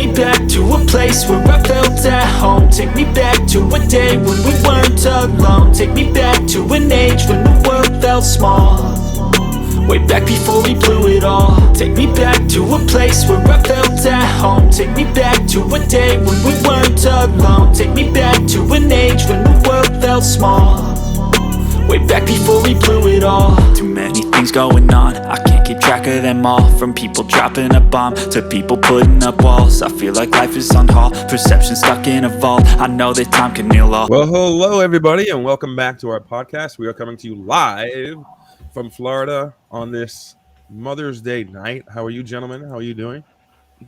me back to a place where I felt at home. Take me back to a day when we weren't alone. Take me back to an age when the world felt small. Way back before we blew it all. Take me back to a place where I felt at home. Take me back to a day when we weren't alone. Take me back to an age when the world felt small. Way back before we blew it all. Too many things going on, I can't keep track of them all. From people dropping a bomb to people putting up walls. I feel like life is on hold, perception stuck in a vault. I know that time can heal all. Well, hello everybody, and welcome back to our podcast. We are coming to you live from Florida on this Mother's Day night. How are you, gentlemen? How are you doing?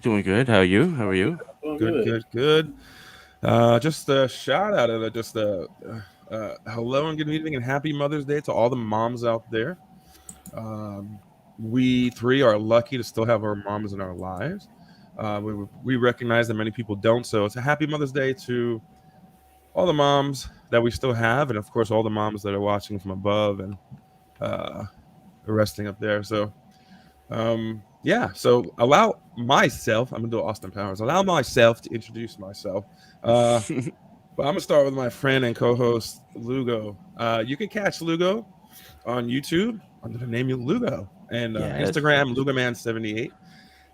Doing good. How are you? How are you? Good. Just a shout out and just a hello and good evening and happy Mother's Day to all the moms out there. We three are lucky to still have our moms in our lives. We recognize that many people don't, so it's a happy Mother's Day to all the moms that we still have, and of course all the moms that are watching from above and resting up there. So so allow myself, I'm gonna do Austin Powers, allow myself to introduce myself. But I'm gonna start with my friend and co-host Lugo. You can catch Lugo on YouTube under the name of Lugo, and Instagram LugoMan78,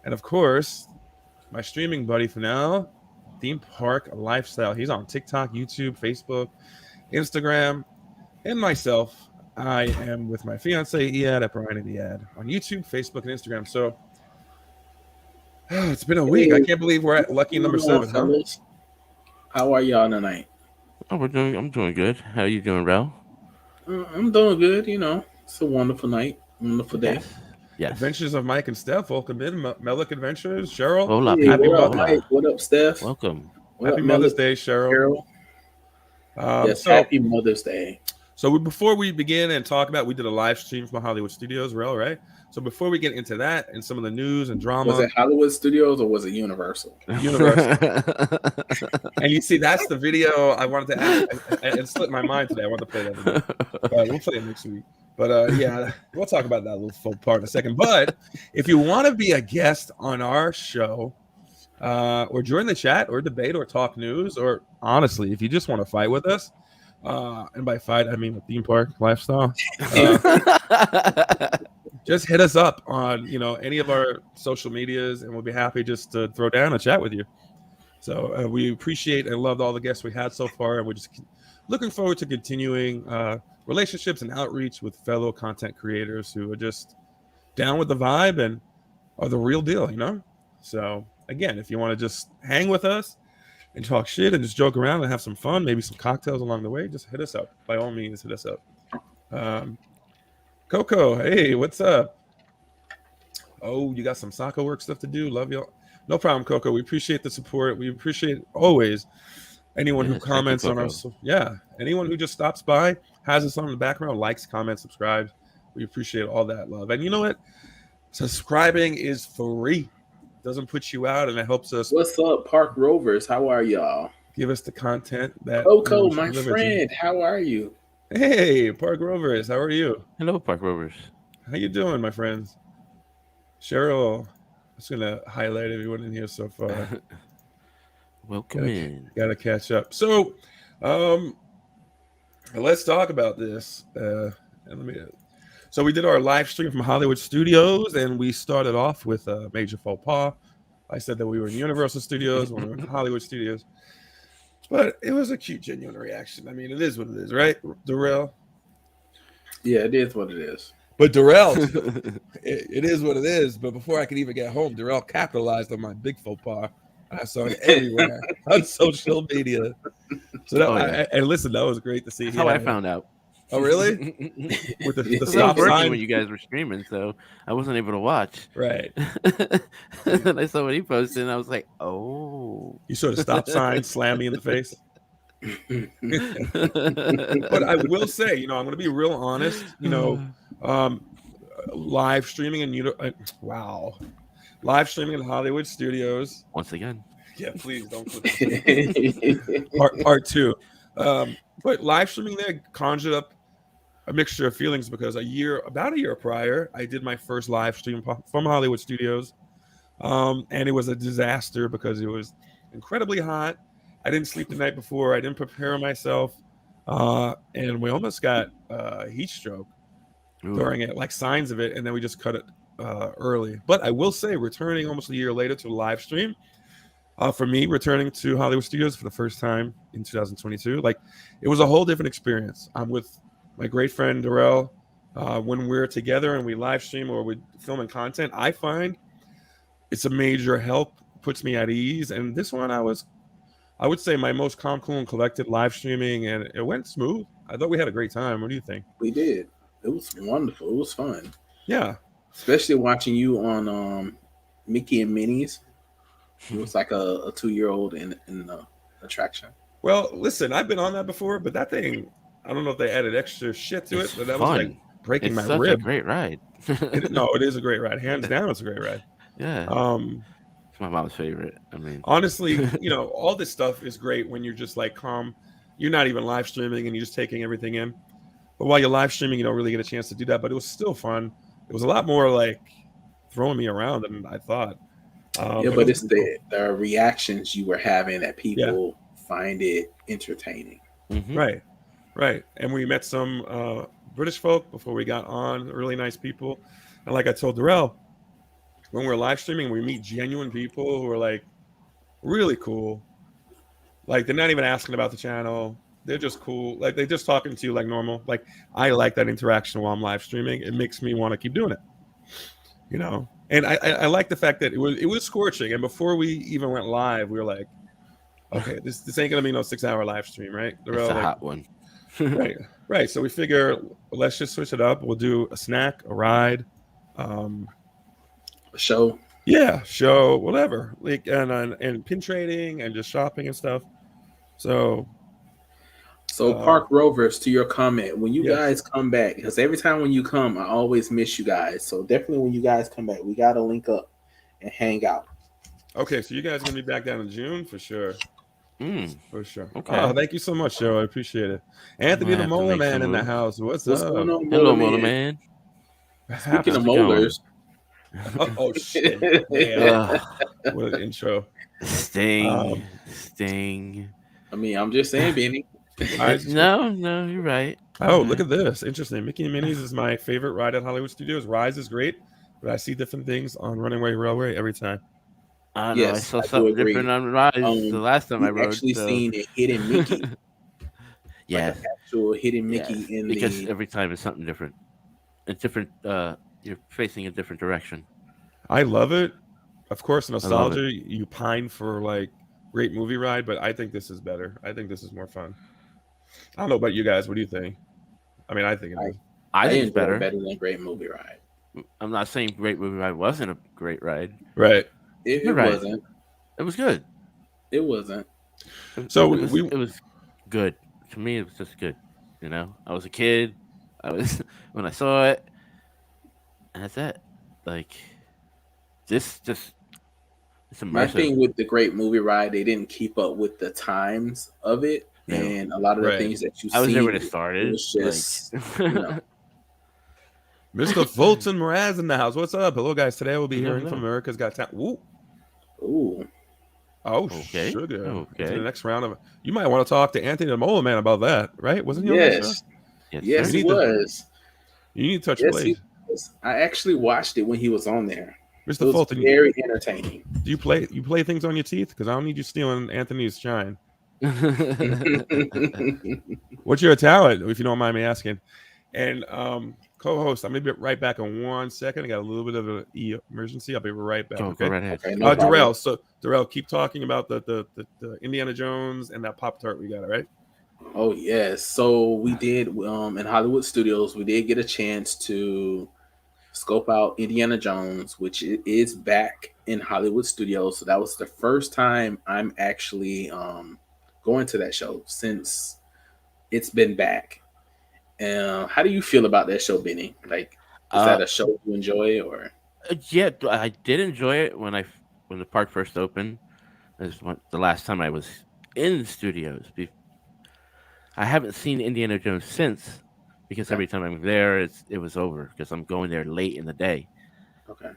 and of course my streaming buddy for now, Theme Park Lifestyle. He's on TikTok, YouTube, Facebook, Instagram, and myself. I am with my fiance Eyad at Brian and Eyad on YouTube, Facebook, and Instagram. So it's been a week. I can't believe we're at lucky number 7. Huh? How are y'all tonight? Oh, I'm doing good. How are you doing, Rel? I'm doing good. You know, it's a wonderful night, wonderful day. Yes. Adventures of Mike and Steph. Welcome in, Melick Adventures. Cheryl. Hola, happy what up, Mother's Mike? What up, Steph? Welcome. Happy Mother's Day, Cheryl. Yes, happy Mother's Day. So before we begin and talk about, we did a live stream from Hollywood Studios, Rel, right? So before we get into that and some of the news and drama, was it Hollywood Studios or was it Universal? Universal. And you see, that's the video I wanted to ask. It slipped my mind today. I wanted to play that video. We'll play it next week. But we'll talk about that little full part in a second. But if you want to be a guest on our show, or join the chat or debate or talk news, or honestly, if you just want to fight with us, and by fight I mean with Theme Park Lifestyle, just hit us up on any of our social medias, and we'll be happy just to throw down and chat with you. So we appreciate and loved all the guests we had so far, and we're just looking forward to continuing relationships and outreach with fellow content creators who are just down with the vibe and are the real deal, So again, if you want to just hang with us and talk shit and just joke around and have some fun, maybe some cocktails along the way, just hit us up. By all means, hit us up. Coco, hey, what's up? Oh, you got some soccer work stuff to do. Love y'all. No problem, Coco. We appreciate the support. We appreciate always anyone who comments on us. Anyone who just stops by, has us on in the background, likes, comments, subscribes. We appreciate all that love. And you know what? Subscribing is free. Doesn't put you out, and it helps us. What's up, Park Rovers? How are y'all? Give us the content that Coco, my friend. How are you? Hey, Park Rovers. How are you? Hello, Park Rovers. How you doing, my friends? Cheryl, I'm just gonna highlight everyone in here so far. Welcome in. Gotta catch up. So, let's talk about this. So we did our live stream from Hollywood Studios, and we started off with a major faux pas. I said that we were in Universal Studios when we were in Hollywood Studios, but it was a cute, genuine reaction. I mean, it is what it is, right, Darrell? Yeah, it is what it is. But Darrell, it is what it is. But before I could even get home, Darrell capitalized on my big faux pas. I saw it everywhere on social media. So and listen, that was great to see. That's how I found out. Oh, really? With the stop sign when you guys were streaming, so I wasn't able to watch. Right. And I saw what he posted, and I was like, "Oh!" You saw the stop sign slam me in the face. But I will say, I'm going to be real honest. Live streaming in live streaming in Hollywood Studios once again. Yeah, please don't put part 2. But live streaming there conjured up a mixture of feelings because about a year prior, I did my first live stream from Hollywood Studios And it was a disaster because it was incredibly hot. I didn't sleep the night before. I didn't prepare myself, and we almost got heat stroke Ooh. during it, like signs of it, and then we just cut it early. But I will say, returning almost a year later to a live stream, for me, returning to Hollywood Studios for the first time in 2022, like it was a whole different experience. I'm with my great friend Darrell. When we're together and we live stream or we're filming content, I find it's a major help, puts me at ease. And this one, I would say, my most calm, cool, and collected live streaming, and it went smooth. I thought we had a great time. What do you think? We did. It was wonderful. It was fun, Yeah. especially watching you on Mickey and Minnie's. It was like a 2-year-old in the attraction. Well, listen, I've been on that before, but that thing, I don't know if they added extra shit to It's it, but that was like fun. breaking It's my such a rib. great ride. No, it is a great ride. Hands down, it's a great ride. Yeah, Um, it's my mom's favorite. I mean, honestly, all this stuff is great when you're just like calm. You're not even live streaming and you're just taking everything in. But while you're live streaming, you don't really get a chance to do that. But it was still fun. It was a lot more like throwing me around than I thought. Yeah, but it's the reactions you were having that people find it entertaining. mhm. Right. And we met some British folk before we got on, really nice people. And like I told Darrell, when we're live streaming, we meet genuine people who are like really cool. Like they're not even asking about the channel. They're just cool. Like they're just talking to you like normal. Like I like that interaction while I'm live streaming. It makes me want to keep doing it. And I like the fact that it was scorching. And before we even went live, we were like, okay, this ain't gonna be no 6-hour live stream, right? It's a hot one. Right. So we figure let's just switch it up. We'll do a snack, a ride, Show. show, whatever. Like and pin trading and just shopping and stuff. So Park Rovers, to your comment, when you yes. guys come back, because every time when you come, I always miss you guys. So definitely when you guys come back, we gotta link up and hang out. Okay, so you guys are gonna be back down in June for sure. For sure. Okay. Oh, thank you so much, Joe. I appreciate it. Anthony the Molar Man in the house. What's What's up? going on, Hello, Molar Molar Man. Speaking of How's it going? molars, Oh shit! Man. What an intro. Sting. I mean, I'm just saying, Benny. No, you're right. Oh, look at this. Interesting. Mickey and Minnie's is my favorite ride at Hollywood Studios. Rise is great, but I see different things on Runaway Railway every time. I know. I Yes, saw I do something agree. different on Rise the last time I We rode. actually so. seen a hidden Mickey, Yeah, like an actual hidden Mickey in because the. every time it's something different. It's different. You're facing a different direction. I love it. Of course, I love nostalgia. You pine for like great movie ride, but I think this is better. I think this is more fun. I don't know about you guys. What do you think? I mean, I think it is. I think it's enjoy better. it better than Great Movie Ride. I'm not saying Great Movie Ride wasn't a great ride. Right. It You're right. wasn't. It was good. It wasn't. So it was good. To me, it was just good. I was a kid. I was when I saw it, and that's it. Like this, just it's immersive. My thing with the Great Movie Ride, they didn't keep up with the times of it, No. and a lot of the Right. things that you I was see, there when it started. it was just, Mr. Fulton Mraz in the house. What's up? Hello, guys. Today we'll be hearing Hello. from America's Got Talent. Ooh. Ooh. Oh, Okay. sugar. Okay. Into the next round of you might want to talk to Anthony the Molar Man about that, right? Wasn't he on that show? Yes, sir. he was. You need to touch Yes, base. he was. I actually watched it when he was on there. It Mr. was Fulton, very entertaining. do you play things on your teeth? Because I don't need you stealing Anthony's shine. What's your talent, if you don't mind me asking? And co-host, I'm gonna be right back in 1 second. I got a little bit of an emergency. I'll be right back. Go right ahead. Okay, no problem. Darrell. So Darrell, keep talking about the Indiana Jones and that Pop-Tart we got, all right? Oh yes. So we did in Hollywood Studios, we did get a chance to scope out Indiana Jones, which is back in Hollywood Studios. So that was the first time I'm actually going to that show since it's been back. How do you feel about that show, Benny? Like, is that a show you enjoy, or? Yeah, I did enjoy it when the park first opened. The last time I was in the studios. I haven't seen Indiana Jones since, because every time I'm there, it was over because I'm going there late in the day. Okay.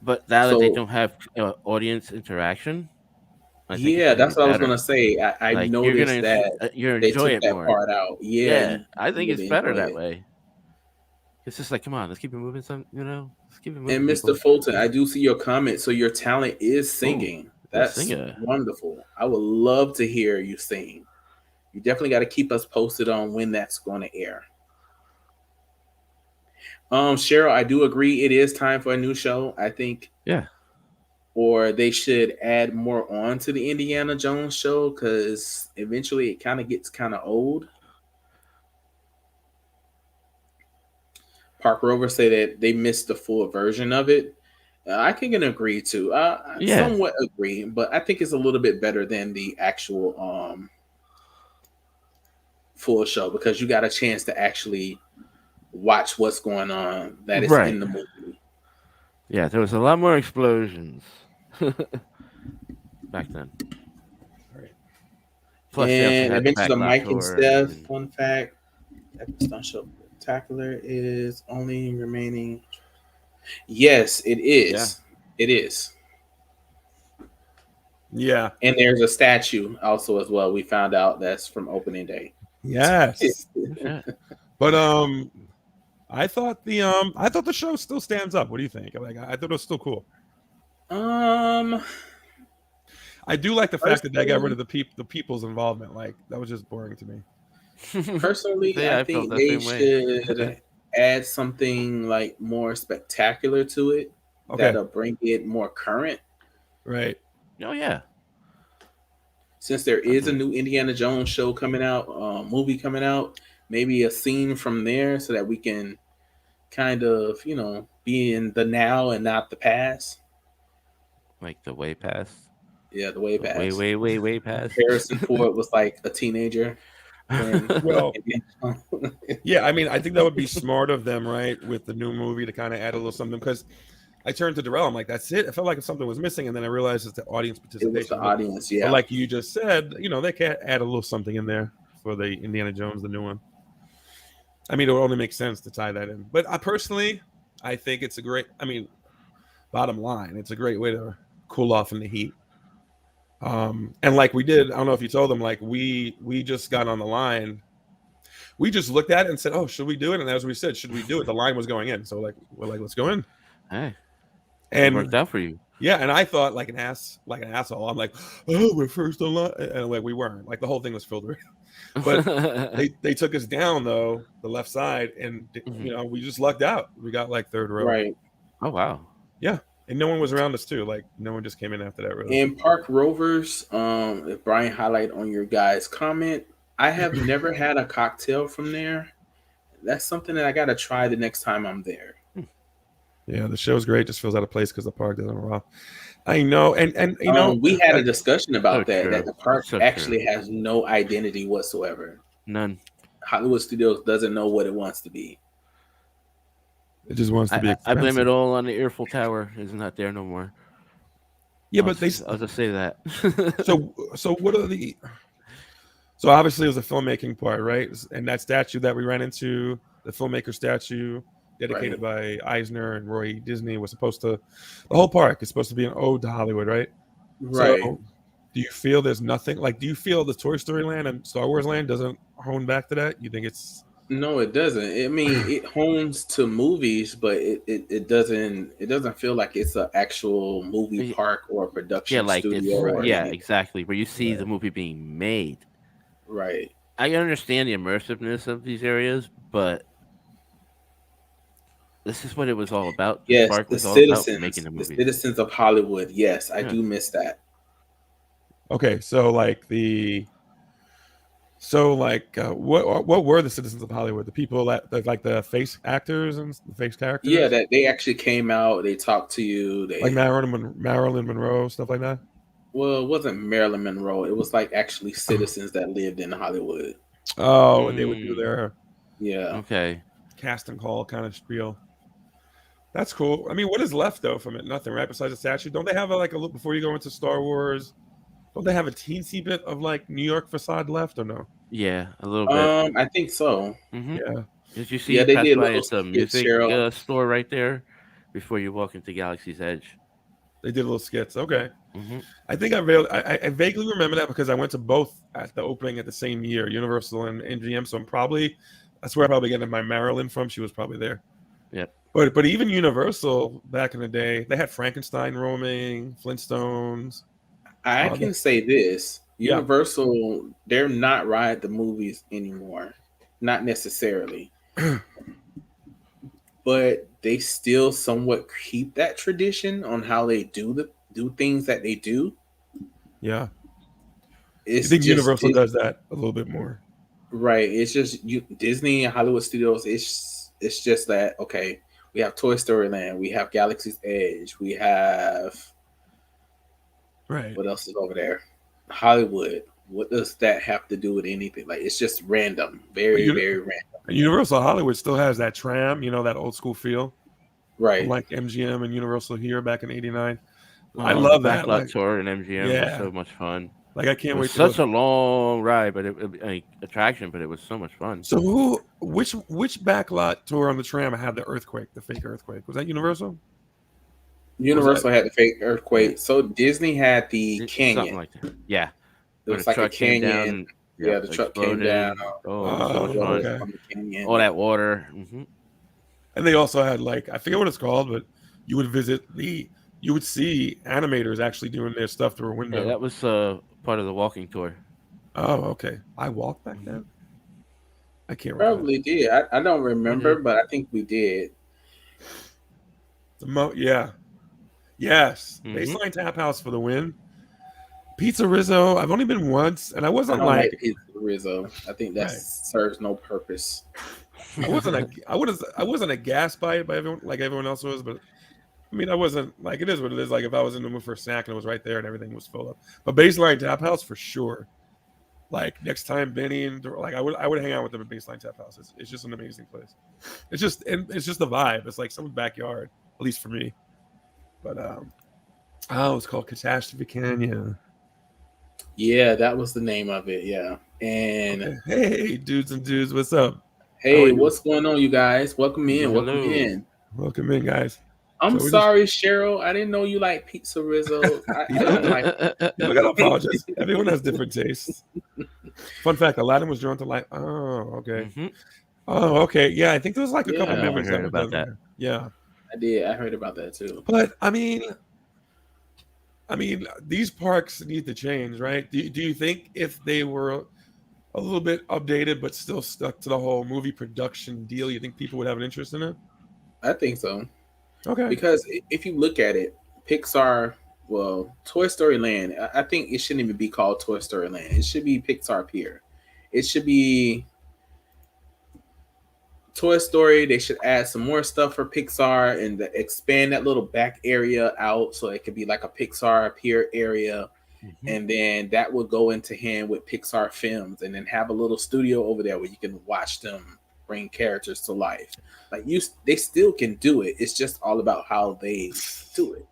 But now that they So don't have audience interaction, I think it's yeah, gonna be that's what I was gonna better. say. I Like you're noticed gonna that you're they enjoy took it that more. part out. Yeah, Yeah, you I think it's really better enjoy that it. way. It's just like, come on, let's keep it moving. Let's keep it moving, And Mr. people. Fulton, I do see your comment. So your talent is Oh, singing. a That's singer. wonderful. I would love to hear you sing. You definitely got to keep us posted on when that's going to air. Cheryl, I do agree. It is time for a new show. I think, Yeah, or they should add more on to the Indiana Jones show because eventually it kind of gets kind of old. Park Rover say that they missed the full version of it. I can agree to. I yeah, somewhat agree, but I think it's a little bit better than the actual full show because you got a chance to actually watch what's going on that is right. in the movie. Yeah, there was a lot more explosions back then. All right. Plus, they also And had the Adventures of backlot Mike and tour Steph. and Fun fact: Epic Stunt Show Spectacular is only remaining. Yes, it yeah. is. It is. Yeah. And there's a statue also as well. We found out that's from opening day. Yes. Okay. But I thought the show still stands up. What do you think? Like I thought it was still cool. Um, I do like the fact that they got rid personally, of the people's involvement. Like that was just boring to me. personally, I Yeah, I felt think that they same way. should add something like more spectacular to it Okay. that'll bring it more current. Right. Oh yeah, Since there I is a agree. new Indiana Jones show coming out, movie coming out, maybe a scene from there so that we can kind of, be in the now and not the past. Like the way past, Yeah, the way the way, past. way, way, way past. Harrison Ford was like a teenager when Well, Indiana Jones. yeah. I mean, I think that would be smart of them, right, with the new movie to kind of add a little something. Because I turned to Darrell. I'm like, that's it. I felt like something was missing, and then I realized it's the audience It was the participation. audience, But yeah. like you just said, they can't add a little something in there for the Indiana Jones, the new one. I mean, it would only make sense to tie that in. But I think it's a great. I mean, bottom line, it's a great way to cool off in the heat. And like we did, I don't know if you told them, like we just got on the line. We just looked at it and said, "Oh, should we do it?" And as we said, "Should we do it?" The line was going in, so like we're like, "Let's go in." Hey, it worked And out for you. yeah, and I thought like an asshole. I'm like, "Oh, we're first on line," and like we weren't. Like the whole thing was filled. But they took us down though, the left side, and Mhm. we just lucked out. We got like third row. Right. Oh wow. Yeah, and no one was around us too. Like no one just came in after that. Really. In Park Rovers, if Brian highlight on your guys' comment, I have never had a cocktail from there. That's something that I gotta try the next time I'm there. Yeah, the show's great. Just feels out of place because the park doesn't rock. I know, and We had a discussion So about that true. the park It's so true. actually has no identity whatsoever. None. Hollywood Studios doesn't know what it wants to be. it just wants to be I blame expensive. it all on the Eiffel Tower. It's not there no more. Yeah, but I'll just say that. so what are the? So obviously it was a filmmaking part, right? And that statue that we ran into, the filmmaker statue dedicated by Eisner and Roy Disney, was supposed to, the whole park is supposed to be an ode to Hollywood, right? So Right. do you feel there's nothing like? Do you feel the Toy Story Land and Star Wars Land doesn't hone back to that? You think it's No, it doesn't. I mean, it hones to movies, but it doesn't feel like it's an actual movie Y- park or a yeah, production like this. studio or Yeah, anything. exactly. Where you see the right? movie being made. Right. I understand the immersiveness of these areas, but this is what it was all about. This Yes, park was all about making the the movies. citizens of Hollywood. Yes, I Yeah. do miss that. Okay, so what were the citizens of Hollywood? The people like the face actors and the face Yeah, characters, that they actually came out, they talked to you, like they Marilyn Monroe, stuff like that. well, it wasn't Marilyn Monroe. It was like actually citizens that lived in Hollywood. Oh, and they would do Mm, their Yeah. okay. casting call kind of spiel. That's cool. I mean, what is left though from it? Nothing, right? Besides the statue. Don't they have like a look before you go into Star Wars? Don't they have a teensy bit of like New York facade left or no? Yeah, a little bit. I think so. Mm-hmm. Yeah. Did you see Yeah, you they pass did by? little It's a skits, music Cheryl. store right there. before you walk into Galaxy's Edge. They did little skits. Okay. Mm-hmm. I think I vaguely remember that because I went to both at the opening at the same year, Universal and MGM. So that's where I probably getting my Marilyn from. She was probably there. Yep. But even Universal back in the day, they had Frankenstein roaming, Flintstones. I can say this: Yeah. Universal, they're not Ride the Movies anymore, not necessarily, but they still somewhat keep that tradition on how they do things that they do. Yeah. It's I think just Universal does that a little bit more. Right. It's just Disney and Hollywood Studios. It's just that okay. We have Toy Story Land. We have Galaxy's Edge. We have Right. what else is over there? Hollywood. What does that have to do with anything? Like it's just random, very random. Universal Hollywood still has that tram, that old school feel, Right? like MGM and Universal here back in '89. I love that. Backlot tour in MGM was so much fun. Like I can't wait. Such a long ride, but attraction, but it was so much fun. So which backlot tour on the tram had the earthquake, the fake earthquake? Was that Universal? Universal had the fake earthquake. So Disney had the canyon. Something like that. Yeah. It was like a canyon. Yeah, the truck came down. So much fun. Okay. All that water. Mm-hmm. And they also had I forget what it's called, but you would see animators actually doing their stuff through a window. Yeah, that was part of the walking tour. Oh, okay. I walked back then. I can't remember. Probably did. I don't remember, but I think we did. Yeah. Yes. Baseline Tap House for the win. Pizza Rizzo. I've only been once, and I wasn't like Pizza Rizzo. I think that serves no purpose. I wasn't aghast by it by everyone like everyone else was, but I mean I wasn't it is what it is. Like if I was in the mood for a snack and it was right there and everything was full up. But Baseline Tap House for sure. Like next time Benny and I would hang out with them at Baseline Tap House. It's just an amazing place. It's just the vibe. It's like someone's backyard, at least for me. But it's called Catastrophe Canyon. Yeah, that was the name of it. Yeah. And hey, dudes and dudes, what's up? Hey, what's going on, you guys? Welcome in. Hello. Welcome in. Welcome in, guys. I'm sorry, Cheryl. I didn't know you like Pizza Rizzo. I don't like it. I gotta apologize. Everyone has different tastes. Fun fact: Aladdin was drawn to life. Oh, okay. Mm-hmm. Oh, okay. Yeah, I think there was a couple memories heard about that. Yeah, I did. I heard about that too. But I mean, these parks need to change, right? Do you think if they were a little bit updated but still stuck to the whole movie production deal, you think people would have an interest in it? I think so. Okay. Because if you look at it, Pixar, Toy Story Land, I think it shouldn't even be called Toy Story Land. It should be Pixar Pier. It should be Toy Story. They should add some more stuff for Pixar and expand that little back area out so it could be like a Pixar Pier area. Mm-hmm. And then that would go into hand with Pixar films and then have a little studio over there where you can watch them bring characters to life. They still can do it. It's just all about how they do it.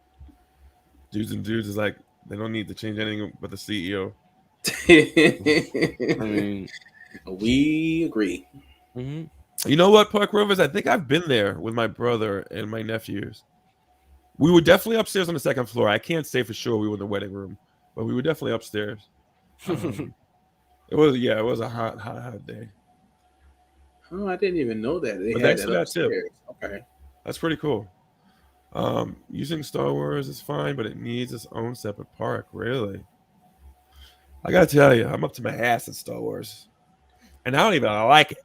Dudes and dudes is like they don't need to change anything but the CEO. I mean, we agree. Mm-hmm. You know what, Park Rovers? I think I've been there with my brother and my nephews. We were definitely upstairs on the second floor. I can't say for sure we were in the wedding room, but we were definitely upstairs. It was a hot day. Oh, I didn't even know that. They but had thanks for that tip. Okay. That's pretty cool. Using Star Wars is fine, but it needs its own separate park, really. I gotta tell you, I'm up to my ass at Star Wars. And I don't even like it.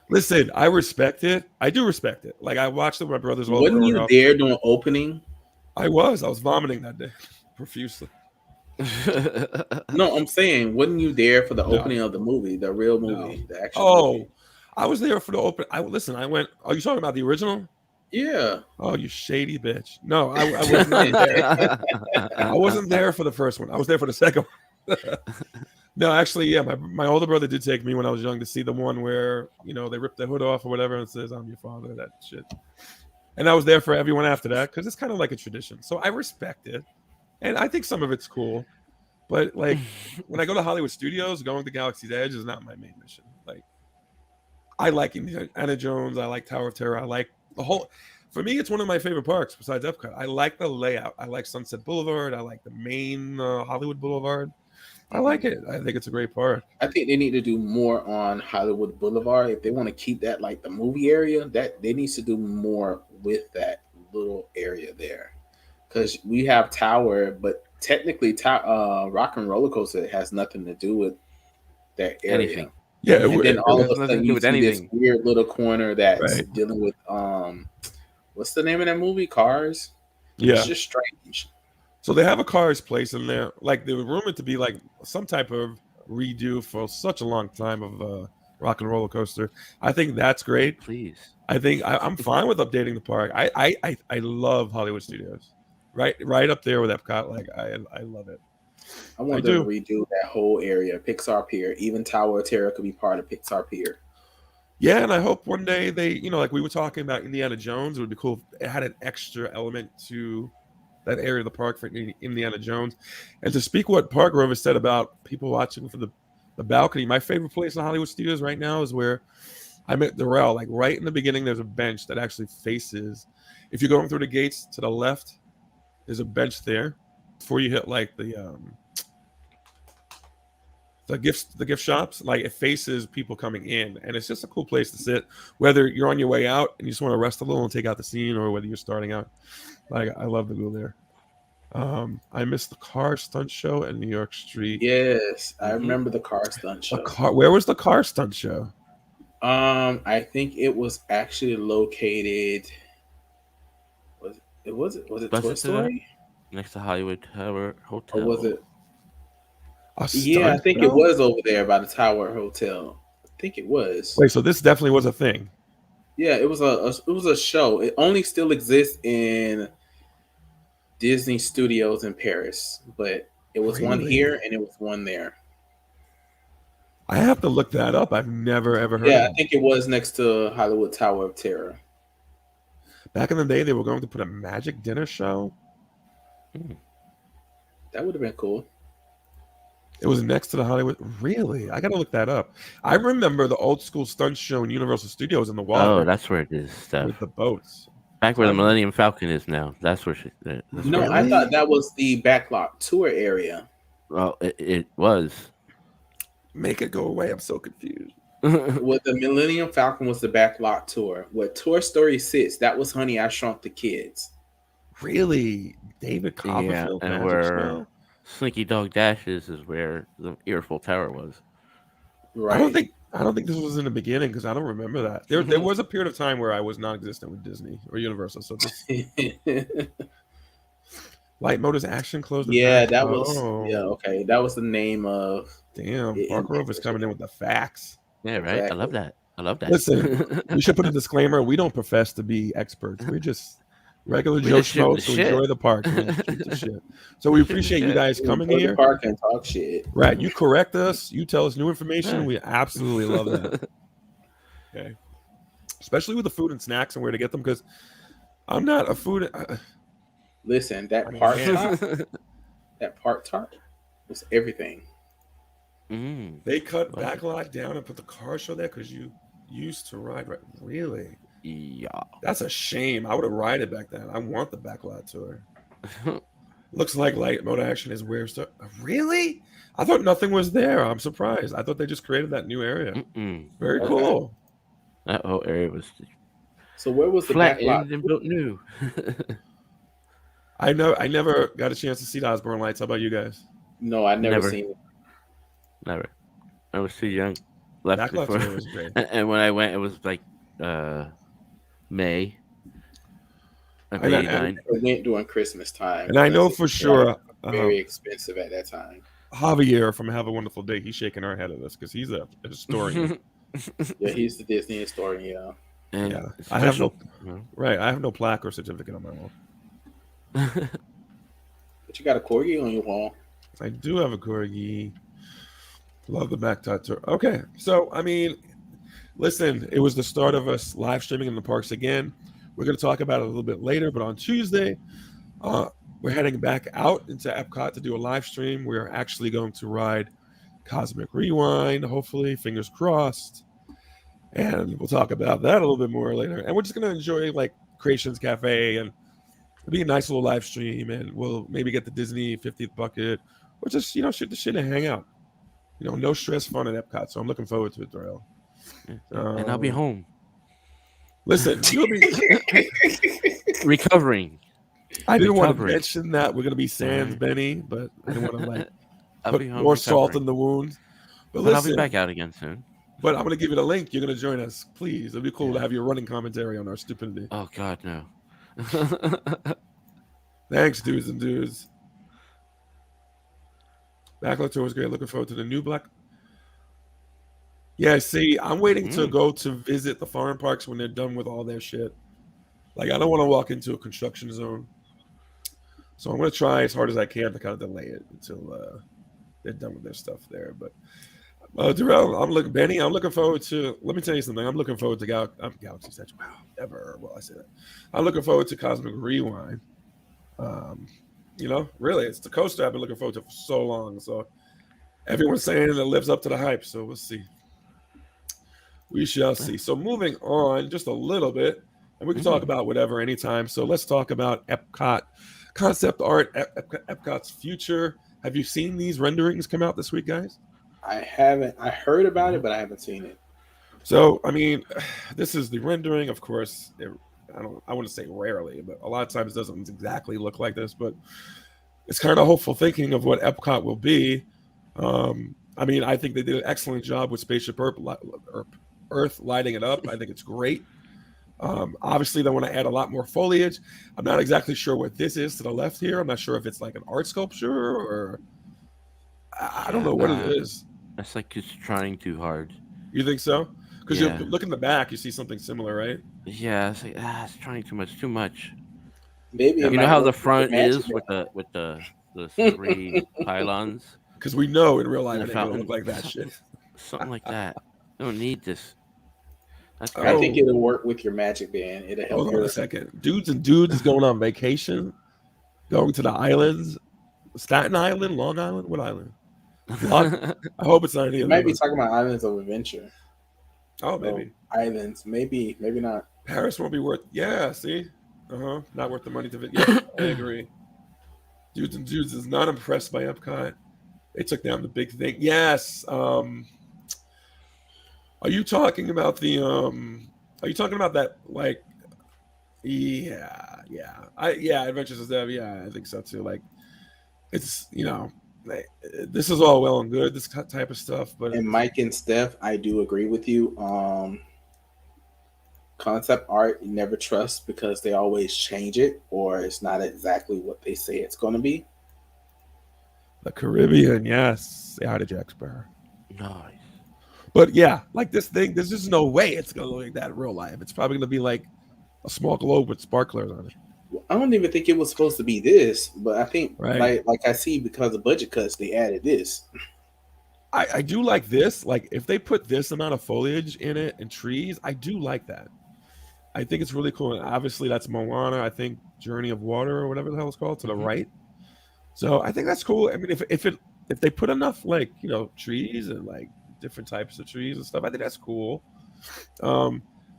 Listen, I respect it. I do respect it. Like I watched it with my brothers. Wasn't you there during opening? I was vomiting that day profusely. No, I'm saying, wasn't you there for the opening of the movie, the real movie, the actual movie? I was there for the open. I went. Oh, you talking about the original? Yeah. Oh, you shady bitch. No, I was not there. I wasn't there for the first one. I was there for the second one. No, actually, yeah, my older brother did take me when I was young to see the one where they rip the hood off or whatever and it says "I'm your father," that shit. And I was there for everyone after that because it's kind of like a tradition. So I respect it. And I think some of it's cool, but when I go to Hollywood Studios, going to Galaxy's Edge is not my main mission. I like Indiana Jones. I like Tower of Terror. I like the whole. For me, it's one of my favorite parks besides Epcot. I like the layout. I like Sunset Boulevard. I like the main Hollywood Boulevard. I like it. I think it's a great park. I think they need to do more on Hollywood Boulevard if they want to keep that like the movie area. That they need to do more with that little area there, because we have Tower, but technically, Rock and Roller Coaster has nothing to do with that area. Anything. Yeah, And then all of has a nothing sudden to do you with see this anything. weird little corner that's Right. dealing with what's the name of that movie? Cars. yeah. It's just strange. So they have a Cars place in there. Like they were rumored to be like some type of redo for such a long time of Rock and Roller Coaster. I think that's great. Please. I think I'm fine with updating the park. I love Hollywood Studios. Right up there with Epcot. Like I love it. I want them to redo that whole area, Pixar Pier. Even Tower of Terror could be part of Pixar Pier. Yeah, and I hope one day they, like we were talking about Indiana Jones, it would be cool if it had an extra element to that area of the park for Indiana Jones. And to speak what Park Rover said about people watching from the balcony, my favorite place in Hollywood Studios right now is where I met Darrell. Like right in the beginning, there's a bench that actually faces. If you're going through the gates to the left, there's a bench there before you hit like the gift shops. Like it faces people coming in, and it's just a cool place to sit. Whether you're on your way out and you just want to rest a little and take out the scene, or whether you're starting out. Like I love to go there. I missed the car stunt show at New York Street. Yes, I remember the car stunt show. Where was the car stunt show? I think it was actually located. Was it Toy Story? Next to Hollywood Tower Hotel. Or was it? Yeah, I think it was over there by the Tower Hotel. I think it was. Wait, so this definitely was a thing. Yeah, it was a show. It only still exists in Disney Studios in Paris, but it was one here and it was one there. I have to look that up. I've never ever heard. Yeah, I think it was next to Hollywood Tower of Terror. Back in the day, they were going to put a magic dinner show. That would have been cool. It was next to the Hollywood. Really? I got to look that up. I remember the old school stunt show in Universal Studios in the water. Oh, that's where it is. Stuff. With the boats. Back where the Millennium Falcon is now. That's where No, really? I thought that was the backlot tour area. Well, it was. Make it go away. I'm so confused. Well, the Millennium Falcon was the backlot tour. Where Toy Story sits, that was Honey, I Shrunk the Kids. Really? David Copperfield? Yeah, and where Slinky Dog Dashes is where the Earful Tower was. Right. I don't think this was in the beginning because I don't remember that. There was a period of time where I was non-existent with Disney or Universal. So this Light Motors Action closed. Yeah, that was okay. That was the name of. Damn, Park Rover's coming in with the facts. Yeah, right. Exactly. I love that. Listen, we should put a disclaimer. We don't profess to be experts. We're just regular Joe Schmo who enjoy the park. The shit. So we appreciate you guys coming here. The park and talk shit. Right. You correct us. You tell us new information. We absolutely love that. Okay. Especially with the food and snacks and where to get them, because I'm not a food. Listen, that park tart was everything. They cut Backlot down and put the car show there because you used to ride. Right? Really? Yeah. That's a shame. I would have ridden back then. I want the Backlot tour. Looks like Light Motor Action is where stuff. Really? I thought nothing was there. I'm surprised. I thought they just created that new area. Very cool. That whole area was. So where was the Backlot and built new? I never got a chance to see the Osborne Lights. How about you guys? No, I never seen it. Never. I was too young. Left before. Was great. And when I went, it was like May. I went during Christmas time. And I know for sure. Very expensive at that time. Javier from Have a Wonderful Day, he's shaking our head at us because he's a historian. Yeah, he's the Disney historian. Yeah. I have no plaque or certificate on my wall. But you got a corgi on your wall. I do have a corgi. Love the back tattoo. Okay, so I mean, listen, it was the start of us live streaming in the parks again. We're going to talk about it a little bit later, but on Tuesday, we're heading back out into Epcot to do a live stream. We're actually going to ride Cosmic Rewind, hopefully, fingers crossed. And we'll talk about that a little bit more later. And we're just gonna enjoy like Creations Cafe, and it'll be a nice little live stream, and we'll maybe get the Disney 50th bucket, or just shoot the shit and hang out. No stress, fun at Epcot. So I'm looking forward to it, Darrell. And I'll be home. Listen, you'll be recovering. I didn't want to mention that we're gonna be sans Benny, but I didn't want to like put more salt in the wound. But listen, I'll be back out again soon. But I'm gonna give you the link. You're gonna join us, please. It'd be cool to have your running commentary on our stupidity. Oh God, no. Thanks, dudes and dudes. Backlot tour was great. Looking forward to the new Black. Yeah, see, I'm waiting to go to visit the foreign parks when they're done with all their shit. Like, I don't want to walk into a construction zone. So I'm going to try as hard as I can to kind of delay it until they're done with their stuff there. But, Darrell, I'm looking forward to, let me tell you something. I'm looking forward to Galaxy's Edge. Wow, never will I say that. I'm looking forward to Cosmic Rewind. Really, it's the coaster I've been looking forward to for so long. So everyone's saying it lives up to the hype. So we'll see. We shall see. So moving on just a little bit, and we can talk about whatever anytime. So let's talk about Epcot concept art, Epcot's future. Have you seen these renderings come out this week, guys? I haven't. I heard about it, but I haven't seen it. So, I mean, this is the rendering, of course. I wouldn't say rarely, but a lot of times it doesn't exactly look like this, but it's kind of hopeful thinking of what Epcot will be. I mean, I think they did an excellent job with Spaceship Earth lighting it up. I think it's great. Obviously, they want to add a lot more foliage. I'm not exactly sure what this is to the left here. I'm not sure if it's like an art sculpture or I don't know what it is. That's like it's trying too hard. You think so? Because you look in the back, you see something similar, right? Yeah, it's like it's trying too much. Maybe you know how the front is with the 3 pylons. Because we know in real life it don't look like that shit. Something like that. You don't need this. That's I think it'll work with your magic band. It'll help. Hold on a second. Dudes and Dudes is going on vacation, going to the islands. Staten Island, Long Island, what island? I hope it's not any. You might be talking about Islands of Adventure. Oh, maybe islands. Maybe not. Paris won't be worth. Yeah, see, not worth the money to. Yeah, I agree. Dudes and Dudes is not impressed by Epcot. They took down the big thing. Yes. Are you talking about the? Are you talking about that? Like, yeah. Adventures of Dev. Yeah, I think so too. Like, it's this is all well and good, this type of stuff, but and Mike and Steph, I do agree with you. Concept art you never trust because they always change it or it's not exactly what they say it's going to be. The Caribbean, yes, the Outer Jack Sparrow. Nice. But yeah, like this thing, there's just no way it's going to look like that in real life. It's probably going to be like a small globe with sparklers on it. I don't even think it was supposed to be this, but I think like I see because of budget cuts, they added this. I do like this. Like if they put this amount of foliage in it and trees, I do like that. I think it's really cool. And obviously that's Moana, I think Journey of Water or whatever the hell it's called to the right. So I think that's cool. I mean, if they put enough like, trees and like different types of trees and stuff, I think that's cool.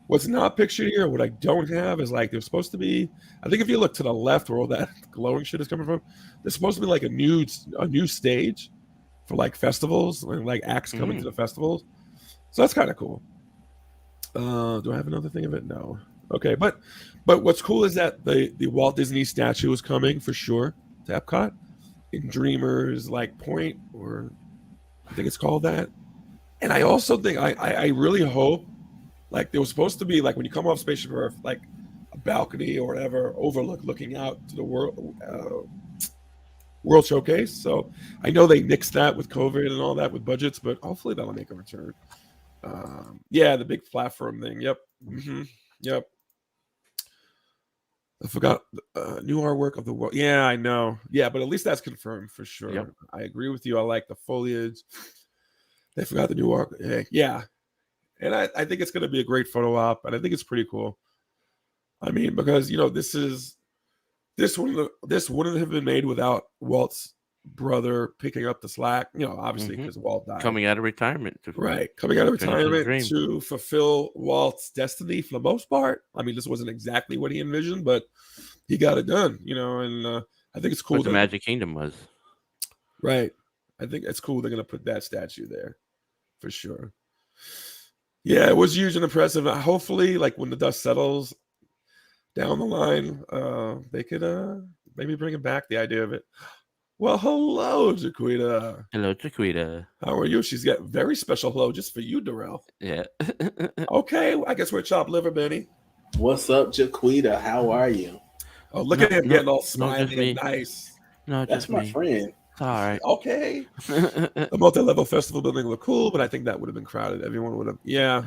What's not pictured here, what I don't have is like there's supposed to be. I think if you look to the left where all that glowing shit is coming from, there's supposed to be like a new stage for like festivals and like acts coming to the festivals. So that's kind of cool. Do I have another thing of it? No. Okay, but what's cool is that the Walt Disney statue is coming for sure to Epcot in Dreamers like Point, or I think it's called that. And I also think I really hope. Like there was supposed to be like when you come off Spaceship Earth, like a balcony or whatever looking out to the World Showcase. So I know they nixed that with COVID and all that with budgets, but hopefully that'll make a return. The big platform thing. Yep. Yep. I forgot new artwork of the world. Yeah, I know. Yeah, but at least that's confirmed for sure. Yep. I agree with you. I like the foliage. They forgot the new art. Yeah. And I think it's going to be a great photo op, and I think it's pretty cool. I mean, because this wouldn't have been made without Walt's brother picking up the slack. Obviously because Walt died. Coming out of retirement. Coming out of finish his retirement dream. to fulfill Walt's destiny for the most part. I mean, this wasn't exactly what he envisioned, but he got it done. And I think it's cool. What the Magic Kingdom was. Right. I think it's cool they're going to put that statue there for sure. Yeah, it was huge and impressive. Hopefully, like when the dust settles down the line, they could maybe bring it back, the idea of it. Well, hello, Jaquita. Hello, Jaquita. How are you? She's got very special hello just for you, Darrell. Yeah. Okay, I guess we're chopped liver, Benny. What's up, Jaquita? How are you? Oh, look at him getting all smiley and nice. No, that's my friend. It's all right. Okay. The multi-level festival building looked cool, but I think that would have been crowded. Everyone would have. Yeah.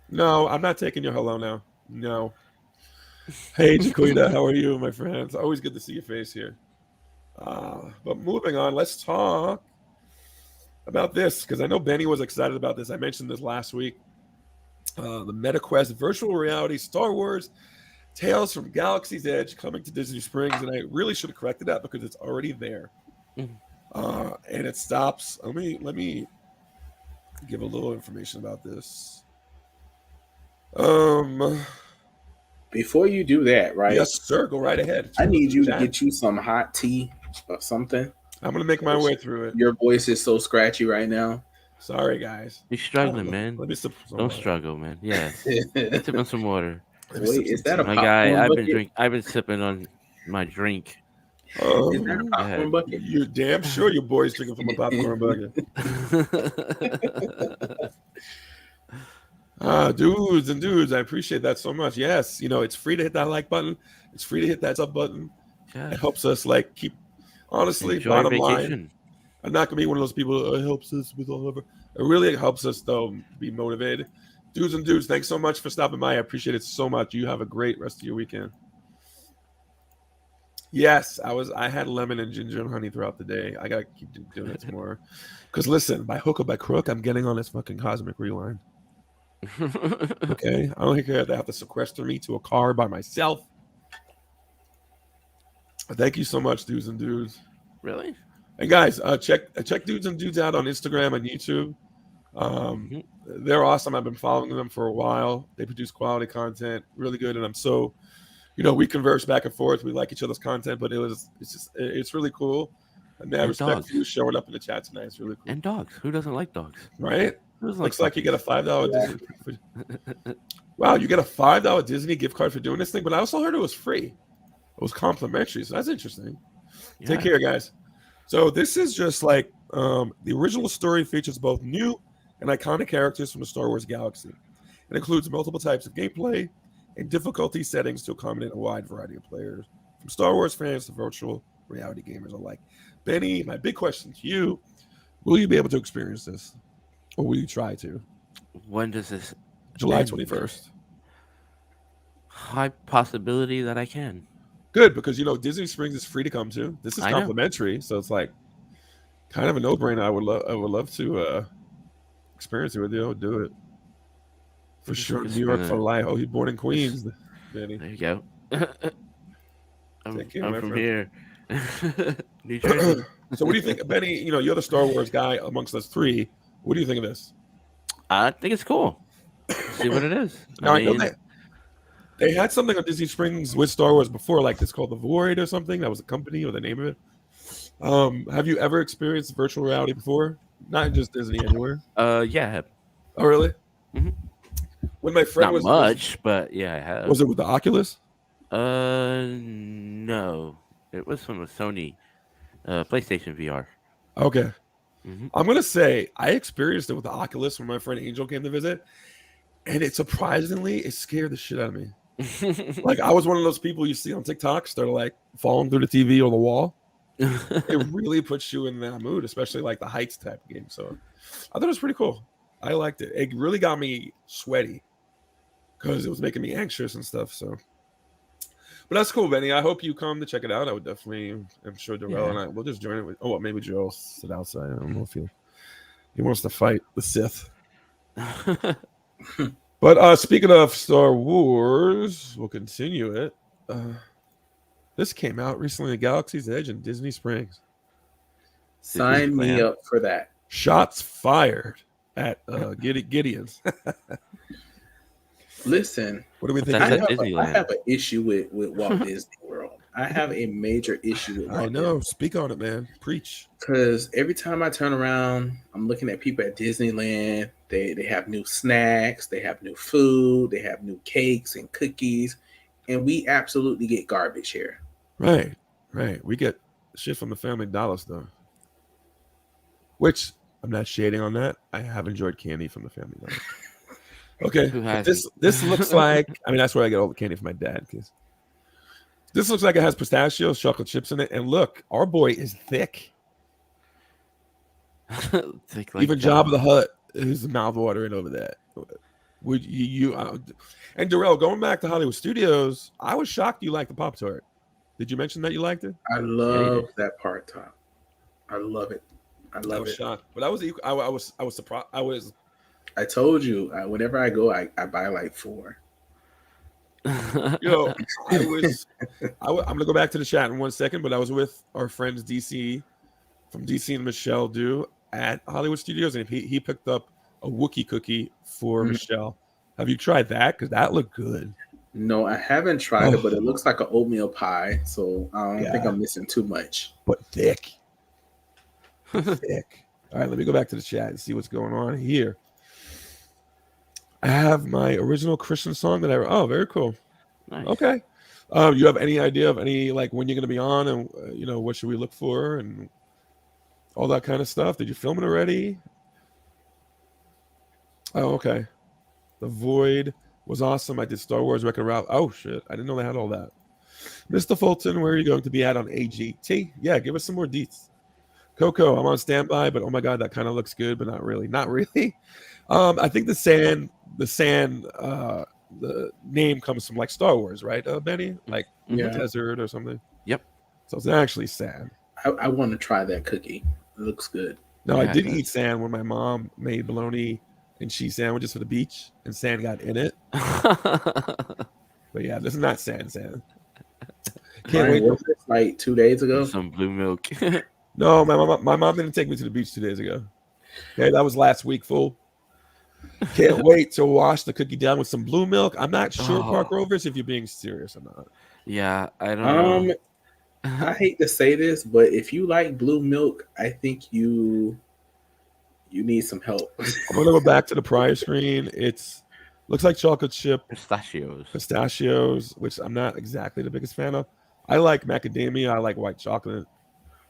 No, I'm not taking your hello now. No. Hey, Jaquita, how are you, my friend? It's always good to see your face here. But moving on, let's talk about this because I know Benny was excited about this. I mentioned this last week. The MetaQuest virtual reality Star Wars Tales from Galaxy's Edge coming to Disney Springs, and I really should have corrected that because it's already there. And it stops. Let me give a little information about this. Before you do that, right? Yes, sir. Go right ahead. I need you to get you some hot tea or something. I'm gonna make my way through it. Your voice is so scratchy right now. Sorry, guys. You're struggling, man. Let me sip some Don't water. struggle, man. Yeah. Sip on some water. Wait, is that a My popcorn guy, bucket? I've been sipping on my drink. Is that a popcorn bucket? You're damn sure your boy's drinking from a popcorn bucket. Dudes, I appreciate that so much. Yes, it's free to hit that like button. It's free to hit that sub button. Yeah. It helps us keep. Honestly, Enjoy bottom vacation. line, I'm not gonna be one of those people. It helps us with all of it. It really helps us though be motivated. Dudes, thanks so much for stopping by. I appreciate it so much. You have a great rest of your weekend. Yes, I had lemon and ginger and honey throughout the day. I gotta keep doing it more. Because listen, by hook or by crook, I'm getting on this fucking cosmic rewind. Okay, I don't care if they have to sequester me to a car by myself. Thank you so much, dudes and dudes. Really? And guys, check dudes and dudes out on Instagram and YouTube. They're awesome. I've been following them for a while. They produce quality content, really good. And I'm so, we converse back and forth. We like each other's content, but it's really cool. And I respect dogs. you showing up in the chat tonight. It's really cool. And dogs. Who doesn't like dogs? Right? Looks like you get a $5 Yeah. Disney. Wow, you get a $5 Disney gift card for doing this thing, but I also heard it was free. It was complimentary, so that's interesting. Yeah. Take care, guys. So this is just like the original story features both new and iconic characters from the Star Wars galaxy. It includes multiple types of gameplay and difficulty settings to accommodate a wide variety of players, from Star Wars fans to virtual reality gamers alike. Benny, my big question to you, will you be able to experience this? Or will you try to? When does this July end? 21st. High possibility that I can. Good, because Disney Springs is free to come to. This is I know. complimentary, so it's like kind of a no-brainer. I would love to experience it with you. I would do it for sure. New York for life. Oh, he's born in Queens, Benny. There you go. I'm Take care, my from friend. here. New Jersey. So what do you think, Benny? You're the Star Wars guy amongst us three. What do you think of this? I think it's cool. See what it is. Now, I know they had something on Disney Springs with Star Wars before, like it's called The Void or something. That was the company or the name of it. Have you ever experienced virtual reality before? Not just Disney, anywhere. Yeah. Oh, really? Mhm. When my friend Not much, but yeah, I have. Was it with the Oculus? No. It was from a Sony PlayStation VR. Okay. Mhm. I'm gonna say I experienced it with the Oculus when my friend Angel came to visit, and it scared the shit out of me. Like I was one of those people you see on TikToks that are like falling through the TV or the wall. It really puts you in that mood, especially like the heights type game. So I thought it was pretty cool. I liked it. It really got me sweaty because it was making me anxious and stuff. So, but that's cool, Benny. I hope you come to check it out. I would definitely. I'm sure Darrell and I will just join it with. Oh, well, maybe Joe will sit outside. I don't know if he wants to fight the Sith. But speaking of Star Wars, we'll continue it. This came out recently at Galaxy's Edge in Disney Springs. Sign me Disneyland. up for that. Shots fired at Gideon's. Listen, What do we think? That's of at that? I Disneyland. have an issue with Walt Disney World. I have a major issue with Walt I know. Speak on it, man. Preach. because every time I turn around, I'm looking at people at Disneyland. They have new snacks, they have new food, they have new cakes and cookies, and we absolutely get garbage here. Right. We get shit from the Family Dollar store. Which I'm not shading on that. I have enjoyed candy from the Family Dollar. Okay. Who but hasn't? this looks like, I mean, that's where I get all the candy from my dad. Because this looks like it has pistachios, chocolate chips in it. And look, our boy is thick. Think like Even that. Jabba the Hutt is mouth watering over that. Would you and Darrell, going back to Hollywood Studios, I was shocked you liked the Pop-Tart. Did you mention that you liked it? I love that part, Tom. I love it. I I love was it. shocked, but I was surprised. I told you, whenever I go, I buy like 4. I'm gonna go back to the chat in 1 second, but I was with our friends DC and Michelle Do at Hollywood Studios, and he picked up a Wookiee cookie for Michelle. Have you tried that? Because that looked good. No, I haven't tried it, but it looks like an oatmeal pie, so I don't think Yeah. I'm missing too much. But thick. Thick. All right, let me go back to the chat and see what's going on here. I have my original Christian song that I wrote. Oh, very cool. Nice. Okay. You have any idea of any, like, when you're going to be on and, what should we look for and all that kind of stuff? Did you film it already? Oh, okay. The Void was awesome. I did Star Wars Wreck-It Ralph. Oh, shit. I didn't know they had all that. Mr. Fulton, where are you going to be at on AGT? Yeah, give us some more deets. Coco, I'm on standby, but oh my God, that kind of looks good, but not really. Not really. I think the name comes from like Star Wars, right, Benny? Like Yeah. desert or something. Yep. So it's actually sand. I want to try that cookie. It looks good. No, Yeah, I did it does. eat sand when my mom made bologna and cheese sandwiches for the beach, and sand got in it. But yeah, this is not sand. Can't Brian, wait. was this like 2 days ago? Some blue milk. No, my mom didn't take me to the beach 2 days ago. Okay, that was last week, fool. Can't wait to wash the cookie down with some blue milk. I'm not sure, Oh. Park Rovers, if you're being serious or not. Yeah, I don't know. I hate to say this, but if you like blue milk, I think you need some help. I'm gonna go back to the prior screen. It's looks like chocolate chip pistachios, which I'm not exactly the biggest fan of. I like macadamia. I like white chocolate.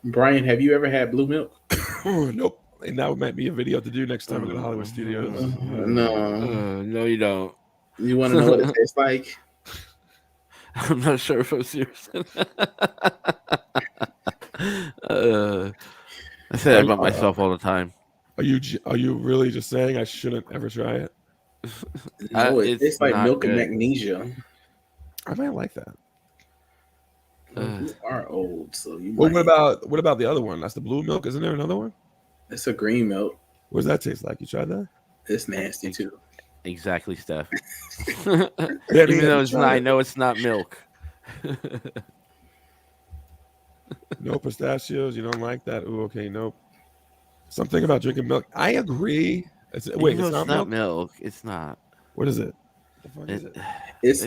Brian, have you ever had blue milk? Nope. And that might be a video to do next time in the Hollywood Studios. No. No, you don't. You want to know what it tastes like? I'm not sure if I'm serious. I say that about myself all the time. Are you really just saying I shouldn't ever try it? No, it It's tastes like not milk and good. magnesia. I might like that. You are old, so you Well, might. what about the other one? That's the blue milk. Isn't there another one? It's a green milk. What does that taste like? You tried that? It's nasty too. Exactly, Steph. Yeah, Even yeah, though it's try not, it. I know it's not milk. No pistachios. You don't like that? Ooh, okay, nope. Something about drinking milk. I agree. Wait, Even it's though not milk? It's not. What is it? The fuck is It, it?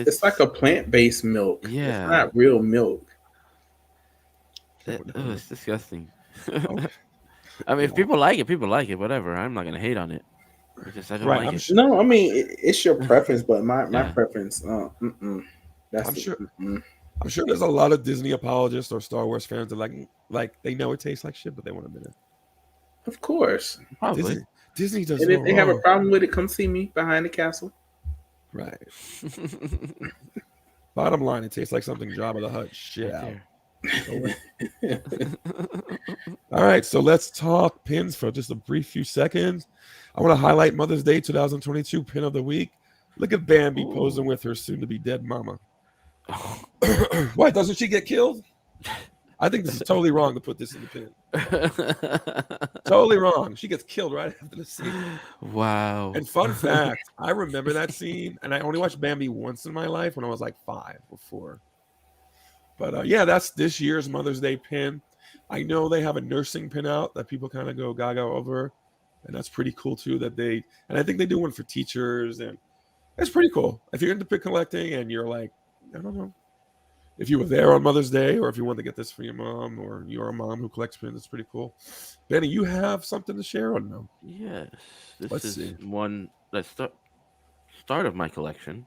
It's like a plant-based milk. Yeah. It's not real milk. it's disgusting. Okay. I mean, if people like it, people like it. Whatever. I'm not gonna hate on it. It's just I don't Right, like I'm it. sure- No, I mean it's your preference, but my Yeah. preference. That's I'm sure- mm-mm. I'm sure there's a lot of Disney apologists or Star Wars fans that like they know it tastes like shit, but they want to admit it. Of course. Probably. Disney does And if no they have a wrong. problem with it, come see me behind the castle. Right. Bottom line, it tastes like something Jabba the Hutt shit Right out. there. All right, so let's talk pins for just a brief few seconds. I want to highlight Mother's Day 2022 pin of the week. Look at Bambi Ooh. posing with her soon-to-be dead mama. Why doesn't she get killed? I think this is totally wrong to put this in the pin. Totally wrong. She gets killed right after the scene. Wow. And fun fact, I remember that scene, and I only watched Bambi once in my life when I was like 5 or 4. But yeah, that's this year's Mother's Day pin. I know they have a nursing pin out that people kind of go gaga over, and that's pretty cool too. And I think they do one for teachers, and it's pretty cool. If you're into pin collecting and you're like, I don't know, if you were there on Mother's Day, or if you want to get this for your mom, or you're a mom who collects pins, it's pretty cool. Benny, you have something to share or no? Yes, Let's this is see. one that start of my collection.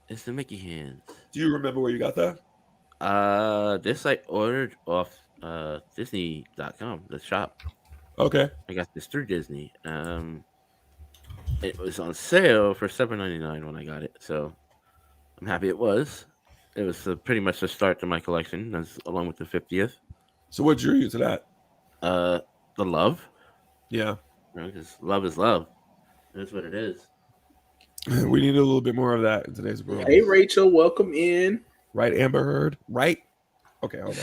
It's the Mickey hands. Do you remember where you got that? This I ordered off Disney.com, the shop. Okay. I got this through Disney. It was on sale for $7.99 when I got it, so I'm happy it was. It was pretty much the start to my collection, along with the 50th. So what drew you to that? The love. Yeah. Because love is love. That's what it is. We need a little bit more of that in today's world. Hey, Rachel, welcome in. Right, Amber Heard? Right? Okay, hold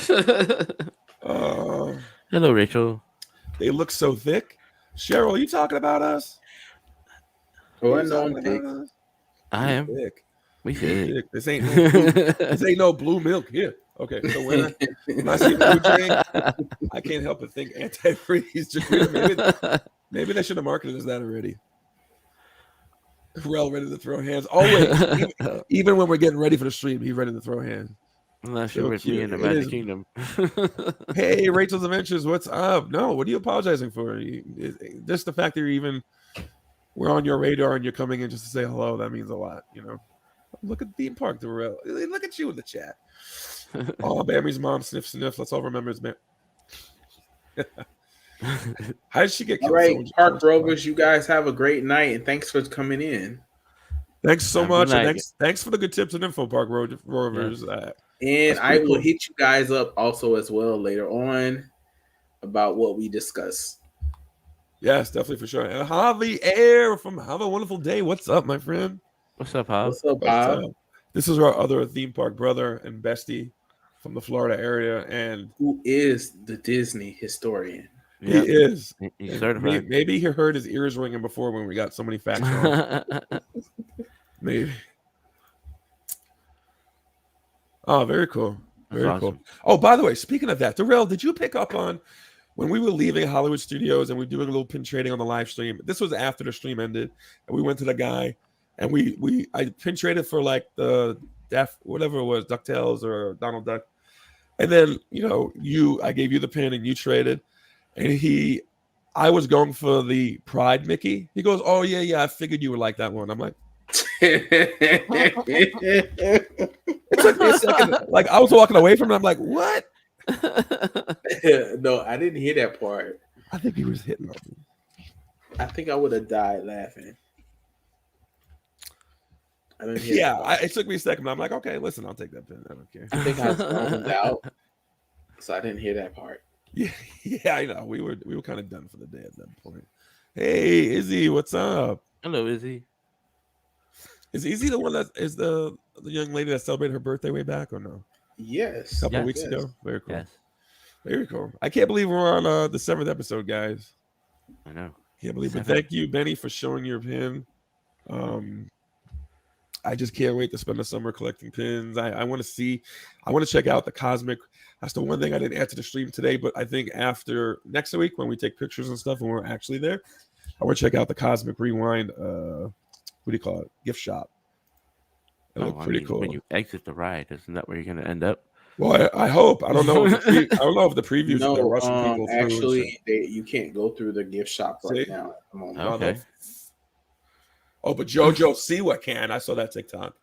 on. Hello, Rachel. They look so thick. Cheryl, are you talking about us? Oh, Are I you know I'm talking thick. about us? I am. Thick. We You're did. thick. This ain't no blue milk here. Okay, so when I see blue drink, I can't help but think antifreeze. Maybe they should have marketed as that already. Rel ready to throw hands. Always, even when we're getting ready for the stream, he's ready to throw hands. Unless So you're with me cute. in the It Magic is- Kingdom. Hey, Rachel's Adventures, what's up? No, what are you apologizing for? Just the fact that we're on your radar and you're coming in just to say hello, that means a lot, you know. Look at Theme Park Darrell. Look at you in the chat. Oh, Bammy's mom sniff. Let's all remember his man. How did she get All killed? right, Park Rovers, you guys have a great night, and thanks for coming in. Thanks so Have a much. good And night. thanks for the good tips and info, Park Rovers. And That's I pretty will cool. hit you guys up also as well later on about what we discuss. Yes, definitely for sure. And Javier from Have a Wonderful Day. What's up, my friend? What's up, Hob? What's up, What's Bob? up? This is our other theme park brother and bestie from the Florida area, and Who is the Disney historian? Yep. he is. He's And certified. maybe he heard his ears ringing before when we got so many facts wrong. Maybe. Oh, very cool. That's Very awesome. cool. Oh, by the way, speaking of that, Darrell, did you pick up on when we were leaving Hollywood Studios and we were doing a little pin trading on the live stream? This was after the stream ended, and we went to the guy, and I pin traded for like the whatever it was, DuckTales or Donald Duck, and then I gave you the pin and you traded, and I was going for the Pride Mickey. He goes, "Oh yeah, I figured you would like that one." I'm like, it took me a second. Like I was walking away from it. I'm like, what? No, I didn't hear that part. I think he was hitting on me. I think I would have died laughing. I didn't hear that part. It took me a second. But I'm like, okay, listen, I'll take that pin. I don't care. I think I zoned out, so I didn't hear that part. Yeah, I know. We were kind of done for the day at that point. Hey, Izzy, what's up? Hello, Izzy. Is Izzy the one that is the young lady that celebrated her birthday way back or no? Yes. A couple Yes. weeks ago. Very cool. Yes, Very cool. I can't believe we're on the 7th episode, guys. I know. Can't believe it. 7. Thank you, Benny, for showing your pin. I just can't wait to spend the summer collecting pins. I want to check out the Cosmic. That's the one thing I didn't add to the stream today, but I think after next week when we take pictures and stuff and we're actually there, I want to check out the Cosmic Rewind. What do you call it? Gift shop. It looked pretty cool. When you exit the ride, isn't that where you're going to end up? Well, I hope. I don't know. I don't know if the previews are No, rushing people through. actually, you can't go through the gift shop right See? now. At the moment. Okay. Oh, but JoJo Siwa can. I saw that TikTok.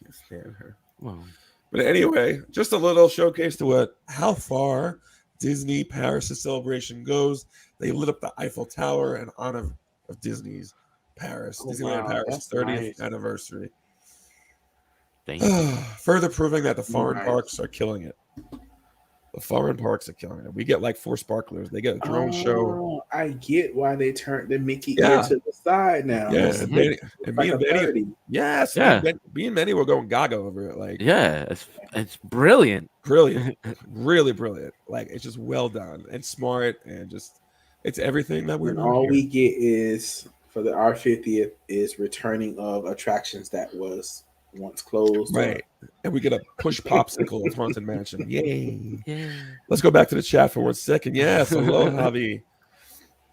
Can't stand her. Well, But anyway, just a little showcase to how far Disney Paris' celebration goes. They lit up the Eiffel Tower in honor of Disney's Paris, Oh, Disneyland wow, Paris that's 30th nice. anniversary. thank you. Further proving that the foreign Nice. parks are killing it. The foreign parks are killing it. We get like 4 sparklers. They get a drone show. Oh, I get why they turned the Mickey Yeah. ear to the side now. Yeah, It's and me like a and Benny. 30. Yes, Yeah. me and Benny were going gaga over it. Like, Yeah, it's brilliant. brilliant, really brilliant. Like, it's just well done and smart, and just it's everything that we're And doing all here. we get is for our 50th is returning of attractions that was once closed. Right. and we get a push popsicle of Haunted Mansion. Yay! Yeah. Let's go back to the chat for 1 second. Yes, hello, Javi.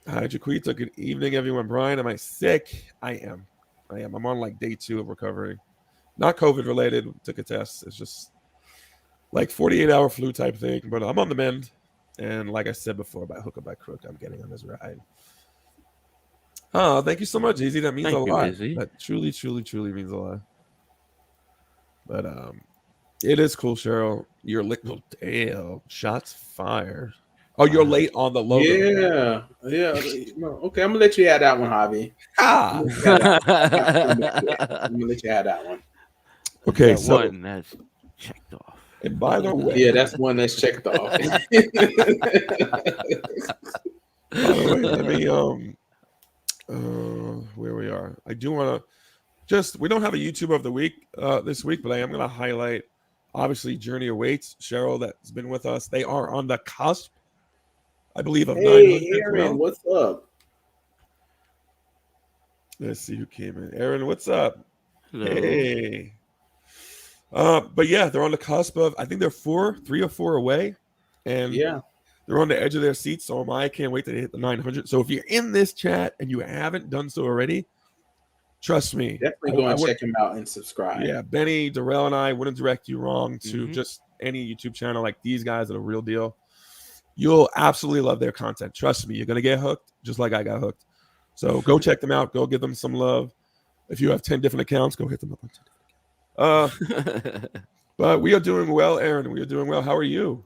Hi, Jaquita. Good evening, everyone. Brian, am I sick? I am. I'm on like day 2 of recovery. Not COVID related. Took a test. It's just like 48-hour flu type thing, but I'm on the mend. And like I said before, by hook or by crook, I'm getting on this ride. Oh, thank you so much, Izzy. That means a lot. That truly, truly, truly means a lot. But it is cool, Cheryl. You're liquid. Damn, shots fired. Oh, you're late on the logo. Yeah. No, okay, I'm gonna let you add that one, Javi. Ah. I'm gonna let you add that one. Okay, that so one that's checked off. And by the way, yeah, that's one that's checked off. By the way, let me where we are. I do want to we don't have a YouTube of the week this week, but I am going to highlight obviously Journey Awaits, Cheryl that's been with us. They are on the cusp, I believe, of 900. Aaron, what's up? Let's see who came in. Aaron, what's up? Hello. Hey. But yeah, they're on the cusp of, I think they're 3 or 4 away, and yeah, they're on the edge of their seats. So am I. I can't wait to hit the 900. So if you're in this chat and you haven't done so already, trust me, definitely go and check him out and subscribe. Yeah, Benny, Darrell, and I wouldn't direct you wrong to just any YouTube channel. Like, these guys are the real deal. You'll absolutely love their content. Trust me, you're gonna get hooked, just like I got hooked. So go check them out. Go give them some love. If you have 10 different accounts, go hit them up on 10. But we are doing well, Aaron. We are doing well. How are you?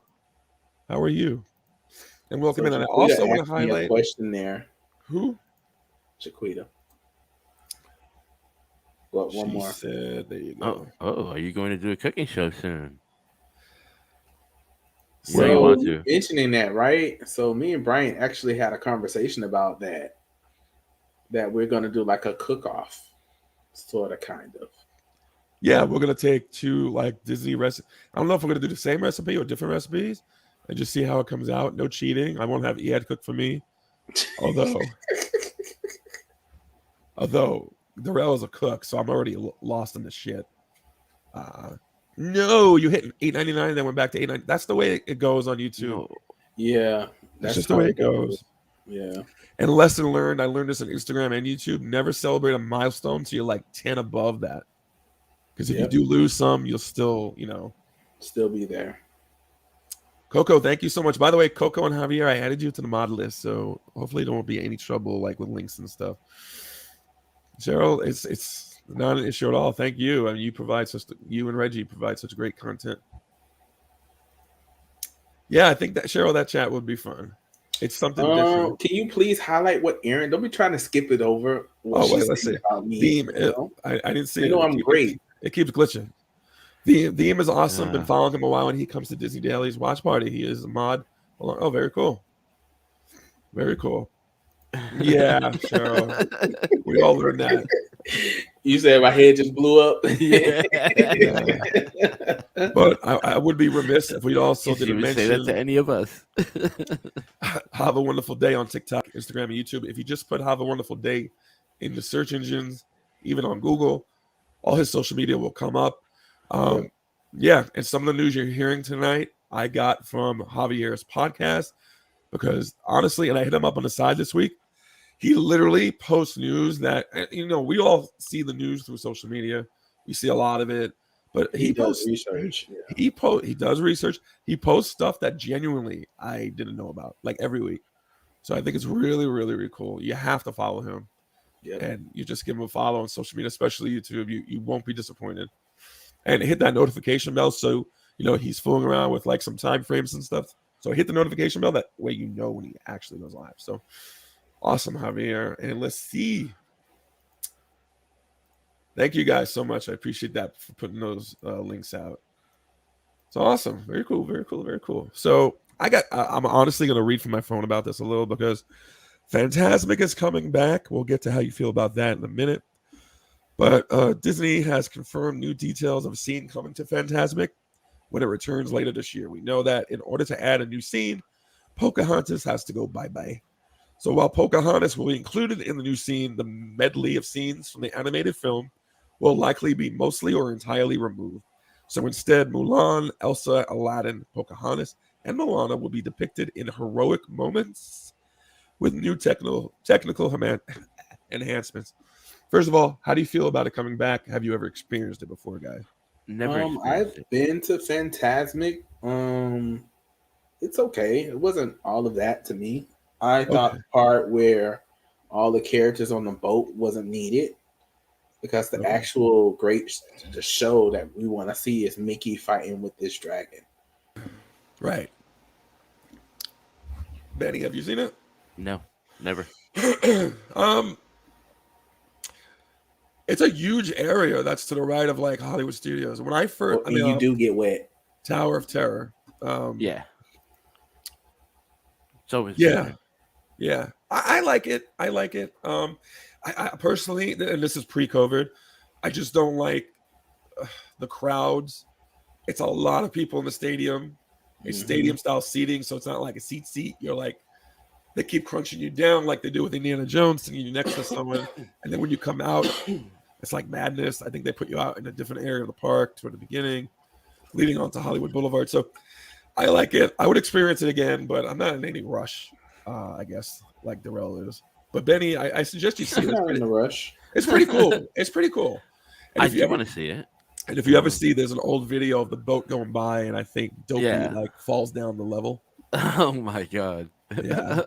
And welcome in. And I also want to highlight a question there. Who? Jaquita. Well, one more. Said, there you go. Are you going to do a cooking show soon? So you want to mentioning that, right? So me and Brian actually had a conversation about that we're going to do like a cook-off, sort of, kind of. Yeah, we're gonna take 2 like Disney recipes. I don't know if we're gonna do the same recipe or different recipes, and just see how it comes out. No cheating. I won't have Eyad cook for me, although Darrell is a cook, so I'm already lost in the shit. No, you hit $8.99, then went back to $8.99. That's the way it goes on YouTube. No. Yeah, that's just the way it goes. Yeah. And lesson learned. I learned this on Instagram and YouTube. Never celebrate a milestone until you're like 10 above that. Because if you do lose some, you'll still, still be there. Coco, thank you so much. By the way, Coco and Javier, I added you to the mod list, so hopefully there won't be any trouble like with links and stuff. Cheryl, it's not an issue at all. Thank you. I mean, you and Reggie provide such great content. Yeah, I think that Cheryl, that chat would be fun. It's something different. Can you please highlight what Aaron? Don't be trying to skip it over. Wait, let's see. About me, Theme. I didn't see it. I know I'm great. It keeps glitching. The theme is awesome. Yeah. Been following him a while when he comes to Disney Daily's watch party. He is a mod. Oh, very cool. Very cool. Yeah, Cheryl. We all learned that. You said my head just blew up. Yeah. But I would be remiss if we'd also didn't mention say that to any of us. Have a Wonderful Day on TikTok, Instagram, and YouTube. If you just put Have a Wonderful Day in the search engines, even on Google, all his social media will come up. Yeah, and some of the news you're hearing tonight, I got from Javier's podcast, because honestly, and I hit him up on the side this week, he literally posts news that, we all see the news through social media. We see a lot of it, but he does research. Yeah. He does research. He posts stuff that genuinely I didn't know about, like every week. So I think it's really, really, really cool. You have to follow him. Yep. And you just give him a follow on social media, especially YouTube. You won't be disappointed. And hit that notification bell so he's fooling around with like some time frames and stuff. So hit the notification bell, that way when he actually goes live. So awesome, Javier. And let's see. Thank you guys so much. I appreciate that for putting those links out. It's awesome. Very cool. Very cool. Very cool. So I'm honestly going to read from my phone about this a little, because Fantasmic is coming back. We'll get to how you feel about that in a minute. But Disney has confirmed new details of a scene coming to Fantasmic when it returns later this year. We know that in order to add a new scene, Pocahontas has to go bye-bye. So while Pocahontas will be included in the new scene, the medley of scenes from the animated film will likely be mostly or entirely removed. So instead, Mulan, Elsa, Aladdin, Pocahontas, and Moana will be depicted in heroic moments with new technical enhancements. First of all, how do you feel about it coming back? Have you ever experienced it before, guys? Never experienced I've it. been to Fantasmic. It's okay. It wasn't all of that to me. I thought the part where all the characters on the boat wasn't needed because the actual the show that we want to see is Mickey fighting with this dragon. Right. Benny, have you seen it? No, never. It's a huge area that's to the right of like Hollywood Studios. When I first, You do get wet. Tower of Terror. Yeah. So it's yeah. I like it. I like it. I personally, and this is pre-COVID, I just don't like the crowds. It's a lot of people in the stadium. It's stadium-style seating, so it's not like a seat. You're like, they keep crunching you down like they do with Indiana Jones, sitting you next to someone, and then when you come out, it's like madness. I think they put you out in a different area of the park toward the beginning, leading on to Hollywood Boulevard. So I like it. I would experience it again, but I'm not in any rush, I guess, like Darrell is. But Benny, I suggest you see it. Not in a rush. It's pretty cool. It's pretty cool. And I do want to see it. And if you ever see, there's an old video of the boat going by, and I think Dopey like falls down the level. Oh my god! Yeah,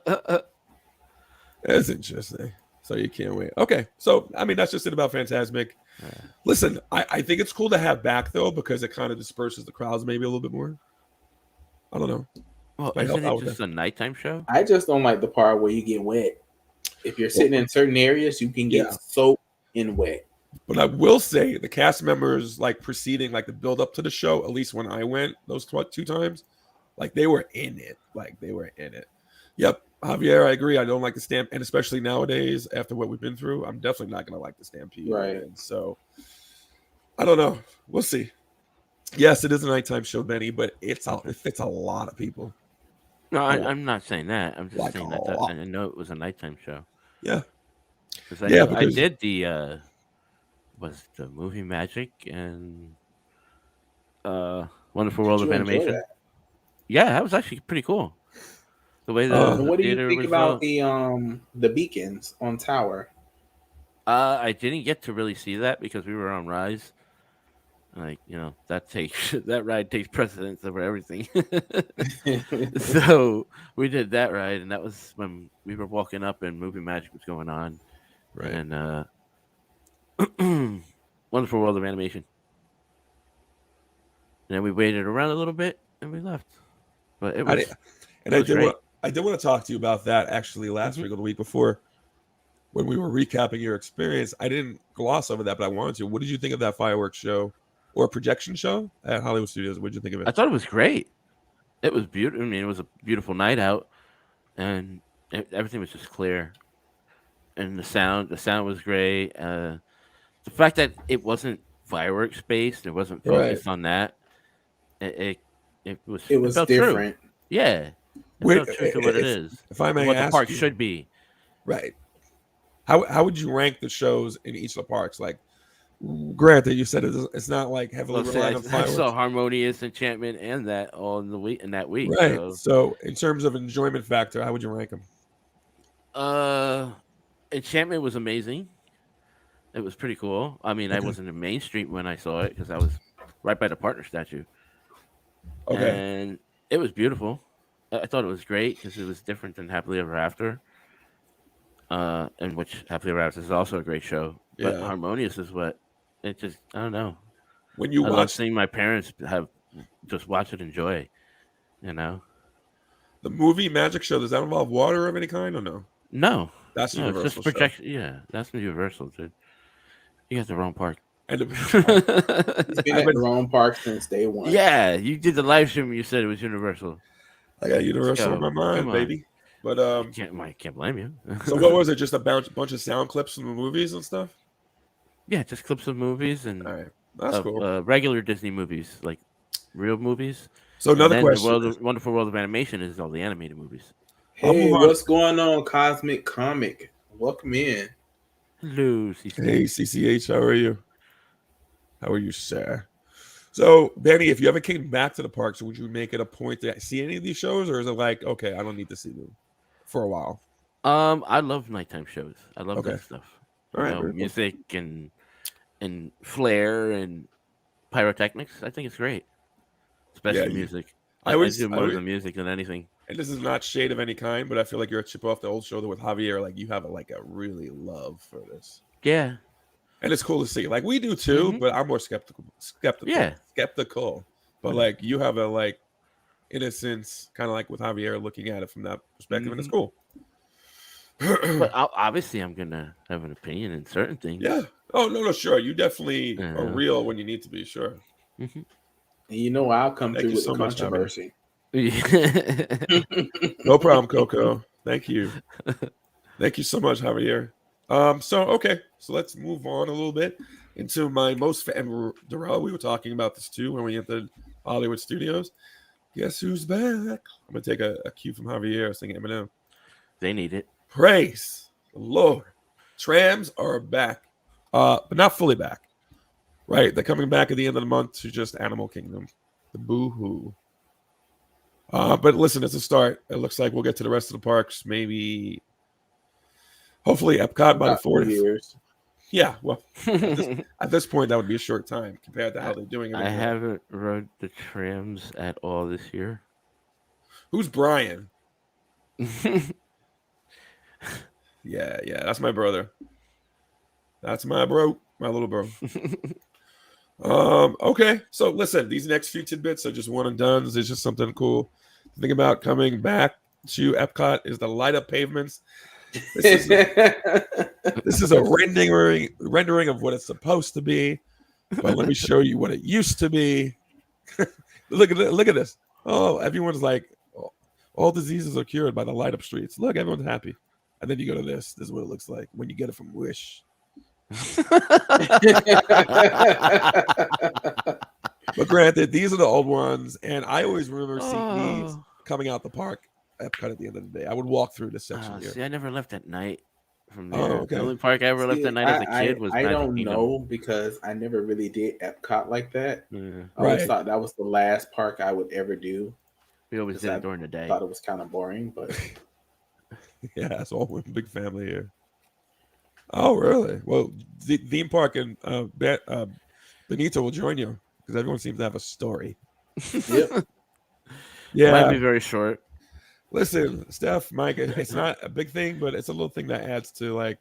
it's interesting. So you can't wait. Okay, so I mean that's just it about Fantasmic. Yeah. Listen, I think it's cool to have back though because it kind of disperses the crowds maybe a little bit more. I don't know. Well, isn't it just a nighttime show? I just don't like the part where you get wet. If you're sitting in certain areas, you can get soaked in wet. But I will say the cast members, like preceding, like the build up to the show, at least when I went those 2 times, like they were in it. Like they were in it. Yep, Javier, I agree. I don't like the stamp, and especially nowadays after what we've been through, I'm definitely not going to like the Stampede. Right. And so I don't know. We'll see. Yes, it is a nighttime show, Benny, but it fits a lot of people. No, I'm not saying that. I'm just saying that I know it was a nighttime show. Yeah. Because I did the was the movie Magic and Wonderful World of Animation. That? Yeah, that was actually pretty cool. The way what do you think about the beacons on Tower? I didn't get to really see that because we were on Rise. Like, you know, that ride takes precedence over everything. So we did that ride, and that was when we were walking up and Movie Magic was going on. Right. And Wonderful World of Animation. And then we waited around a little bit and we left. But it was I did want to talk to you about that actually last week or the week before when we were recapping your experience. I didn't gloss over that, but I wanted to. What did you think of that fireworks show or projection show at Hollywood Studios? What did you think of it? I thought it was great. It was beautiful. I mean, it was a beautiful night out, and everything was just clear. And the sound was great. The fact that it wasn't fireworks based, it wasn't focused on that. It was different. True. Yeah, it felt true to what it is. If I may what ask, the park should be. Right. How would you rank the shows in each of the parks? Like, granted, you said it's not like heavily reliant on fireworks. I saw Harmonious, Enchantment, and that all in that week. Right. So in terms of enjoyment factor, how would you rank them? Enchantment was amazing. It was pretty cool. I mean, I wasn't in Main Street when I saw it because I was right by the partner statue. Okay. And it was beautiful. I thought it was great because it was different than Happily Ever After. And which Happily Ever After is also a great show. But Harmonious is what it just, I don't know. When you love seeing my parents just watch it, enjoy, you know. The movie Magic Show, does that involve water of any kind or no? No. That's Universal. It's just projection. Yeah, that's Universal, dude. You got the wrong park. And He's been at the wrong park since day one. Yeah, you did the live stream and you said it was Universal. I got Universal in my mind, baby. But I can't blame you. So what was it? Just a bunch of sound clips from the movies and stuff? Yeah, just clips of movies and all right. That's cool. Regular Disney movies, like real movies. So another question. The Wonderful World of Animation is all the animated movies. Hey, what's going on, Cosmic Comic? Welcome in. Hello, CCH. Hey, CCH, how are you? How are you, sir? So, Benny, if you ever came back to the parks, would you make it a point to see any of these shows, or is it like, okay, I don't need to see them for a while? I love nighttime shows. I love Okay, that stuff. all right, very cool. Music and flair and pyrotechnics. I think it's great, especially music. I do more the music than anything. And this is not shade of any kind, but I feel like you're a chip off the old shoulder with Javier. Like you have a really love for this. Yeah, and it's cool to see. Like we do too, but I'm more skeptical. Yeah. Skeptical. But like you have a like innocence, kind of like with Javier, looking at it from that perspective, and it's cool. But obviously, I'm gonna have an opinion in certain things. Yeah. Oh no, sure. You definitely are real when you need to be. Sure. And you know I'll come through with the controversy. No problem, Coco. Thank you. Thank you so much, Javier. So let's move on a little bit into my most and Darrell, we were talking about this too when we entered Hollywood Studios. Guess who's back? I'm gonna take a cue from Javier singing Eminem. They need it. Praise the Lord. Trams are back, but not fully back. Right, they're coming back at the end of the month to just Animal Kingdom. The boo-hoo. But listen, it's a start. It looks like we'll get to the rest of the parks, maybe, hopefully, Epcot by the 4th. Years. Yeah, well, at this point, that would be a short time compared to how they're doing it. I haven't rode the trams at all this year. Who's Brian? Yeah, that's my brother. That's my bro, my little bro. Okay, so listen, these next few tidbits are just one and done. It's just something cool to think about coming back to Epcot is the light up pavements. This is a rendering of what it's supposed to be. But let me show you what it used to be. Look at this. Oh, everyone's like, all diseases are cured by the light up streets. Look, everyone's happy. And then you go to this. This is what it looks like when you get it from Wish. But granted, these are the old ones, and I always remember seeing these coming out the park Epcot at the end of the day. I would walk through this section here. See, I never left at night from there. Okay. The only park I ever left at night as a kid was I Magic don't Kingdom. know because I never really did Epcot like that. Yeah. I always thought that was the last park I would ever do. We always did it during the day. I thought it was kind of boring, but yeah, it's all one big family here. Oh, really? Well, the theme park and Benito will join you because everyone seems to have a story. Yep. Yeah, it might be very short. Listen, Steph, Mike, it's not a big thing, but it's a little thing that adds to like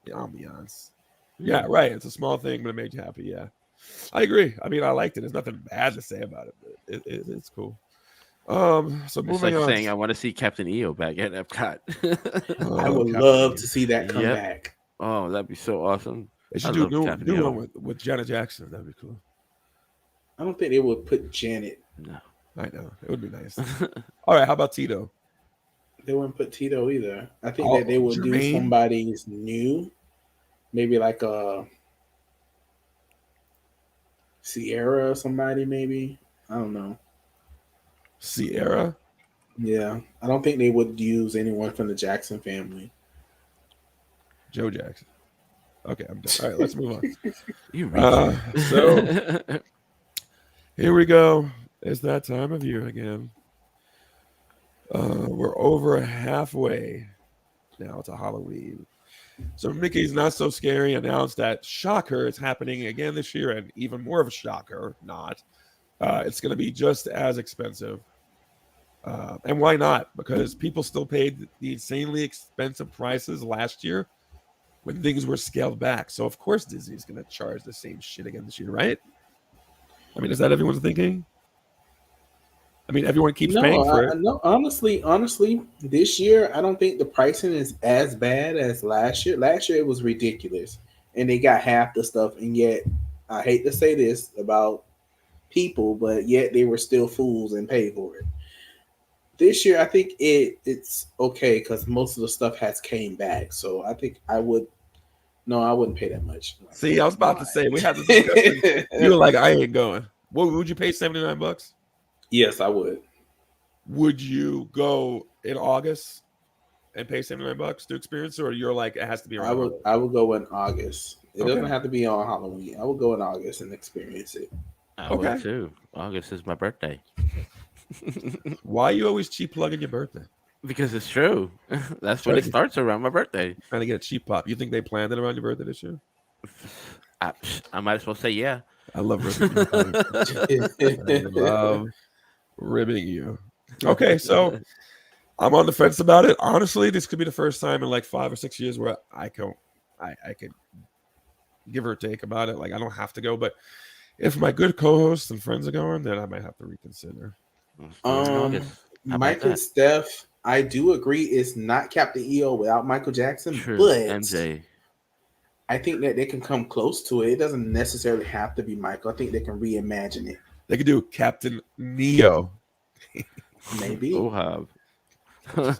the ambiance. Yeah, right. It's a small thing, but it made you happy. Yeah, I agree. I mean, I liked it. There's nothing bad to say about it, but it's cool. So it's moving like on. saying I want to see Captain EO back at Epcot. I would love to see that come back. Oh, that'd be so awesome. They should do a new one with Janet Jackson. That'd be cool. I don't think they would put Janet. No. I know. It would be nice. All right. How about Tito? They wouldn't put Tito either. I think that they would do somebody's new. Maybe like a Sierra or somebody, maybe. I don't know. Sierra? Yeah. I don't think they would use anyone from the Jackson family. Joe Jackson. Okay, I'm done. All right, let's move on. So here we go. It's that time of year again. We're over halfway now to Halloween. So Mickey's Not So Scary announced that Shocker is happening again this year, and even more of a shocker, not. It's going to be just as expensive. And why not? Because people still paid the insanely expensive prices last year when things were scaled back. So, of course, Disney's going to charge the same shit again this year, right? I mean, is that everyone's thinking? I mean, everyone keeps paying for it. No, honestly, this year, I don't think the pricing is as bad as last year. Last year, it was ridiculous. And they got half the stuff. And yet, I hate to say this about people, but yet they were still fools and paid for it. This year, I think it's okay because most of the stuff has came back. So I think I wouldn't pay that much. See, I was about to say, we had this discussion. You were like, I ain't going. What would you pay $79? Yes, I would. Would you go in August and pay $79 to experience it, or you're like, it has to be around? I would go in August. It doesn't have to be on Halloween. I would go in August and experience it. I will Okay. too. August is my birthday. Why you always cheap plugging your birthday? Because it's true. That's when Trying it to, starts around my birthday. trying to get a cheap pop. You think they planned it around your birthday this year? I might as well say yeah. I love ribbing you. I love ribbing you. Okay, so I'm on the fence about it. Honestly, this could be the first time in like 5 or 6 years where I could give or take about it. Like I don't have to go, but if my good co-hosts and friends are going, then I might have to reconsider. Let's do it in August. How about Michael that? Steph, I do agree, it's not Captain EO without Michael Jackson, True. but MJ. I think that they can come close to it. It doesn't necessarily have to be Michael. I think they can reimagine it. They could do Captain Neo. Maybe. Ohab. But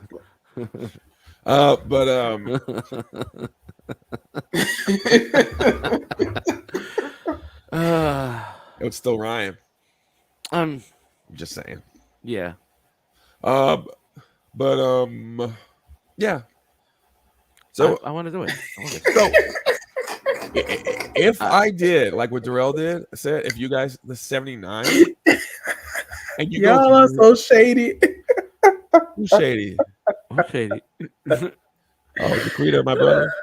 it would still rhyme. I'm just saying. Yeah. But yeah. So I want to do it. So if I did like what Darrell did, said if you guys the 79 and you Y'all are so shady. Who's shady? I'm shady. Oh, Jaquita, my brother.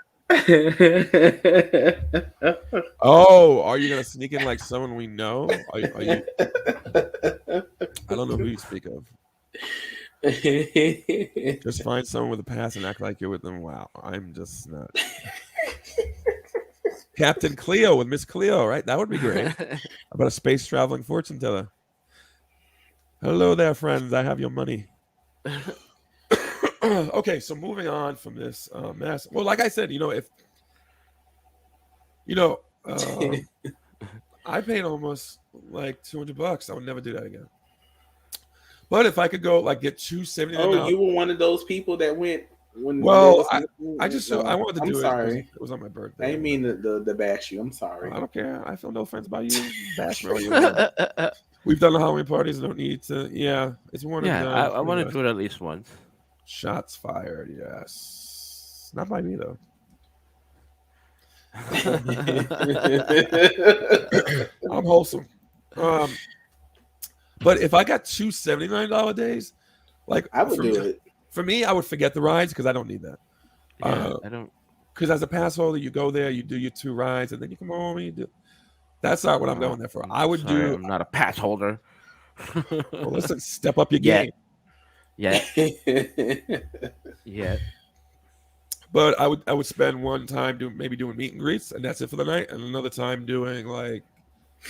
Oh, are you gonna sneak in like someone we know? Are you? I don't know who you speak of. Just find someone with a pass and act like you're with them. Wow, I'm just not. Captain Cleo with Miss Cleo, right? That would be great. How about a space traveling fortune teller? Hello there, friends. I have your money. Okay, so moving on from this mess. Well, like I said, if I paid almost like $200. I would never do that again. But if I could go like get $279. Oh, you were one of those people that went when. Well, I wanted to do it. Sorry. It was on my birthday. I didn't mean the bash you. I'm sorry. I don't care. I feel no offense about you. Bash me all you want. We've done the Halloween parties. I don't need to. Yeah, it's one. Yeah, of the, I want to do it at least once. Shots fired. Yes, not by me though. I'm wholesome. But if I got two $79 days, like I would do it. For me, I would forget the rides because I don't need that. Yeah, I don't. Because as a pass holder, you go there, you do your 2 rides, and then you come home and you do. That's not what I'm going there for. I would do. I'm not a pass holder. Well, listen, step up your game. Yeah. Yeah. But I would spend one time doing meet and greets, and that's it for the night, and another time doing like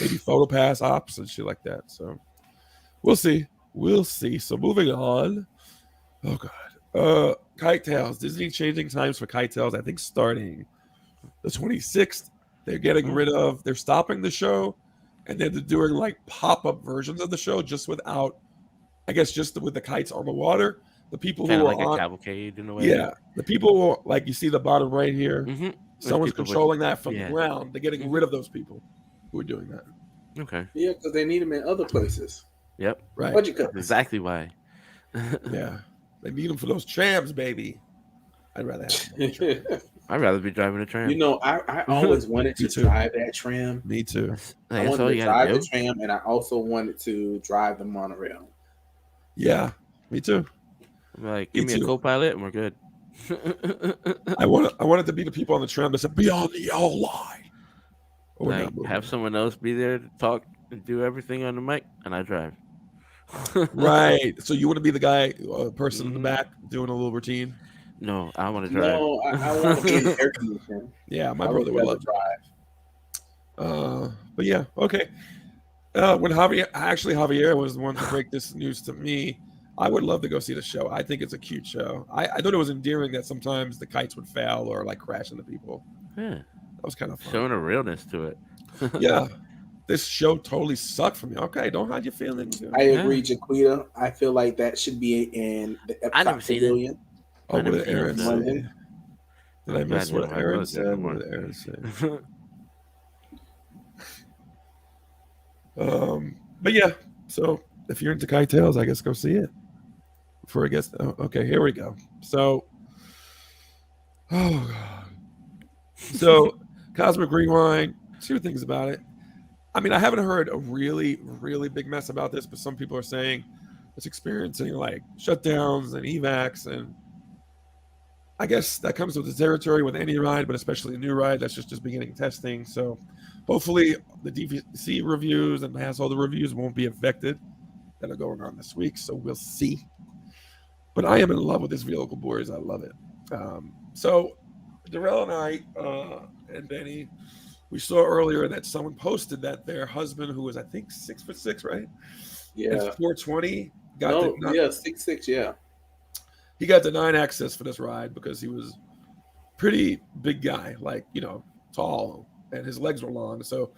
maybe photo pass ops and shit like that. So we'll see. So moving on. Oh god. Kite tails. Disney changing times for kite tails. I think starting the 26th. They're getting rid of. They're stopping the show, and then they're doing like pop-up versions of the show just without. I guess just with the kites on the water. The people Kind who of are like on a cavalcade in a way. Yeah, the people who are, like you see the bottom right here. Mm-hmm. Someone's controlling that from the ground. They're getting rid of those people who are doing that. Okay. Yeah, because they need them in other places. Yep. Right. Budget cuts. Exactly why. Yeah, they need them for those trams, baby. I'd rather have. I'd rather be driving a tram. I always wanted to drive that tram. Me too. I wanted to drive the tram, and I also wanted to drive the monorail. Yeah, me too. I'm like, give me a co-pilot, and we're good. I wanted to be the people on the tram that said, "Be on the yellow line." Like, have someone else be there to talk and do everything on the mic, and I drive. Right. So you want to be the guy, person in the back doing a little routine? No, I want to drive. No, I want to be in the air conditioning. Yeah, my brother would love to drive. But yeah, okay. When Javier was the one to break this news to me, I would love to go see the show. I think it's a cute show. I thought it was endearing that sometimes the kites would fail or like crash into people. Yeah, that was kind of fun. Showing a realness to it. Yeah, this show totally sucked for me. Okay, don't hide your feelings. I agree, Jaquita. I feel like that should be in the Epcot Pavilion. Oh, what did Aaron say? Did I miss what Aaron said? What did Aaron say? But yeah, so if you're into kite tails, I guess go see it. Before it gets okay, here we go. So, oh god. So, Cosmic Rewind. 2 things about it. I mean, I haven't heard a really, really big mess about this, but some people are saying it's experiencing like shutdowns and evacs, and I guess that comes with the territory with any ride, but especially a new ride that's just beginning testing. So hopefully the DVC reviews and has all the reviews won't be affected that are going on this week. So we'll see. But I am in love with this vehicle, boys. I love it. So Darrell and I and Benny, we saw earlier that someone posted that their husband, who was I think 6'6", right? Yeah. It's 420. No, yeah, 6'6", yeah. He got denied access for this ride because he was pretty big guy, like, tall, and his legs were long. So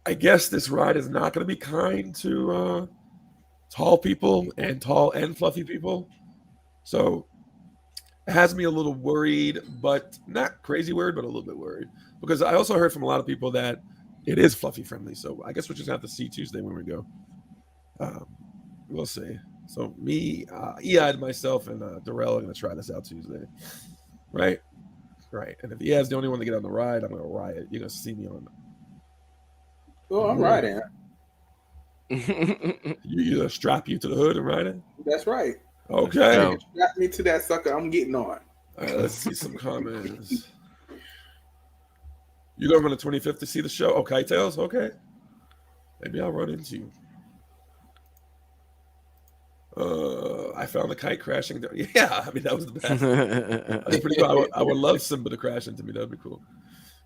I guess this ride is not going to be kind to tall people and tall and fluffy people. So it has me a little worried, but not crazy worried, but a little bit worried. Because I also heard from a lot of people that it is fluffy friendly. So I guess we're just going to have to see Tuesday when we go. We'll see. So me, Eyad, myself, and Darrell are going to try this out Tuesday. Right? Right. And if Eyad's the only one to get on the ride, I'm going to riot. You're going to see me on. Well, I'm riding. You going to strap you to the hood and ride it? That's right. Okay. Strap me to that sucker. I'm getting on. All right, let's see some comments. You going on the 25th to see the show? Okay, Tails. Okay. Maybe I'll run into you. I found the kite crashing. Yeah, I mean, that was the best. That's pretty cool. I would love Simba to crash into me. That'd be cool.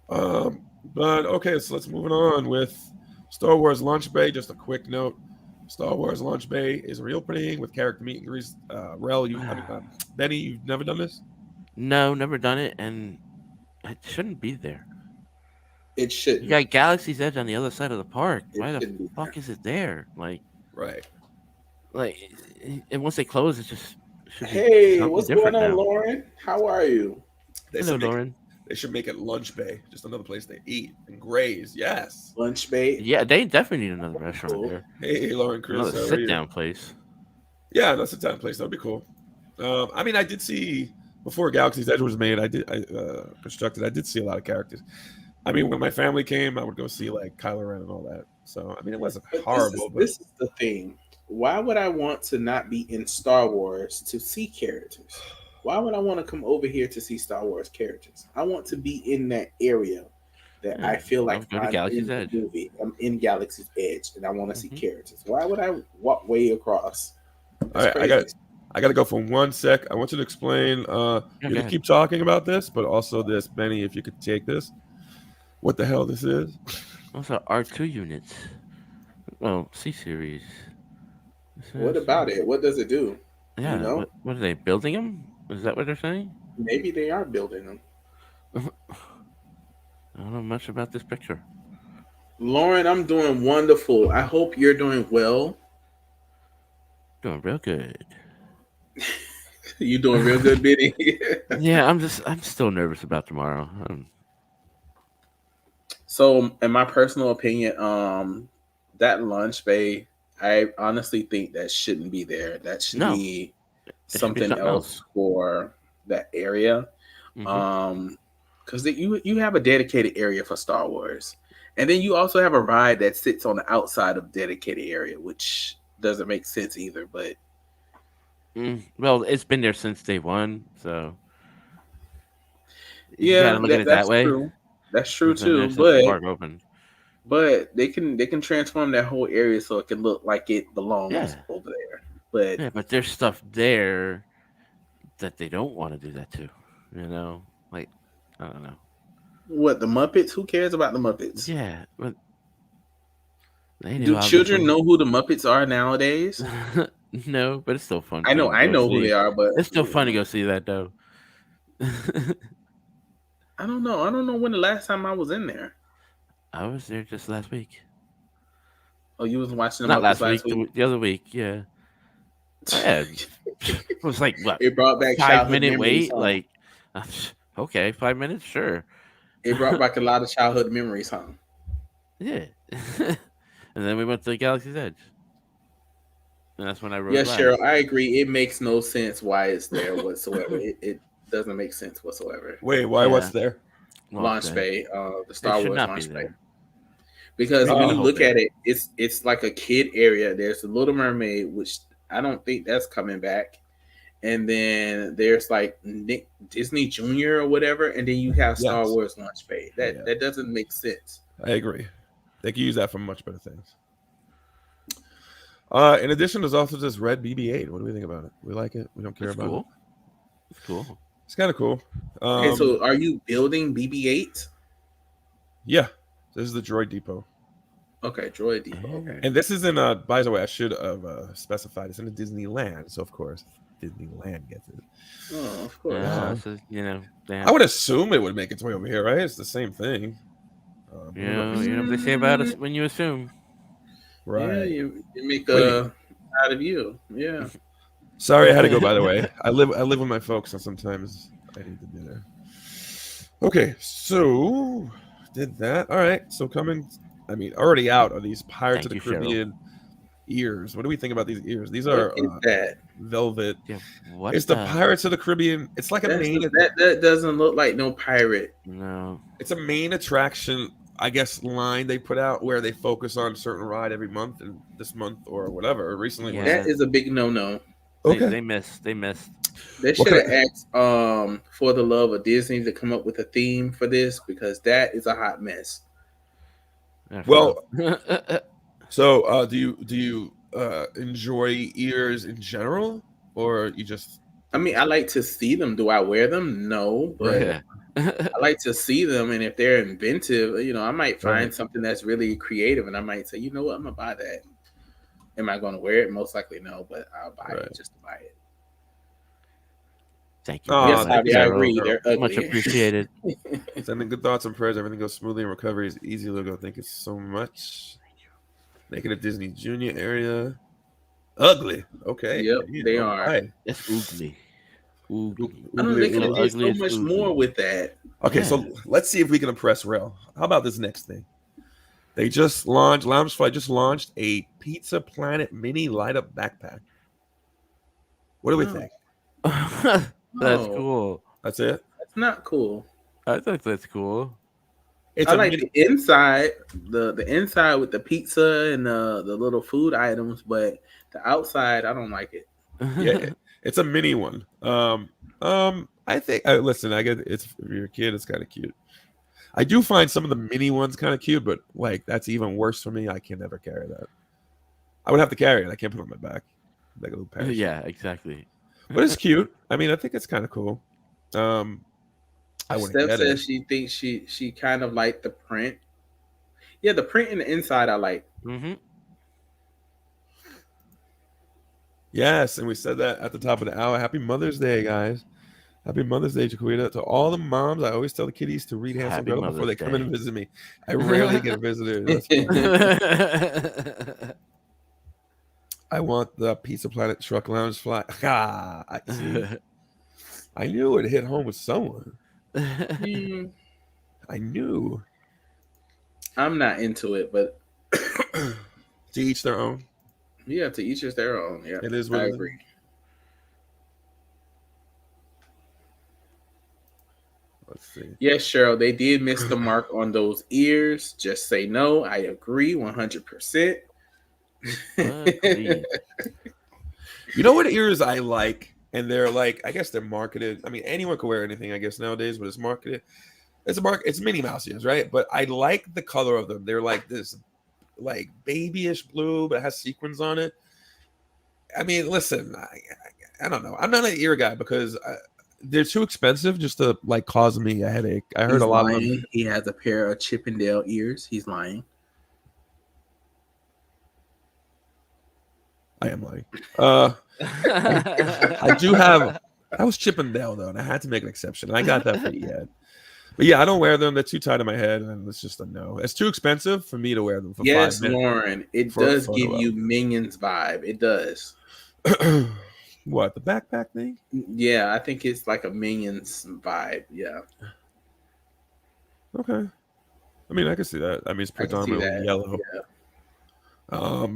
But okay, so let's move on with Star Wars Launch Bay. Just a quick note. Star Wars Launch Bay is reopening with character meet and greets. Rel, Benny, you've never done this? No, never done it, and it shouldn't be there. It shouldn't. You got Galaxy's Edge on the other side of the park. It Why the shouldn't be fuck there. is it there? Right. And once they close, it just should be Hey, something what's going different on, now. Lauren? How are you? Hello, Lauren. They should make it Lunch Bay, just another place to eat and graze. Yes. Lunch Bay. Yeah, they definitely need another restaurant Cool. there. Hey, Lauren, Chris. Another how are you? sit-down place. Yeah, another sit-down place. That'd be cool. I mean, I did see before Galaxy's Edge was made. I constructed. I did see a lot of characters. I mean, when my family came, I would go see like Kylo Ren and all that. So I mean, it wasn't horrible. This is the thing. Why would I want to not be in Star Wars to see characters? Why would I want to come over here to see Star Wars characters? I want to be in that area that I feel like go to Galaxy's Edge. Movie. I'm in Galaxy's Edge, and I want to see characters. Why would I walk way across? All right, I got to go for 1 sec. I want you to explain. You're gonna keep talking about this, but also this, Benny. If you could take this, what the hell this is? Those are R2 units. Well, C series. What about it? What does it do? Yeah. You know? What are they building them? Is that what they're saying? Maybe they are building them. I don't know much about this picture. Lauren, I'm doing wonderful. I hope you're doing well. Doing real good. You doing real good, Benny? Yeah, I'm still nervous about tomorrow. So, in my personal opinion, that lunch bay, I honestly think that shouldn't be there. That should be something else for that area. Because you have a dedicated area for Star Wars, and then you also have a ride that sits on the outside of dedicated area, which doesn't make sense either. But well, it's been there since day one, so yeah, you gotta look at it that way. True. That's true too. But they can transform that whole area so it can look like it belongs over there. But there's stuff there that they don't want to do that to. You know, like I don't know. What, the Muppets? Who cares about the Muppets? Yeah, but do children know who the Muppets are nowadays? No, but it's still fun. I know who they are, but it's still fun to go see that though. I don't know when the last time I was in there. I was there just last week. Oh, you was watching them last week? The other week, yeah. It was like what? It brought back 5-minute wait. Like, okay, 5 minutes, sure. It brought back a lot of childhood memories, huh? Yeah. And then we went to the Galaxy's Edge. And that's when I wrote. Yeah, Cheryl, I agree. It makes no sense why it's there whatsoever. it doesn't make sense whatsoever. Wait, why? What's there? Launch Bay, the Star Wars Launch Bay. Because when I you hope look they at it, it's like a kid area. There's the Little Mermaid, which I don't think that's coming back. And then there's like Disney Junior or whatever, and then you have Star Yes. Wars Launch Bay. That Yeah. that doesn't make sense. I agree. They could use that for much better things. In addition, there's also this red BB-8. What do we think about it? We like it. We don't care That's about cool. it. It's cool. It's kind of cool. Okay, so are you building BB-8? Yeah, this is the Droid Depot. Okay, Droid Depot. Okay. And this is in by the way, I should have specified it's in a Disneyland, so of course Disneyland gets it. Oh, of course. So, you know, I would assume it would make its way over here, right? It's the same thing. you know what they say about us when you assume. Right. Yeah, you make a out of you. Yeah. Sorry, I had to go. By the way, I live with my folks, and sometimes I need to be there. Okay, so did that. All right, so coming. I mean, already out are these Pirates of the Caribbean ears. What do we think about these ears? These are that velvet. Yeah, what it's the Pirates of the Caribbean. It's like a main. That doesn't look like no pirate. No, it's a main attraction, I guess, line they put out where they focus on a certain ride every month, and this month or whatever. Recently, that is a big no. Okay, they missed. They should have asked For the Love of Disney to come up with a theme for this, because that is a hot mess. Well, so do you enjoy ears in general, or you just? I mean, I like to see them. Do I wear them? No, but I like to see them, and if they're inventive, I might find something that's really creative, and I might say, you know what, I'm gonna buy that. Am I going to wear it? Most likely no, but I'll buy it just to buy it. Thank you. Yes, I agree. They're ugly. Much appreciated. Sending good thoughts and prayers. Everything goes smoothly and recovery is easy. Logo, thank you so much. Make it a Disney Junior area. Ugly. Okay. Yep, they are. Right. That's ugly. I don't think they do so much more with that. Okay, so let's see if we can impress Rail. How about this next thing? They just launched, Loungefly just launched a Pizza Planet mini light up backpack. What do we think? That's cool. That's it? That's not cool. I think that's cool. I like the inside, the inside with the pizza and the little food items, but the outside, I don't like it. Yeah, it's a mini one. I think, listen, I get it's for your kid, it's kind of cute. I do find some of the mini ones kind of cute, but like that's even worse for me. I can never carry that. I would have to carry it. I can't put it on my back. Like a little parachute. Yeah, exactly. But it's cute. I mean, I think it's kind of cool. I wouldn't Steph get says it. she thinks she kind of liked the print. Yeah, the print in the inside I like. Mm-hmm. Yes, and we said that at the top of the hour. Happy Mother's Day, guys. Happy Mother's Day, Jaquita. To all the moms, I always tell the kiddies to read Hansel and Gretel before they come in and visit me. I rarely get visitors. I want the Pizza Planet Truck Lounge fly. I knew it hit home with someone. I knew. I'm not into it, but to each their own. Yeah, to each is their own. Yeah, it is what I it agree. Is. Let's see. Yes, Cheryl, they did miss the mark on those ears. Just say no. I agree 100%. You know what ears I like? And they're like, I guess they're marketed. I mean, anyone can wear anything, I guess, nowadays, but it's marketed. It's Minnie Mouse ears, right? But I like the color of them. They're like this, like babyish blue, but it has sequins on it. I mean, listen, I don't know. I'm not an ear guy because they're too expensive just to like cause me a headache. I heard a lot of them. He has a pair of Chippendale ears. He's lying. I am lying. I do have. I was Chippendale though, and I had to make an exception. I got that for Eyad. But yeah, I don't wear them. They're too tight in my head, and it's just a no. It's too expensive for me to wear them for 5 minutes. Yes, Lauren, it does give you Minions vibe. It does. What, the backpack thing? Yeah, I think it's like a Minions vibe. Yeah. Okay. I mean, I can see that. I mean, it's predominantly yellow. Yeah.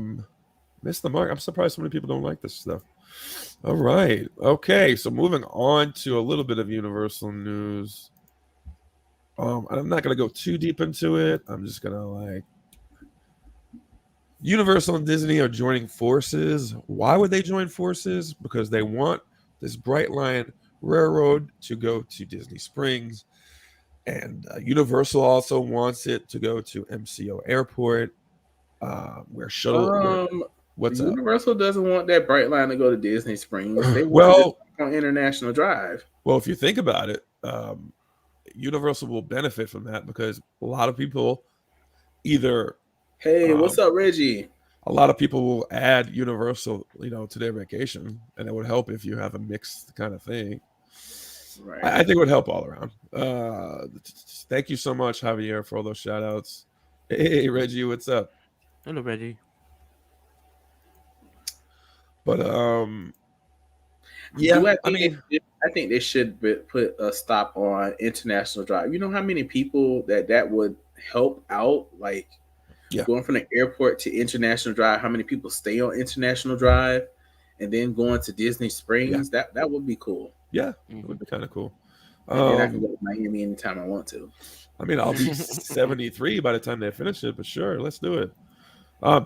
Missed the mark. I'm surprised so many people don't like this stuff. All right. Okay. So moving on to a little bit of Universal news. I'm not gonna go too deep into it. I'm just gonna Universal and Disney are joining forces. Why would they join forces? Because they want this Bright Line Railroad to go to Disney Springs. And Universal also wants it to go to MCO Airport, where shuttle. What's up? Universal doesn't want that Bright Line to go to Disney Springs. They want Well, it on International Drive. Well, if you think about it, Universal will benefit from that because a lot of people either. Hey, what's up, Reggie? A lot of people will add Universal, to their vacation, and it would help if you have a mixed kind of thing. Right. I think it would help all around. Thank you so much, Javier, for all those shout outs. Hey, Reggie, what's up? Hello, Reggie. But yeah, I think they should put a stop on International Drive. You know how many people that would help out, like going from the airport to International Drive. How many people stay on International Drive, and then going to Disney Springs? That would be cool. Yeah, it would be kind of cool. And then I can go to Miami anytime I want to. I mean, I'll be 73 by the time they finish it, but sure, let's do it.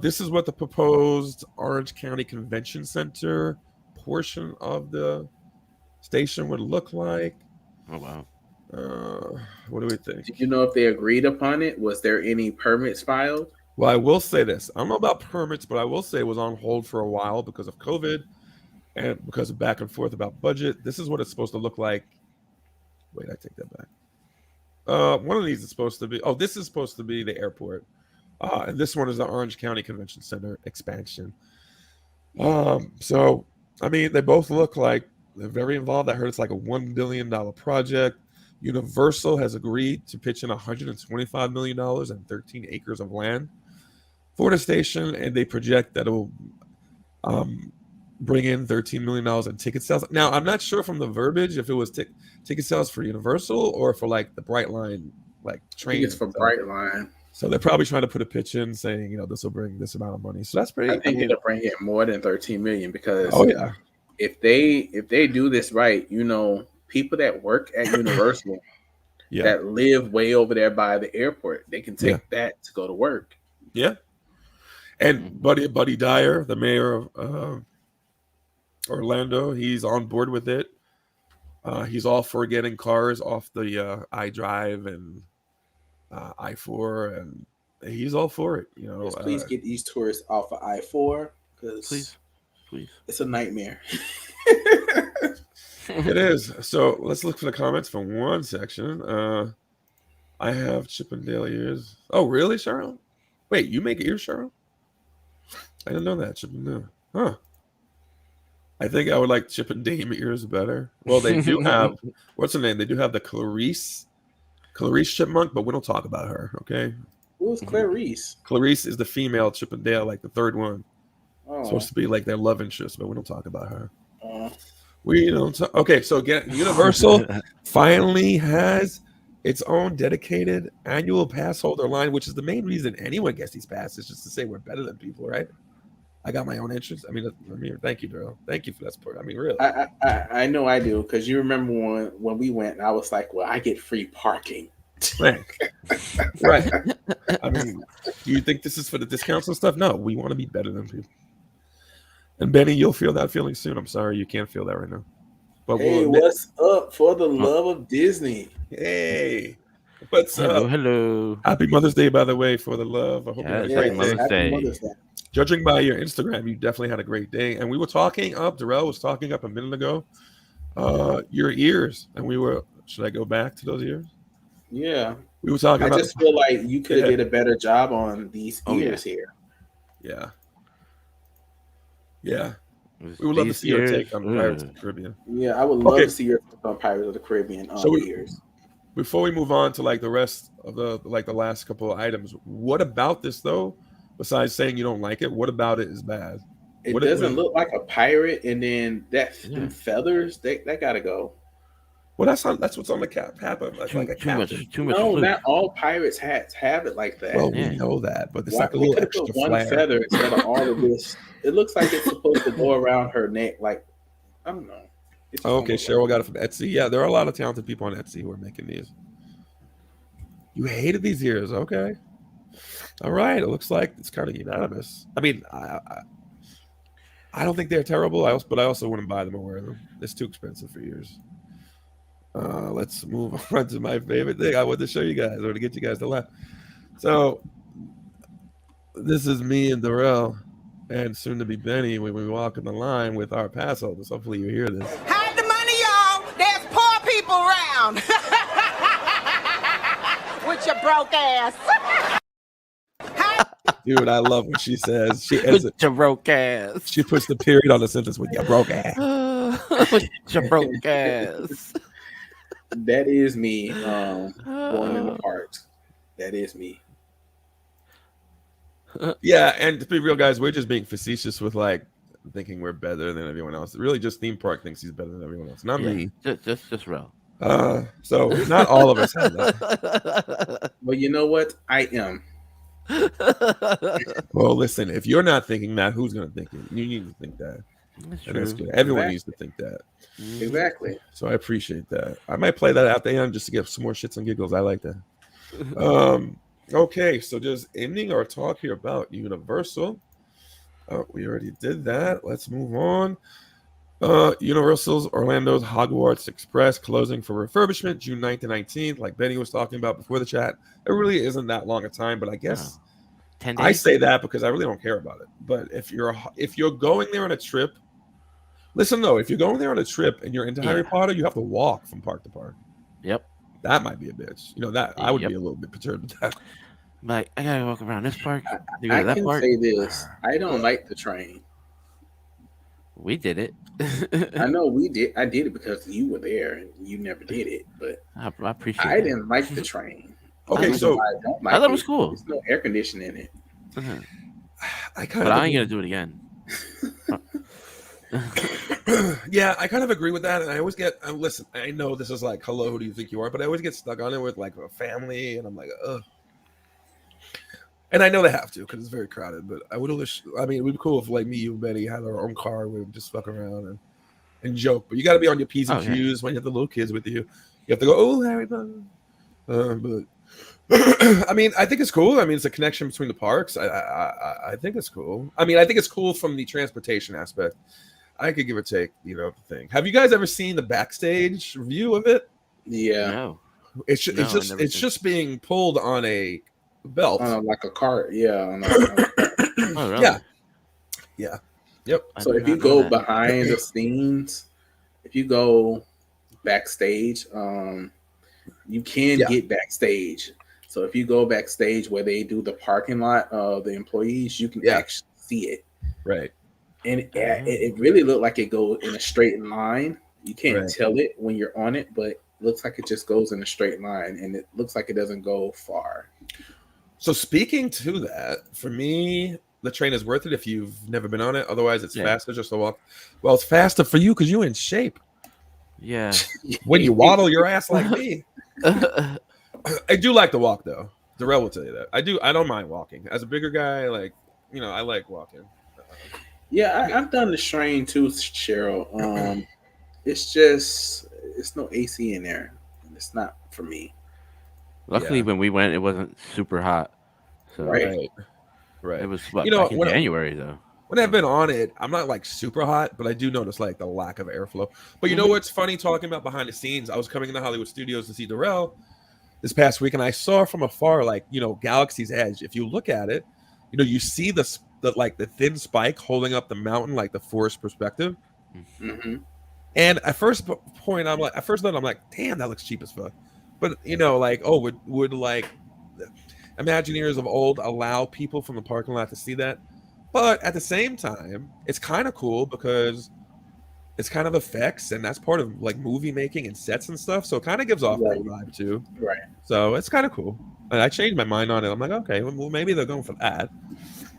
This is what the proposed Orange County Convention Center portion of the station would look like. Oh, wow. What do we think? Did you know if they agreed upon it? Was there any permits filed? Well, I will say this. I don't know about permits, but I will say it was on hold for a while because of COVID and because of back and forth about budget. This is what it's supposed to look like. Wait, I take that back. One of these is supposed to be, this is supposed to be the airport. And this one is the Orange County Convention Center expansion. So, I mean, they both look like they're very involved. I heard it's like a $1 billion project. Universal has agreed to pitch in $125 million and 13 acres of land for the station, and they project that it will bring in $13 million in ticket sales. Now, I'm not sure from the verbiage if it was ticket sales for Universal or for like the Bright Line, like train. It's for Bright Line. So they're probably trying to put a pitch in saying, this will bring this amount of money. So that's pretty. I think it'll bring in more than 13 million because if they do this right, people that work at Universal that live way over there by the airport, they can take that to go to work. Yeah. And Buddy Dyer, the mayor of Orlando, he's on board with it. He's all for getting cars off the I-Drive and I-4, and he's all for it. Yes, please get these tourists off of I-4 because please, it's a nightmare. It is. So let's look for the comments from one section. I have Chippendale ears. Oh, really, Cheryl? Wait, you make ears, Cheryl? I didn't know that. Chippendale. Huh. I think I would like Chippendale ears better. Well, they do have, what's her name? They do have the Clarice Chipmunk, but we don't talk about her, okay? Who's Clarice? Clarice is the female Chippendale, like the third one. Supposed to be like their love interest, but we don't talk about her. Okay, so again, Universal finally has its own dedicated annual pass holder line, which is the main reason anyone gets these passes, just to say we're better than people, right? I got my own interest. I mean, thank you, Daryl. Thank you for that support. I mean, really. I know I do, because you remember when we went, and I was like, well, I get free parking. Right. I mean, do you think this is for the discounts and stuff? No, we want to be better than people. And Benny, you'll feel that feeling soon. I'm sorry you can't feel that right now. But hey, what's up for the love of Disney? Hey, what's up? Hello. Happy Mother's Day, by the way, for the love. I hope you had a great Mother's Day. Judging by your Instagram, you definitely had a great day. And we were talking up, Darrell was talking up a minute ago, your ears. And we were, should I go back to those ears? Yeah. We were talking about. I just feel like you could have did a better job on these ears here. Yeah. Yeah. We would love to see your take on Pirates of the Caribbean. Yeah, I would love to see your take on Pirates of the Caribbean on ears. Before we move on to like the rest of the last couple of items, what about this though? Besides saying you don't like it, what about it is bad? It doesn't look like a pirate, and then them feathers, that gotta go. Well, that's what's on the cap. Like a cap. Too much. No, not all pirates hats have it like that. Well, we know that, but it's like a little extra one flare. feather instead of all of this. It looks like it's supposed to go around her neck. Like, I don't know. Okay, Cheryl got it from Etsy. Yeah, there are a lot of talented people on Etsy who are making these. You hated these ears, okay? All right, it looks like it's kind of unanimous. I mean, I don't think they're terrible. But I also wouldn't buy them or wear them. It's too expensive for years. Let's move on to my favorite thing. I want to show you guys. I want to get you guys to laugh. So this is me and Darrell, and soon to be Benny when we walk in the line with our pass holders. Hopefully you hear this. Hide the money, y'all. There's poor people around. With your broke ass. Dude, I love what she says. She With your broke ass. She puts the period on the sentence with your broke ass. With your broke ass. That is me going in the parks. That is me. Yeah, and to be real, guys, we're just being facetious with like thinking we're better than everyone else. Really, just theme park thinks he's better than everyone else. Not me. Just real. So not all of us have that. Well, you know what? I am. Well, listen, if you're not thinking that, who's gonna think it? You need to think that. That's good. Everyone needs to think that. Exactly. So I appreciate that. I might play that at the end just to get some more shits and giggles. I like that. Okay, so just ending our talk here about Universal. We already did that. Let's move on. Universal's Orlando's Hogwarts Express closing for refurbishment June 9th to 19th, like Benny was talking about before the chat. It really isn't that long a time, but I guess 10 days? I say that because I really don't care about it. But if you're going there on a trip, listen though, if you're going there on a trip and you're into Harry Potter, you have to walk from park to park. Yep. That might be a bitch. That I would be a little bit perturbed with that. Like, I gotta walk around this park. I can say this. I don't like the train. We did it. I know we did. I did it because you were there and you never did it. But I appreciate it. I didn't like the train. Okay, so I don't like I thought it was cool. There's no air conditioning in it. But I ain't gonna do it again. Yeah, I kind of agree with that, and I always get. Listen, I know this is like, hello, who do you think you are? But I always get stuck on it with like a family, and I'm like, ugh. And I know they have to because it's very crowded. But I would wish. I mean, it would be cool if like me, you, and Betty had our own car. We would just fuck around and joke. But you got to be on your P's and Q's when you have the little kids with you. You have to go, oh, Harry Potter. But I mean, I think it's cool. I mean, it's a connection between the parks. I think it's cool. I mean, I think it's cool from the transportation aspect. I could give or take, the thing. Have you guys ever seen the backstage view of it? Yeah. No. It's just being pulled on a belt, like a cart. Yeah. Oh, really? Yeah. Yep. So if you go behind the scenes, if you go backstage, you can get backstage. So if you go backstage where they do the parking lot of the employees, you can actually see it. Right. And it really looked like it goes in a straight line. You can't tell it when you're on it, but it looks like it just goes in a straight line, and it looks like it doesn't go far. So speaking to that, for me, the train is worth it if you've never been on it. Otherwise, it's faster just to walk. Well, it's faster for you because you're in shape. Yeah. When you waddle your ass like me. I do like to walk, though. Darrell will tell you that. I do. I don't mind walking. As a bigger guy, I like walking. Yeah, I've done the train too, Cheryl. It's no AC in there. It's not for me. Luckily, when we went, it wasn't super hot. So Right. It was back in January though. When I've been on it, I'm not like super hot, but I do notice like the lack of airflow. But you know what's funny talking about behind the scenes? I was coming into Hollywood Studios to see Darrell this past week, and I saw from afar, like, Galaxy's Edge. If you look at it, you see the thin spike holding up the mountain, like the forest perspective. Mm-hmm. And at first thought, I'm like, damn, that looks cheap as fuck. But would like Imagineers of old allow people from the parking lot to see that? But at the same time, it's kind of cool because it's kind of effects, and that's part of like movie making and sets and stuff. So it kind of gives off that vibe too. Right. So it's kind of cool. And I changed my mind on it. I'm like, okay, well maybe they're going for that.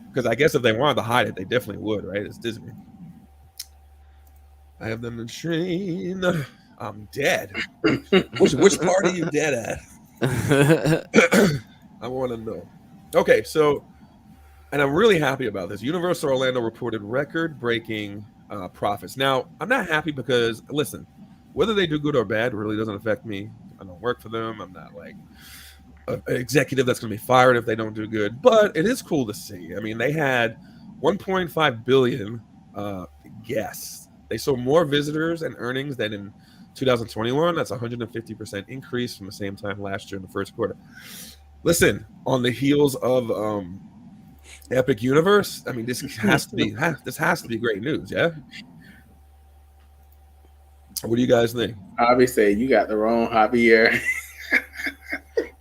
Because I guess if they wanted to hide it, they definitely would, right? It's Disney. I have them in train. I'm dead. Which part are you dead at? I want to know. Okay, so, and I'm really happy about this. Universal Orlando reported record-breaking profits. Now, I'm not happy because, listen, whether they do good or bad really doesn't affect me. I don't work for them. I'm not like an executive that's going to be fired if they don't do good. But it is cool to see. I mean, they had 1.5 billion guests. They saw more visitors and earnings than in 2021. That's a 150% increase from the same time last year in the first quarter. Listen, on the heels of Epic Universe, I mean, this has to be great news. Yeah. What do you guys think? Javi said you got the wrong Javier.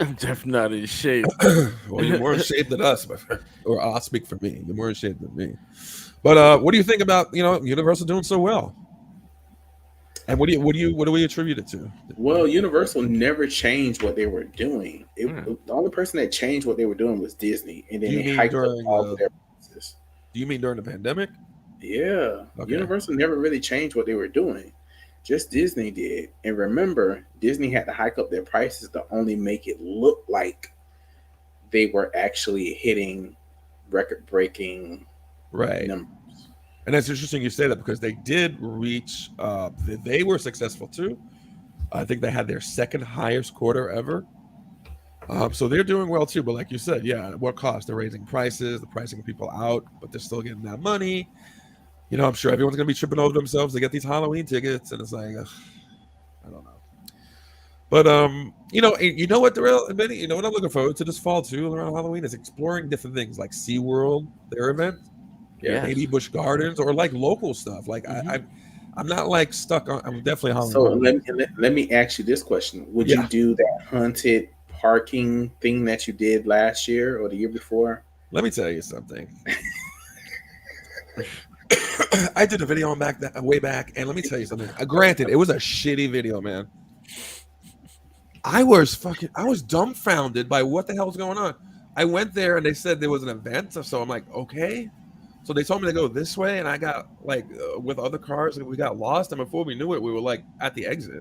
I'm definitely not in shape. Well, you're more in shape than us, my friend. Or I'll speak for me. You're more in shape than me. But what do you think about Universal doing so well? And what do we attribute it to? Well, Universal never changed what they were doing. The only person that changed what they were doing was Disney, and then they hiked up all of their prices. Do you mean during the pandemic? Yeah, okay. Universal never really changed what they were doing. Just Disney did. And remember, Disney had to hike up their prices to only make it look like they were actually hitting record-breaking numbers. And that's interesting you say that because they did reach, they were successful too. I think they had their second highest quarter ever. So they're doing well too. But like you said, yeah, at what cost? They're raising prices, they're pricing people out, but they're still getting that money. I'm sure everyone's going to be tripping over themselves to get these Halloween tickets. And it's like, I don't know. But, you know what, Benny? You know what I'm looking forward to this fall too around Halloween is exploring different things like SeaWorld, their event. Yeah, maybe Busch Gardens or like local stuff. Like I'm not like stuck on. I'm definitely Halloween. So let me ask you this question: would you do that haunted parking thing that you did last year or the year before? Let me tell you something. I did a video on way back, and let me tell you something. Granted, it was a shitty video, man. I was dumbfounded by what the hell was going on. I went there and they said there was an event, so I'm like, okay. So they told me to go this way, and I got like with other cars, and we got lost. And before we knew it, we were like at the exit.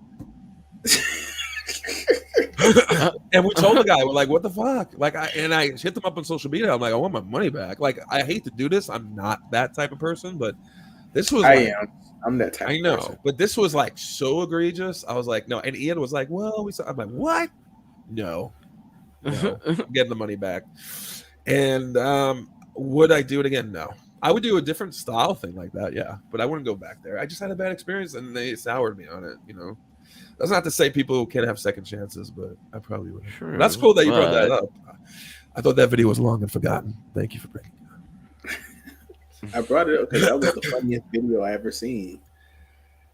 And we told the guy, we're like, "What the fuck?" Like, I hit them up on social media. I'm like, "I want my money back." Like, I hate to do this. I'm not that type of person, but this was. I'm that type. I know, of person. But this was like so egregious. I was like, no. And Eyad was like, "Well, I'm like, what? No, I'm getting the money back." And would I do it again? No. I would do a different style thing like that, yeah. But I wouldn't go back there. I just had a bad experience, and they soured me on it. That's not to say people can't have second chances, but I probably would. Sure, that's cool that you brought that up. I thought that video was long and forgotten. Thank you for bringing it up. I brought it up because that was the funniest video I ever seen.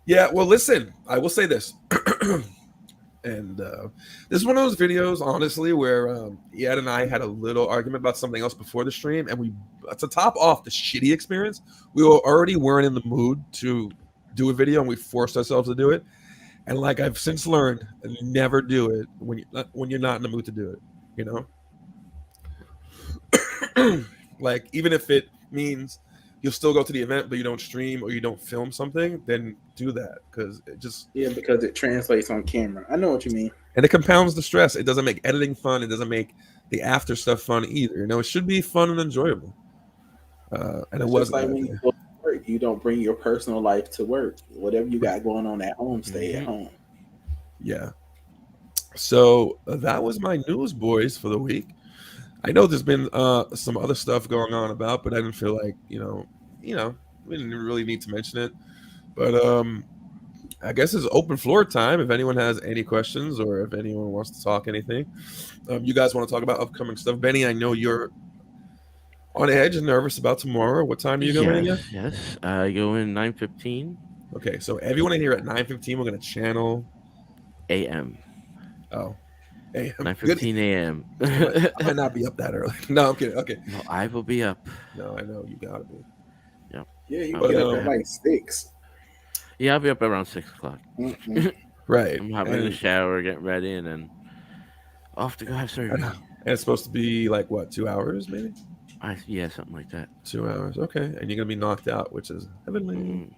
Yeah, well, listen, I will say this. And this is one of those videos, honestly, where Eyad and I had a little argument about something else before the stream, and to top off the shitty experience, we weren't in the mood to do a video, and we forced ourselves to do it. And like I've since learned, never do it when you're not in the mood to do it. Like even if it means you'll still go to the event, but you don't stream or you don't film something, then do that because because it translates on camera. I know what you mean, and it compounds the stress. It doesn't make editing fun. It doesn't make the after stuff fun either. It should be fun and enjoyable. And it wasn't like when you go to work. You don't bring your personal life to work. Whatever you got going on at home, stay at home. Yeah. So that was my news, boys, for the week. I know there's been some other stuff going on about, but I didn't feel like, we didn't really need to mention it. But I guess it's open floor time. If anyone has any questions or if anyone wants to talk anything, you guys want to talk about upcoming stuff. Benny, I know you're on edge and nervous about tomorrow. What time are you going again? Yes, I go in 9:15. Okay, so everyone in here at 9:15, we're going to channel a.m. Oh. 9:15 a.m. I might not be up that early. No, I'm kidding. Okay. No, I will be up. No, I know you gotta be. Yep. Yeah, you get up at like 6. Yeah, I'll be up around 6 o'clock. Right. I'm hopping in the shower, getting ready, and then off to go have surgery. And it's supposed to be like what, 2 hours maybe? Yeah, something like that. 2 hours. Okay. And you're gonna be knocked out, which is heavenly.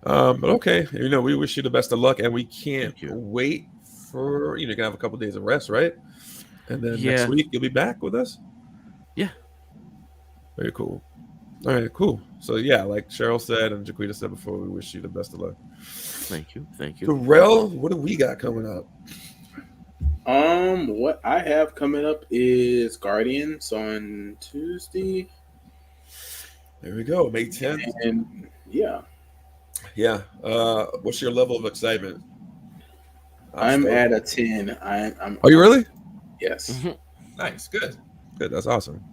But okay, we wish you the best of luck, and we can't wait for you're gonna have a couple days of rest, right? And then next week you'll be back with us. Yeah. Very cool. All right, cool. So yeah, like Cheryl said and Jaquita said before, we wish you the best of luck. Thank you. Darrell, what do we got coming up? What I have coming up is Guardians on Tuesday, There we go. May 10th. and yeah, Yeah. What's your level of excitement? I'm stoked. at a 10. I'm. Are you really? Yes. Nice. Good. Good. That's awesome.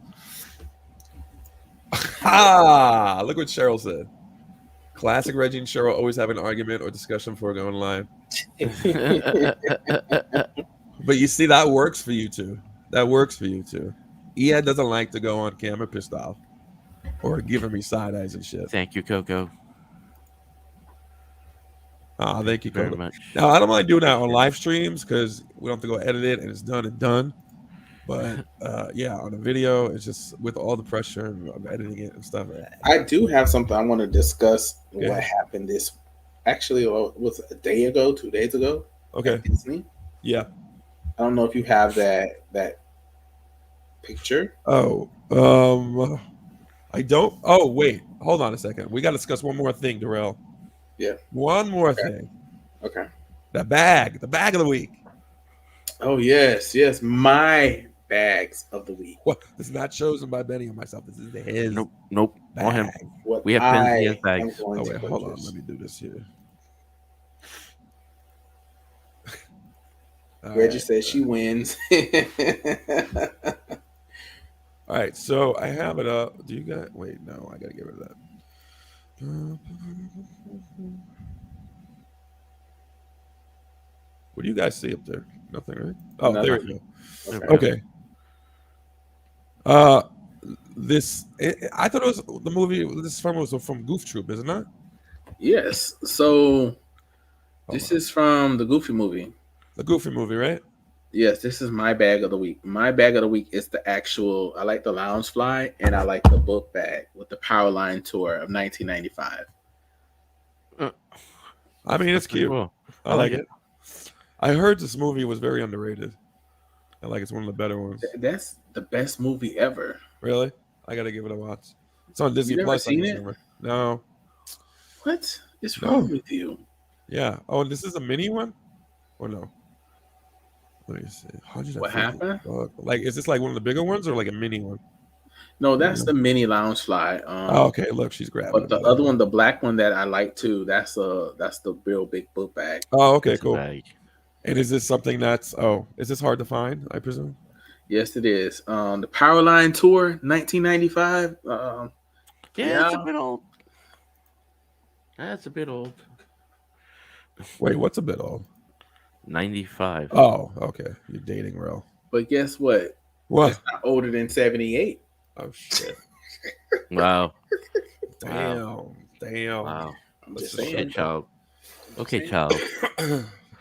Ah, look what Cheryl said. Classic Reggie and Cheryl always have an argument or discussion before going live. But you see, that works for you two. That works for you two. Eyad doesn't like to go on camera pissed off or giving me side eyes and shit. Thank you, Coco. Ah, thank you, Very Coco. much. Now, I don't mind doing that on live streams because we don't have to go edit it and it's done and done. But yeah, on a video, it's just with all the pressure of editing it and stuff. I do have something I want to discuss. Yeah. What happened this? Actually, was it a day ago, 2 days ago? Okay. At Disney. Yeah. I don't know if you have that picture. Oh, I don't. Oh, wait. Hold on a second. We got to discuss one more thing, Darrell. Yeah. One more thing. Okay. The bag of the week. Oh yes, my bags of the week. What? This is not chosen by Benny or myself. This is his. Nope. On him. bag. What We have pins I and bags. am going Oh to wait, hold on. purchase. Let me do this here. All Reggie right. says she wins. All right, so I have it up. Do you got? Wait, no, I gotta get rid of that. What do you guys see up there? Nothing, right? Oh, there we go. Okay. I thought it was the movie. This film was from Goof Troop, isn't it? Yes. So this is from the Goofy movie. The Goofy movie, right? Yes, this is my bag of the week. My bag of the week is the actual. I like the Loungefly and I like the book bag with the Powerline tour of 1995. I mean, it's cute. Cool. I like it. I heard this movie was very underrated. I like it's one of the better ones. That's the best movie ever. Really? I gotta give it a watch. It's on Disney never Plus. seen it? No. What is wrong with you? Yeah. Oh, and this is a mini one? Or no? Let me see. What happened? Like, is this like one of the bigger ones or like a mini one? No, that's the mini Loungefly. Oh, okay. Look, she's grabbing. But the other one, the black one that I like too, that's the real big book bag. Oh, okay, It's a cool. bag. And is this something that's? Oh, is this hard to find? I presume. Yes, it is. The Powerline tour, 1995. Yeah, it's a bit old. That's a bit old. Wait, what's a bit old? 95. Oh, okay. You're dating Rel. But guess what? What? It's not older than 78. Oh shit! Wow. Damn. Wow. Damn. Wow. I'm just What's the saying. Okay, child. Okay, saying. child.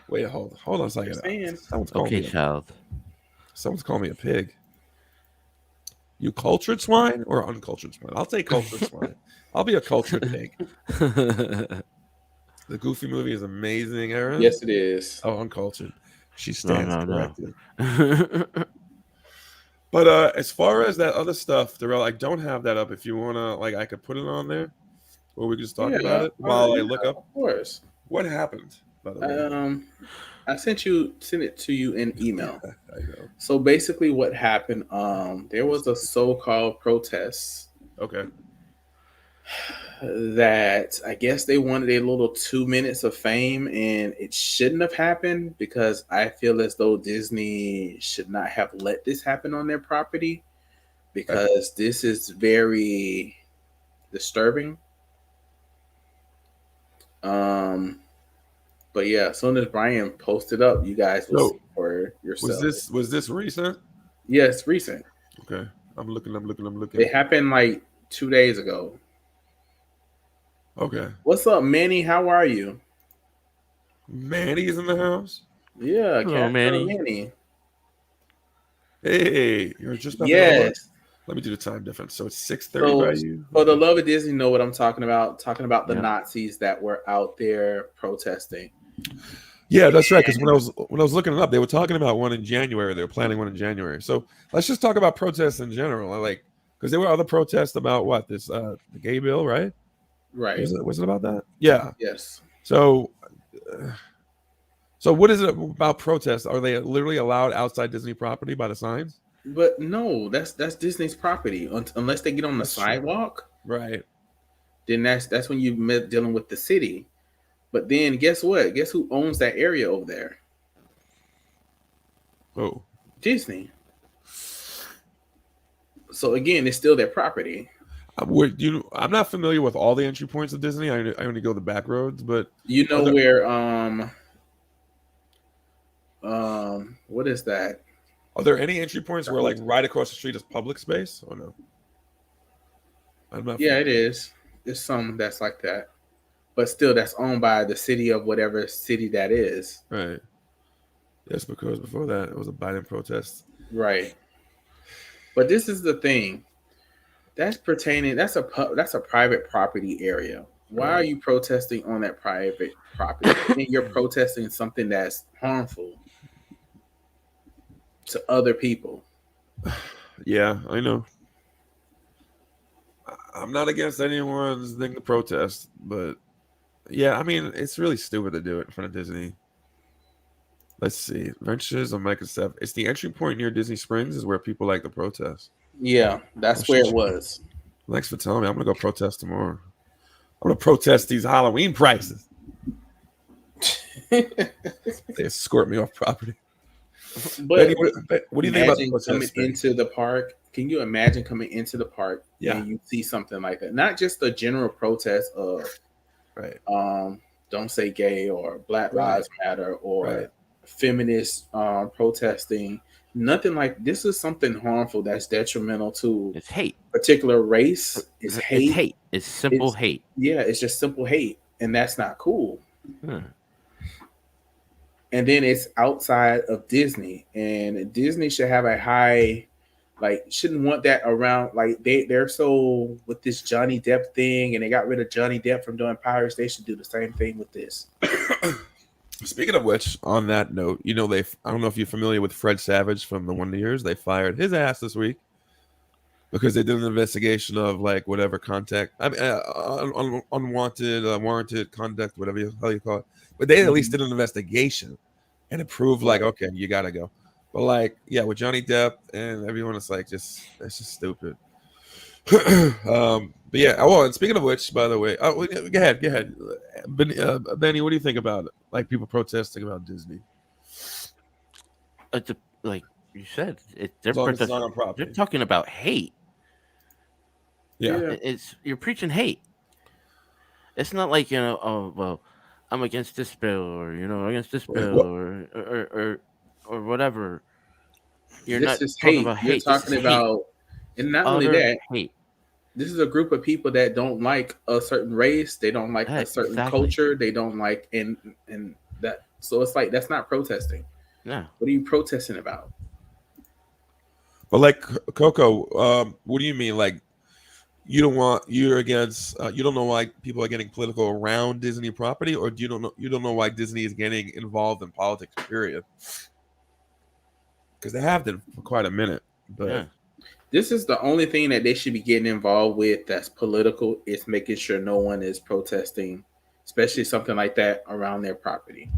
Wait, hold on a second. Just saying. Someone's calling Okay, me. child. Someone's calling me a pig. You cultured swine or uncultured swine? I'll take cultured swine. I'll be a cultured pig. The Goofy movie is amazing, Aaron. Yes, it is. Oh, uncultured. She stands No. corrected. But as far as that other stuff, Darrell, I don't have that up. If you wanna, like, I could put it on there, or we could just talk about it while I look up. Of course. What happened, by the way? I sent it to you in email. I know. So basically, what happened? There was a so-called protest Okay. that I guess they wanted a little 2 minutes of fame, and it shouldn't have happened because I feel as though Disney should not have let this happen on their property because this is very disturbing. But yeah, as soon as Brian posted up, you guys will see for yourself. Was this recent? Yes, recent. Okay. I'm looking. It happened like 2 days ago. Okay. What's up, Manny? How are you? Manny's in the house. Yeah, Hello, Manny. Hey, you're just about Yes. Let me do the time difference. So it's 6:30 by you. For the love of Disney, know what I'm talking about. Talking about the Yeah. Nazis that were out there protesting. Yeah, that's right. Because when I was looking it up, they were talking about one in January. They were planning one in January. So let's just talk about protests in general. Because there were other protests about what the gay bill, right? Right. Was it about that? Yeah. Yes. So So what is it about protests? Are they literally allowed outside Disney property by the signs? But no, that's Disney's property. Unless they get on the That's true. sidewalk, Right. then that's when you dealing with the city. But then guess what? Guess who owns that area over there? Oh. Disney. So again, it's still their property. I'm not familiar with all the entry points of Disney. I only go the back roads, but You know where what is that? are there any entry points where like right across the street is public space or no? I'm not Yeah, it is. There's some that's like that. But still that's owned by the city of whatever city that is. Right. Yes, because before that it was a Biden protest. Right. But this is the thing. That's a private property area. Why are you protesting on that private property? And you're protesting something that's harmful to other people. Yeah, I know. I'm not against anyone's thing to protest, but yeah, I mean, it's really stupid to do it in front of Disney. Let's see. Ventures on Microsoft. It's the entry point near Disney Springs is where people like to protest. Yeah, that's where it was. Thanks for telling me. I'm going to go protest tomorrow. I'm going to protest these Halloween prices. They escort me off property. But what do you think about the coming into the park? Can you imagine coming into the park and you see something like that? Not just the general protest of don't say gay or Black Lives Matter or feminist protesting. Nothing like this is something harmful that's detrimental to It's hate. Particular race. It's hate. It's hate. It's simple hate. Yeah, it's just simple hate, and that's not cool. Hmm. And then it's outside of Disney, and Disney should have a high, shouldn't want that around. Like they're so with this Johnny Depp thing, and they got rid of Johnny Depp from doing Pirates. They should do the same thing with this. Speaking of which, on that note, I don't know if you're familiar with Fred Savage from the Wonder Years. They fired his ass this week because they did an investigation of whatever contact, unwanted, warranted conduct, whatever how you call it. But they at least did an investigation, and it proved okay, you gotta go. But with Johnny Depp and everyone, it's it's just stupid. But yeah. Oh, and speaking of which, by the way, go ahead, Benny. What do you think about it? People protesting about Disney? Like you said, they're talking about hate. Yeah, you're preaching hate. It's not like oh well, I'm against this bill or against this bill or whatever. You're not talking about hate. You're talking about, and not only that, hate. This is a group of people that don't like a certain race. They don't like a certain culture. They don't like and that. So it's that's not protesting. Yeah. What are you protesting about? But Coco, what do you mean? You're against? You don't know why people are getting political around Disney property, or you don't know why Disney is getting involved in politics? Period. Because they have been for quite a minute. But yeah. This is the only thing that they should be getting involved with that's political. Is making sure no one is protesting, especially something like that around their property.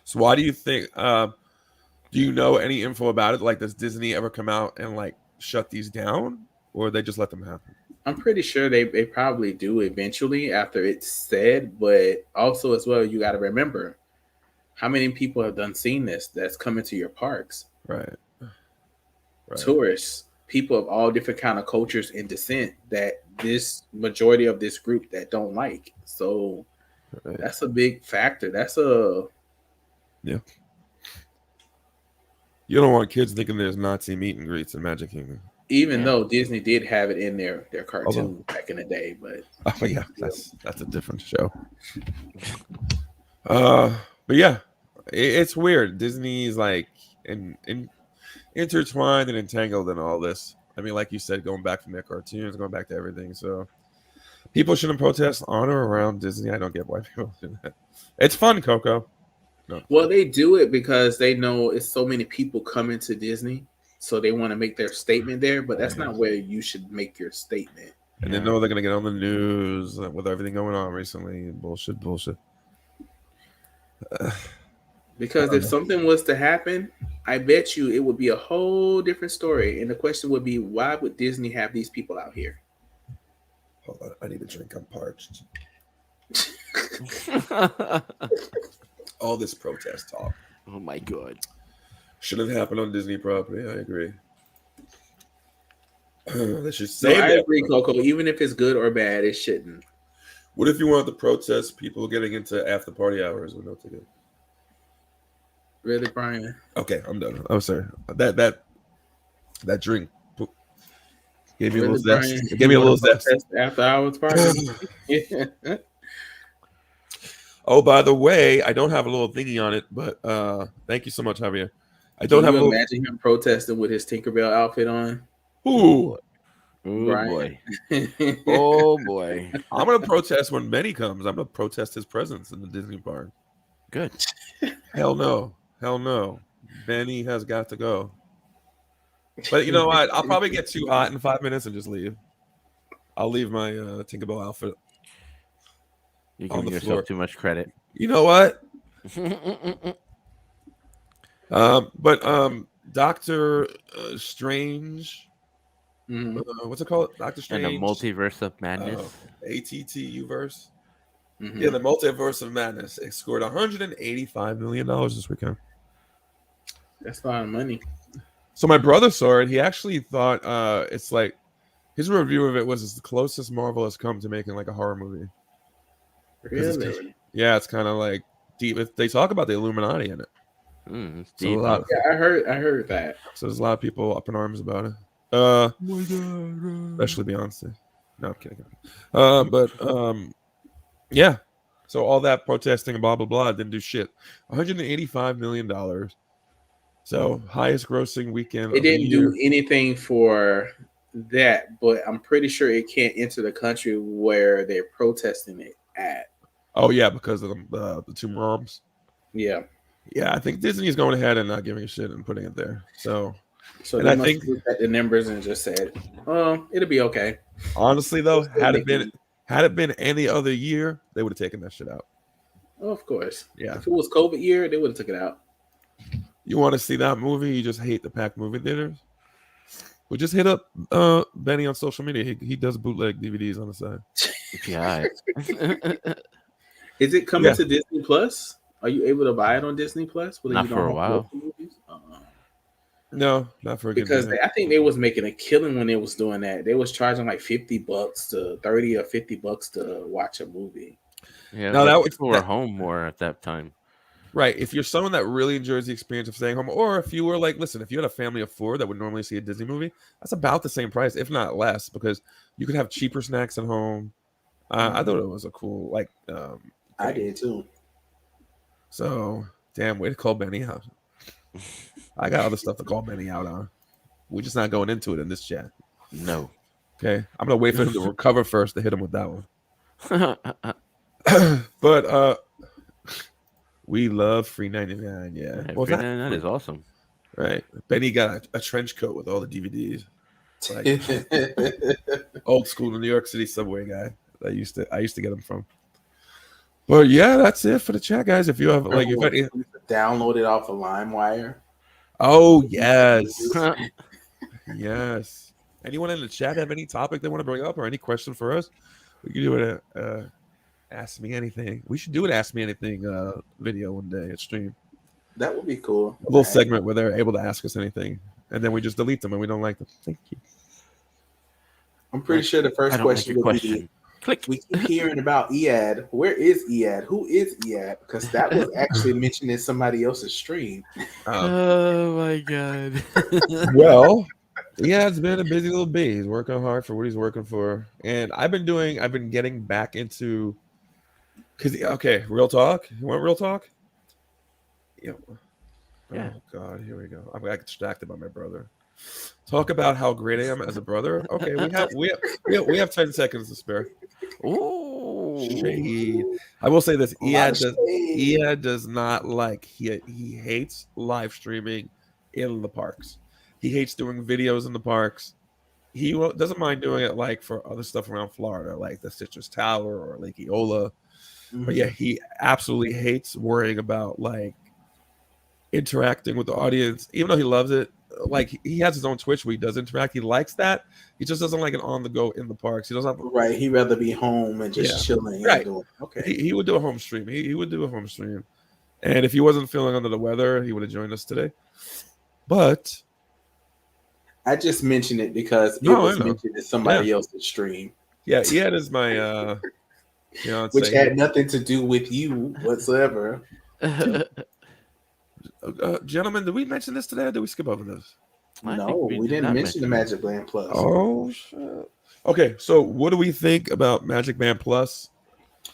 So why do you think? Do you know any info about it? Does Disney ever come out and shut these down, or they just let them happen? I'm pretty sure they probably do eventually after it's said, but also as well, you got to remember how many people have seen this that's coming to your parks. Right. Tourists, people of all different kind of cultures and descent that this majority of this group that don't like. So that's a big factor. Yeah. You don't want kids thinking there's Nazi meet and greets in Magic Kingdom. Even though Disney did have it in their cartoon back in the day, but yeah, that's a different show. But yeah, it's weird. Disney's intertwined and entangled in all this. I mean, like you said, going back from their cartoons, going back to everything. So people shouldn't protest on or around Disney. I don't get why people do that. It's fun, Coco. No. Well, they do it because they know it's so many people coming to Disney, so they want to make their statement there. But that's not where you should make your statement. And they know they're going to get on the news with everything going on recently. Bullshit. Because if something was to happen, I bet you it would be a whole different story. And the question would be, why would Disney have these people out here? Hold on, I need a drink. I'm parched. All this protest talk. Oh my god. Shouldn't happened on Disney property. I agree. They should So say I agree, Coco. Even if it's good or bad, it shouldn't. What if you want to protest people getting into after party hours with no ticket? Really, Brian? Okay, I'm done. I'm sorry. That drink gave me a little zest. It gave me a little zest. After hours party. Oh, by the way, I don't have a little thingy on it, but thank you so much, Javier. I don't have a little. Imagine him protesting with his Tinkerbell outfit on. Ooh. Oh boy. Oh boy. I'm gonna protest when Benny comes. I'm gonna protest his presence in the Disney park. Good. Hell no. Hell no. Benny has got to go. But you know what? I'll probably get too hot in 5 minutes and just leave. I'll leave my Tinkerbell outfit. You're giving yourself too much credit. You know what? But Doctor Strange. What's it called? Doctor Strange And the Multiverse of Madness. ATTU verse. Yeah, the Multiverse of Madness. It scored $185 million this weekend. That's a lot of money. So my brother saw it. He actually thought it's like his review of it was it's the closest Marvel has come to making like a horror movie. Really? Yeah, it's kind of like deep. They talk about the Illuminati in it. It's So deep. Yeah, I heard that. So there's a lot of people up in arms about it. Especially Beyonce. No, I'm kidding. Yeah. So all that protesting and blah blah blah didn't do shit. $185 million. So highest grossing weekend. It didn't do anything for that, but I'm pretty sure it can't enter the country where they're protesting it at. Oh yeah, because of the two moms. Yeah. Yeah, I think Disney is going ahead and not giving a shit and putting it there. So they must have looked at the numbers and just said, "Oh, it'll be okay." Honestly, though, had it been any other year, they would have taken that shit out. Oh, of course. Yeah. If it was COVID year, they would have took it out. You want to see that movie? You just hate the packed movie theaters. Well, just hit up Benny on social media. He does bootleg DVDs on the side. Yeah. Is it coming to Disney Plus? Are you able to buy it on Disney Plus? Not for a while. No, not for a because good I think they was making a killing when they was doing that. They was charging like $50 to $30 or $50 to watch a movie. Yeah, no, that people were home more at that time. Right. If you're someone that really enjoys the experience of staying home, or if you were like, listen, if you had a family of 4 that would normally see a Disney movie, that's about the same price, if not less, because you could have cheaper snacks at home. I thought it was a cool, like, I did too. So, damn, way to call Benny out. I got other stuff to call Benny out on. We're just not going into it in this chat. No. Okay. I'm going to wait for him to recover first to hit him with that one. But, we love free 99. Yeah. Well, free 99 is awesome. Right. Benny got a trench coat with all the DVDs. Like, old school New York City subway guy. I used to get them from. But yeah, that's it for the chat, guys. If you have like, if any... download it off of LimeWire. Oh yes, yes. Anyone in the chat have any topic they want to bring up or any question for us? We can do it. Ask me anything. We should do an Ask Me Anything video one day at stream. That would be cool. A little segment where they're able to ask us anything, and then we just delete them and we don't like them. Thank you. I'm pretty sure the first question would be, click. We keep hearing about Eyad. Where is Eyad? Who is Eyad? Because that was actually mentioned in somebody else's stream. Oh my god. Well, Eyad's been a busy little bee. He's working hard for what he's working for, and I've been getting back into. Okay, real talk. You want real talk? Yeah. Oh God, here we go. I got distracted by my brother. Talk about how great I am as a brother. Okay, we have 10 seconds to spare. Ooh. Shade. I will say this: Eyad does not like. He hates live streaming in the parks. He hates doing videos in the parks. He doesn't mind doing it like for other stuff around Florida, like the Citrus Tower or Lake Eola. Mm-hmm. But yeah, he absolutely hates worrying about like interacting with the audience, even though he loves it. Like he has his own Twitch where he does interact. He likes that. He just doesn't like it on the go in the parks. He doesn't have Right. He'd rather be home and just chilling. Right. And doing, okay. He would do a home stream. He would do a home stream. And if he wasn't feeling under the weather, he would have joined us today. But I just mentioned it because it was mentioned in somebody else's stream. Yeah, Eyad is my fiance. Which had nothing to do with you whatsoever. Gentlemen, did we mention this today or did we skip over this? No, we didn't mention the Magic Band Plus. Oh, shit. Okay, so what do we think about Magic Band Plus?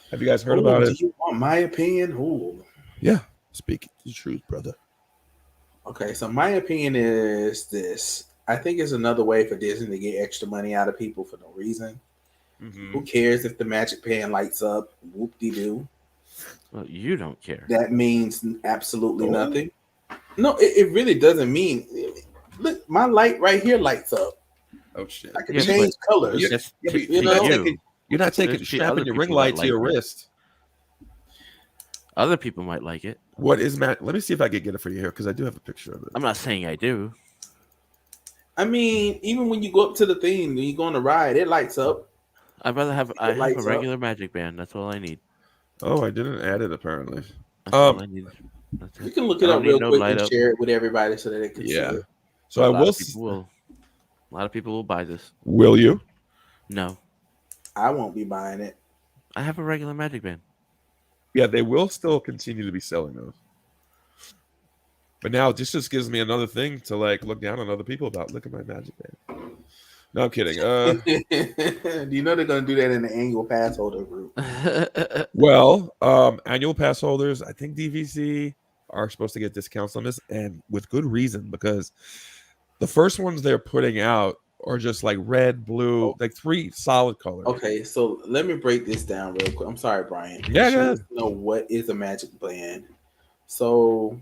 Have you guys heard about it? Do you want my opinion? Ooh. Yeah, speak the truth, brother. Okay, so my opinion is this. I think it's another way for Disney to get extra money out of people for no reason. Mm-hmm. Who cares if the Magic Band lights up? Whoop-de-doo. Well, you don't care. That means absolutely nothing. No, it really doesn't mean. Look, my light right here lights up. Oh shit! I can change colors. You're not strapping your ring light to your wrist. Other people might like it. What is Matt? Let me see if I can get it for you here because I do have a picture of it. I'm not saying I do. I mean, even when you go up to the thing, when you go on the ride, it lights up. I'd rather have a regular Magic Band. That's all I need. Oh, I didn't add it apparently. That's all I need. You can look it up real quick and share it with everybody so that they can see it. So a lot of people will buy this. Will you? No. I won't be buying it. I have a regular Magic Band. Yeah, they will still continue to be selling those. But now this just gives me another thing to like look down on other people about. Look at my Magic Band. No, I'm kidding. Do you know they're going to do that in the annual pass holder group? Well, annual pass holders, I think DVC are supposed to get discounts on this, and with good reason, because the first ones they're putting out are just like red, blue, like 3 solid colors. Okay, so let me break this down real quick. I'm sorry, Brian. Yeah, go ahead. Know what is a Magic Band? So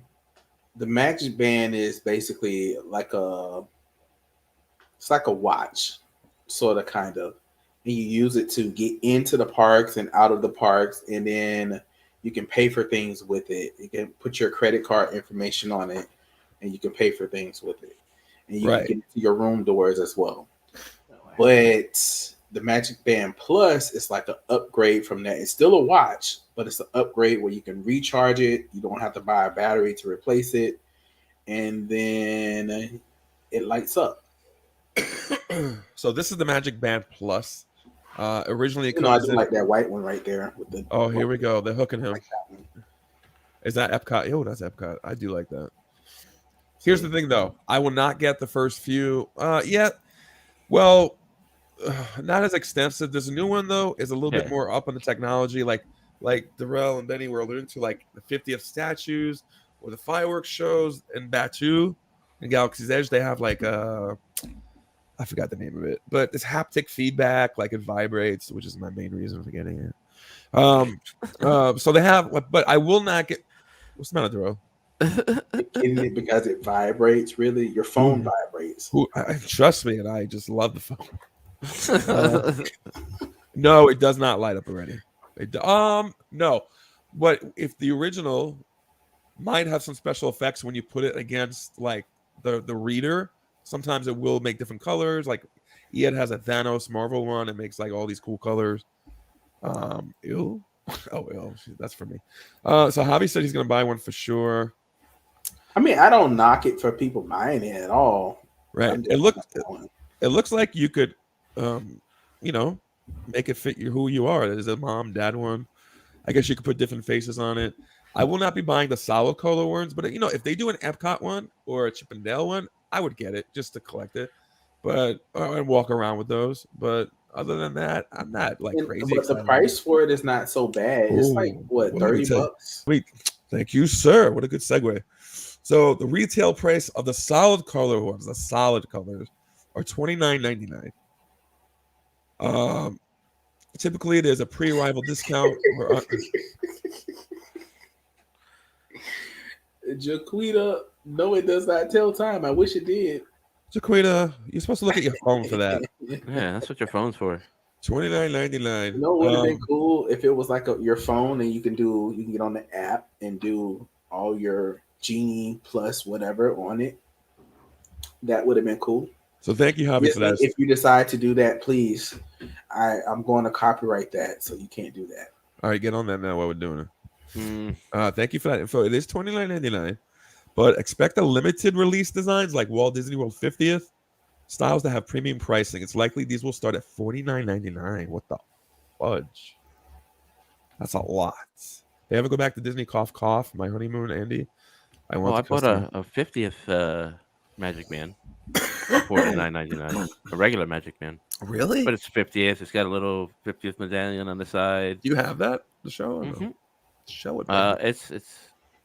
the Magic Band is basically like it's like a watch, sort of, kind of. And you use it to get into the parks and out of the parks, and then you can pay for things with it. You can put your credit card information on it, and you can pay for things with it. And you can get to your room doors as well. But the Magic Band Plus is like an upgrade from that. It's still a watch, but it's an upgrade where you can recharge it. You don't have to buy a battery to replace it. And then it lights up. So this is the Magic Band Plus. Originally, it comes I do like that white one right there. With the here we go. They're hooking him. Is that Epcot? Oh, that's Epcot. I do like that. Here's the thing, though. I will not get the first few yet. Well, not as extensive. There's a new one, though. Is a little bit more up on the technology. Like Darrell and Benny were alluding to, like the 50th statues or the fireworks shows in Batuu and Galaxy's Edge. They have like I forgot the name of it, but it's haptic feedback, like it vibrates, which is my main reason for getting it. So they have, but I will not get. What's the matter, Darrell? Because it vibrates. Really, your phone vibrates. Trust me, and I just love the phone. No, it does not light up already. No, but if the original might have some special effects when you put it against like the reader. Sometimes it will make different colors. Like Eyad has a Thanos Marvel one. It makes like all these cool colors. Ew. Oh, that's for me. So Javi said he's gonna buy one for sure. I mean, I don't knock it for people buying it at all. Right. It looks like you could, make it fit who you are. There's a mom, dad one. I guess you could put different faces on it. I will not be buying the solid color ones, but if they do an Epcot one or a Chip and Dale one, I would get it just to collect it, and walk around with those. But other than that, I'm not like crazy. But the price for it is not so bad. It's like what, $30? Wait, thank you, sir. What a good segue. So the retail price of the solid color ones, the solid colors, are $29.99. Typically, there's a pre-arrival discount. Jaquita, no, it does not tell time. I wish it did. Jaquita, you're supposed to look at your phone for that. Yeah, that's what your phone's for. $29.99. No, would have been cool if it was like your phone and you can get on the app and do all your genie plus whatever on it. That would have been cool. So thank you, Javi, for that. If you decide to do that, please, I'm going to copyright that, so you can't do that. All right, get on that now while we're doing it. Thank you for that info. It is $29.99, but expect a limited release designs like Walt Disney World 50th styles that have premium pricing. It's likely these will start at $49.99. What the fudge? That's a lot. They ever go back to Disney Cough Cough, My Honeymoon, Andy? I bought a 50th Magic Man. $49.99. A regular Magic Man. Really? But it's 50th. It's got a little 50th medallion on the side. Do you have that? The show? No? Show it. It's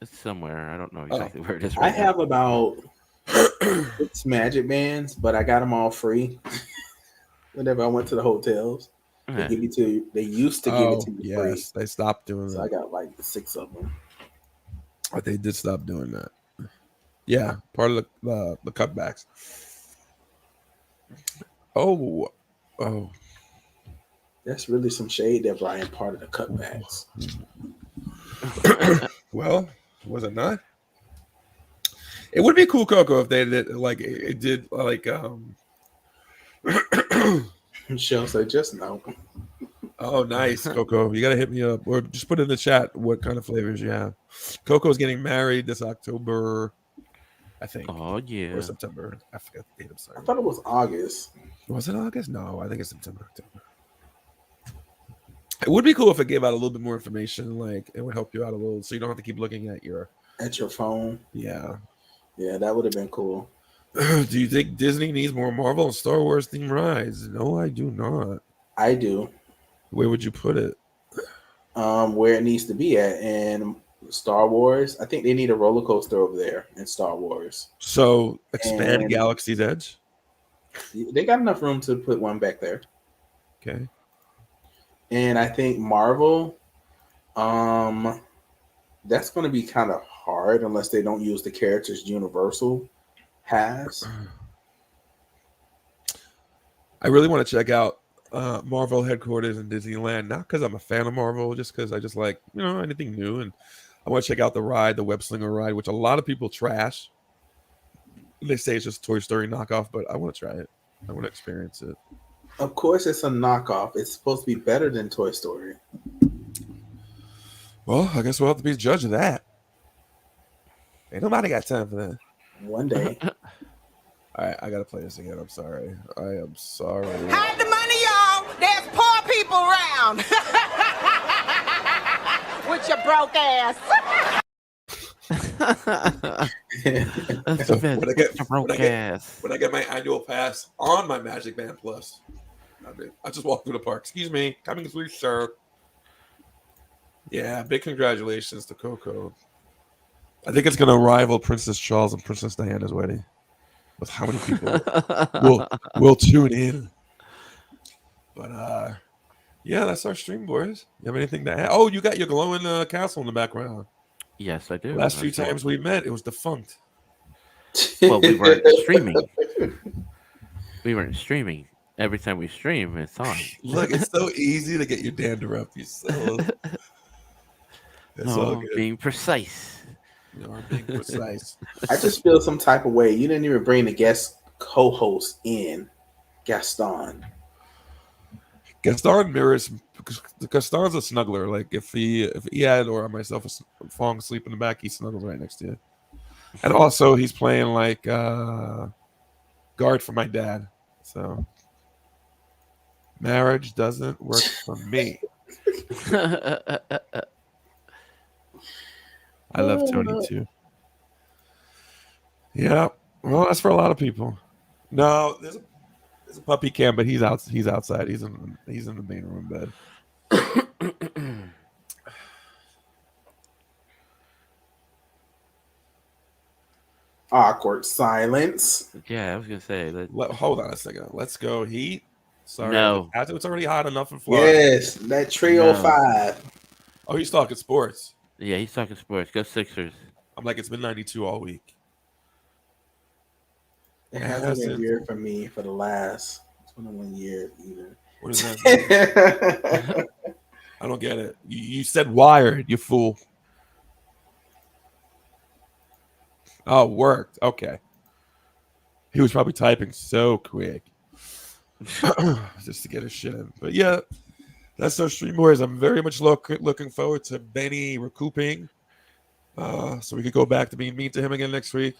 somewhere. I don't know exactly where it is. I have about 6 Magic Bands, but I got them all free. Whenever I went to the hotels, they give you to. They used to give it to you free. Yes, they stopped doing that. So I got like 6 of them. But they did stop doing that. Yeah, part of the cutbacks. Oh, that's really some shade there, Brian. Part of the cutbacks. Well, was it not? It would be cool, Coco, if they did like it did like Michelle said just no. Oh, nice, Coco. You gotta hit me up or just put in the chat what kind of flavors you have. Coco's getting married this October, I think. Oh yeah. Or September. I forgot the date. I'm sorry. I thought it was August. Was it August? No, I think it's September, October. It would be cool if it gave out a little bit more information. Like it would help you out a little, so you don't have to keep looking at your phone. Yeah, that would have been cool. Do you think Disney needs more Marvel and Star Wars themed rides? No, I do not. I do. Where would you put it? Where it needs to be at. And Star Wars, I think they need a roller coaster over there in Star Wars. So expand Galaxy's Edge. They got enough room to put one back there. Okay. And I think Marvel, that's going to be kind of hard unless they don't use the characters Universal has. I really want to check out Marvel headquarters in Disneyland, not because I'm a fan of Marvel, just because I just like, anything new. And I want to check out the ride, the Web Slinger ride, which a lot of people trash. They say it's just Toy Story knockoff, but I want to try it. I want to experience it. Of course, it's a knockoff. It's supposed to be better than Toy Story. Well, I guess we'll have to be the judge of that. Ain't nobody got time for that. One day. All right, I got to play this again. I'm sorry. I am sorry. Hide the money, y'all. There's poor people around. With your broke ass. When I get my annual pass on my Magic Band Plus, I just walk through the park. Excuse me, coming through, sir. Yeah, big congratulations to Coco. I think it's going to rival Princess Charles and Princess Diana's wedding with how many people will tune in. But yeah, that's our stream, boys. You have anything to add? Oh, you got your glowing castle in the background. Yes, I do. Last few times we met, it was defunct. Well, we weren't streaming. We weren't streaming. Every time we stream, it's on. Look, it's so easy to get your dander up. It's all good. Being precise. You are being precise. I just feel some type of way. You didn't even bring the guest co-host in, Gaston. Gaston mirrors. Gaston's a snuggler. Like if Eyad or myself is falling asleep in the back, he snuggles right next to you. And also, he's playing like guard for my dad. So marriage doesn't work for me. I love Tony too. Yeah, well, that's for a lot of people. No, there's a puppy cam, but he's outside. He's in the main room bed. Awkward silence. Yeah, I was gonna say that. Hold on a second. Let's go Heat. Sorry, no, it's already hot enough in Florida. Yes, that trio 5. Oh, he's talking sports. Yeah, he's talking sports. Go Sixers. I'm like, it's been 92 all week. It hasn't been weird for me for the last 21 years either. What does that mean? I don't get it. You said wired, you fool. Oh, it worked. Okay. He was probably typing so quick just to get his shit in. But yeah, that's our stream boys. I'm very much looking forward to Benny recouping, so we could go back to being mean to him again next week,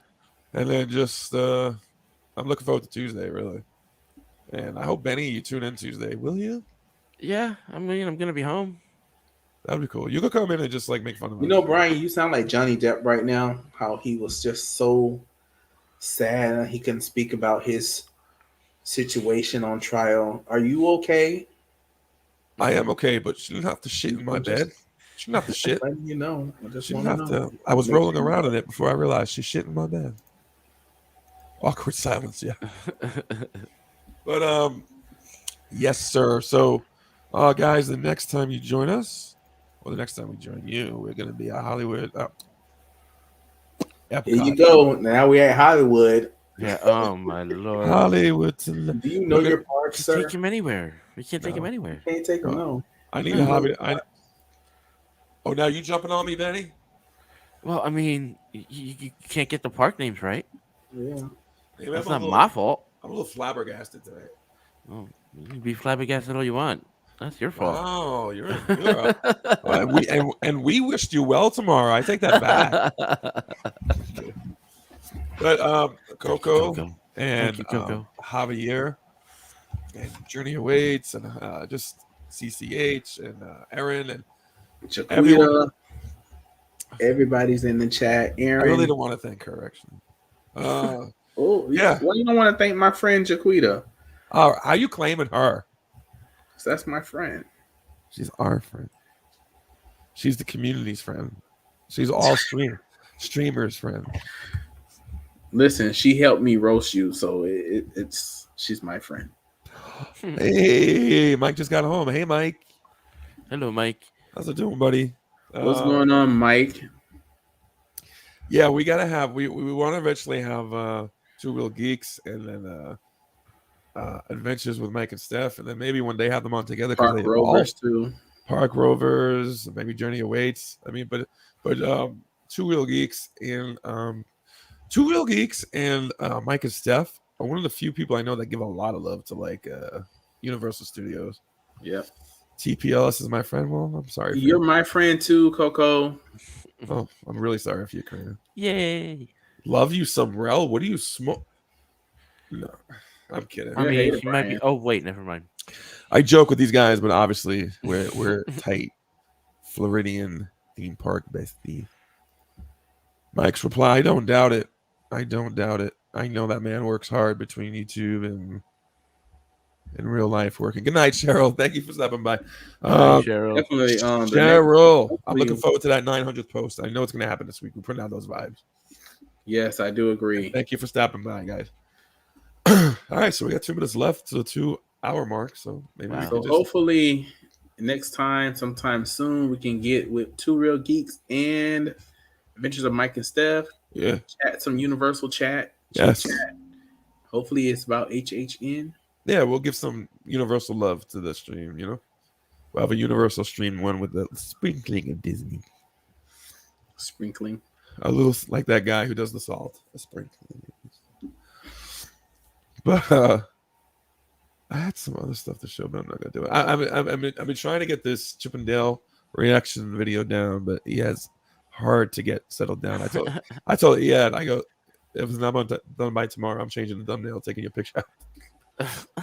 and then just I'm looking forward to Tuesday really, and I hope Benny you tune in Tuesday. Will you? Yeah, I mean, I'm gonna be home. That'd be cool. You could come in and just like make fun of You us. know, Brian, you sound like Johnny Depp right now. How he was just so sad and he couldn't speak about his situation on trial. Are you okay? I am okay, but she didn't have to shit in my I'm just bed. She didn't have to shit. letting you know. I just She want didn't to have know. to. I was Make rolling sure you around know. in it before I realized she shit in my bed. Awkward silence, yeah. But yes, sir. So, guys, the next time you join us, or the next time we join you, we're gonna be at Hollywood. Here you Epcot. go. Now we're at Hollywood. Yeah. Oh my lord. Hollywood. Do you know your parks, Just sir? take him anywhere. We can't take him No. anywhere. Can't take them. No. I need a hobby. Oh, now you jumping on me, Benny? Well, I mean, you can't get the park names right. Yeah. Maybe That's I'm not a little, my fault. I'm a little flabbergasted today. Oh, you can be flabbergasted all you want. That's your fault. Oh, and we wished you well tomorrow. I take that back. But Coco Coco. and Thank you, Coco. Javier and Journey Awaits and just CCH and Aaron and everyone. Jaquita. Everybody's in the chat. I Aaron. really don't want to thank her actually. Oh, yeah. Well, you don't want to thank my friend Jaquita. How you claiming her? That's my friend. She's our friend. She's the community's friend. She's all streamers' friend. Listen, she helped me roast you, so she's my friend. Hey, Mike just got home. Hey, Mike. Hello, Mike. How's it doing, buddy? What's going on, Mike? Yeah, we gotta have. We want to eventually have Two Real Geeks and then Adventures with Mike and Steph, and then maybe one day have them on together. Park Rovers too. Park Rovers, maybe Journey Awaits. I mean, but Two Real Geeks and Mike and Steph are one of the few people I know that give a lot of love to like Universal Studios. Yeah. TPLS is my friend. Well, I'm sorry. You're my friend too, Coco. Oh, I'm really sorry for you, Karina. Yay. Love you some Rel. What do you smoke? No, I'm kidding. I mean, she might be. Oh, wait, never mind. I joke with these guys, but obviously we're tight. Floridian theme park bestie. Mike's reply: I don't doubt it. I don't doubt it. I know that man works hard between YouTube and in real life working. Good night, Cheryl. Thank you for stopping by. Cheryl. Definitely. Cheryl, I'm looking forward to that 900th post. I know it's going to happen this week. We're putting out those vibes. Yes, I do agree. Thank you for stopping by, guys. All right, so we got 2 minutes left to the 2-hour mark. So maybe we can hopefully next time, sometime soon, we can get with Two Real Geeks and Adventures of Mike and Steph. Yeah. Chat some universal chat. Yes. Chat. Hopefully it's about HHN. Yeah, we'll give some universal love to the stream, you know? We'll have a universal stream one with the sprinkling of Disney. Sprinkling. A little like that guy who does the salt. A sprinkling. But I had some other stuff to show, but I'm not going to do it. I've been trying to get this Chip and Dale reaction video down, but he has hard to get settled down. I told Eyad, I go, if it's not done by tomorrow, I'm changing the thumbnail, taking your picture out.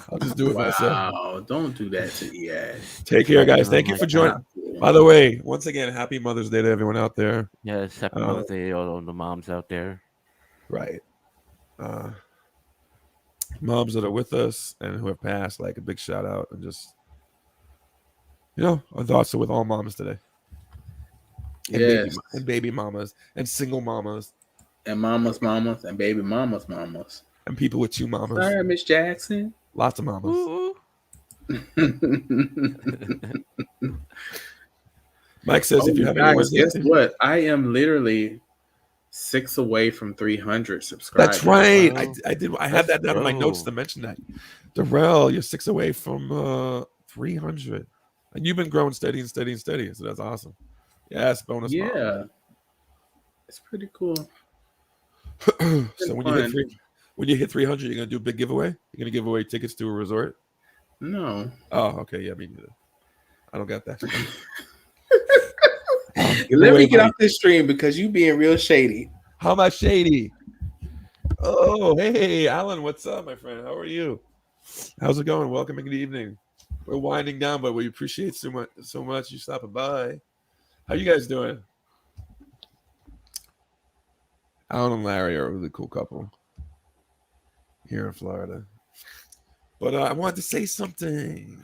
I'll just do it myself. Wow, don't do that to Eyad. Take care, guys. Thank you for joining. By the way, once again, happy Mother's Day to everyone out there. Yes, happy Mother's Day to all the moms out there. Right. Moms that are with us and who have passed, like a big shout out, and just, you know, our thoughts are with all moms today. And yes. Baby mamas and single mamas. And mamas and baby mamas. And people with 2 mamas. Sorry, Miss Jackson. Lots of mamas. Mike says, if you have any guess what? I am literally 6 away from 300 subscribers. That's right. Wow. I had that down in my notes to mention that. Darrell, you're 6 away from 300. And you've been growing steady. So that's awesome. Yes, bonus. Yeah. Mom. It's pretty cool. So when you hit 300, you're gonna do a big giveaway. You're gonna give away tickets to a resort. No. Oh, okay. Yeah, me neither. I don't got that. Let me get off this stream because you being real shady. How am I shady? Oh, hey, Alan, what's up, my friend? How are you? How's it going? Welcome and good evening. We're winding down, but we appreciate so much you stopping by. How you guys doing? Alan and Larry are a really cool couple here in Florida. But I wanted to say something.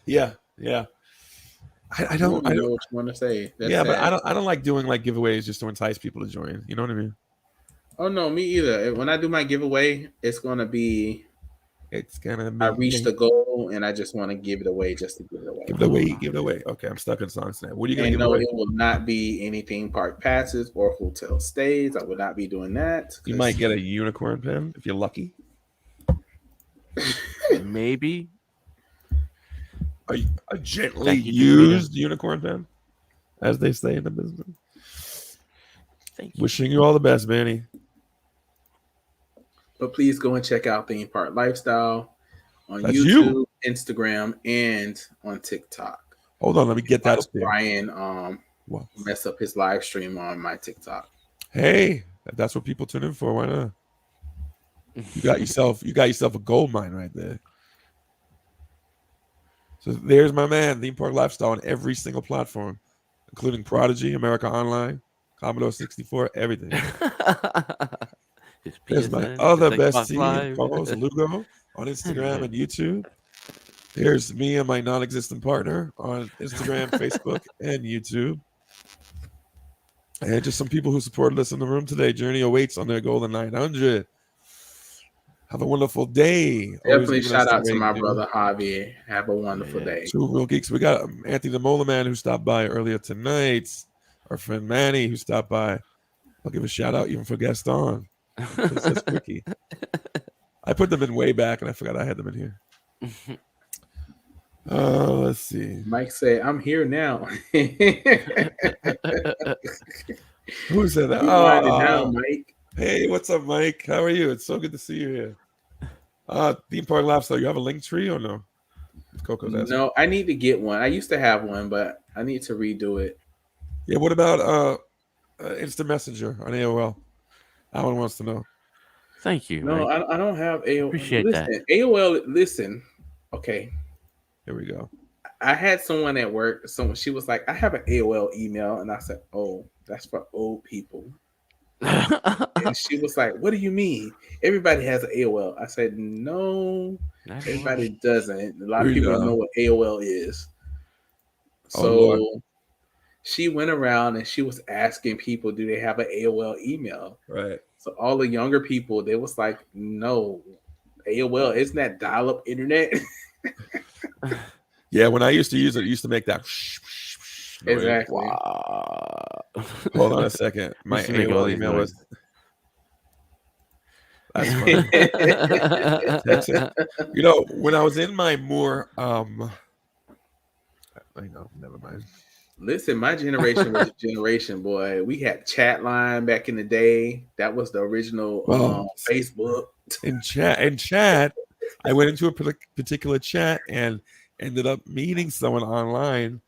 Yeah. I don't know what you want to say. That's sad. But I don't like doing like giveaways just to entice people to join. You know what I mean? Oh no, me either. When I do my giveaway, it's gonna be I reached the goal and I just want to give it away just to give it away. Give it away. Okay, I'm stuck in songs now. What are you gonna give away? It will not be any theme park passes or hotel stays. I will not be doing that. You might get a unicorn pen if you're lucky. Maybe. A gently used unicorn pen, as they say in the business. Thank you. Wishing you all the best, Manny. But please go and check out Theme Park Lifestyle on YouTube, Instagram, and on TikTok. Hold on, let me get that up there. Brian mess up his live stream on my TikTok. Hey, that's what people tune in for. Why not? You got yourself a gold mine right there. So there's my man, Theme Park Lifestyle on every single platform, including Prodigy, America Online, Commodore 64, everything. There's my other best team co-host, Lugo, on Instagram and YouTube. There's me and my non-existent partner on Instagram, Facebook, and YouTube. And just some people who supported us in the room today. Journey awaits on their golden 900. Have a wonderful day. Definitely shout out to my brother Javi. Have a wonderful day. Two real geeks. We got Anthony the Mola Man who stopped by earlier tonight. Our friend Manny who stopped by. I'll give a shout out even for Gaston. That's quickie. I put them in way back and I forgot I had them in here. Let's see. Mike said, "I'm here now." Who said that? Now, Mike. Hey, what's up, Mike? How are you? It's so good to see you here. Theme Park Lifestyle. You have a link tree or no? Coco's asking. No, I need to get one. I used to have one, but I need to redo it. Yeah. What about Instant Messenger on AOL? Alan wants to know. Thank you. No, I don't have AOL. Appreciate that. AOL. Listen. Okay. Here we go. I had someone at work. She was like, "I have an AOL email," and I said, "Oh, that's for old people." And she was like, "What do you mean? Everybody has an AOL." I said, "No, everybody doesn't. A lot of people don't know what AOL is." So she went around and she was asking people, "Do they have an AOL email?" Right. So all the younger people, they was like, "No, AOL isn't that dial-up internet." Yeah, when I used to use it, it used to make that. Exactly. Wow. Hold on a second. My AOL email was. That's funny. You know, when I was in my more I know, never mind. Listen, my generation was a generation, boy. We had chat line back in the day. That was the original Facebook. In chat, I went into a particular chat and ended up meeting someone online,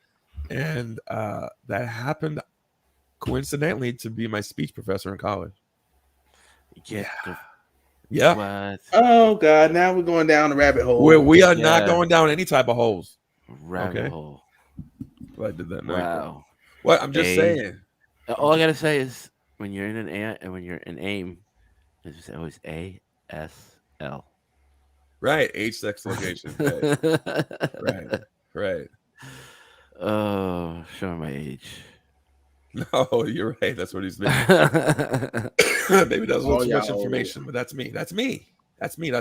and that happened coincidentally to be my speech professor in college. Yeah. What? Oh God! Now we're going down the rabbit hole. We are not going down any type of holes. Rabbit hole. I did that. Wow. What? I'm just saying. All I gotta say is when you're in an and when you're in AIM, it's always ASL. Right. Age, sex, location. Right. Oh, showing my age. No, you're right. That's what he's been. Maybe that's a little too much information, but that's me. That's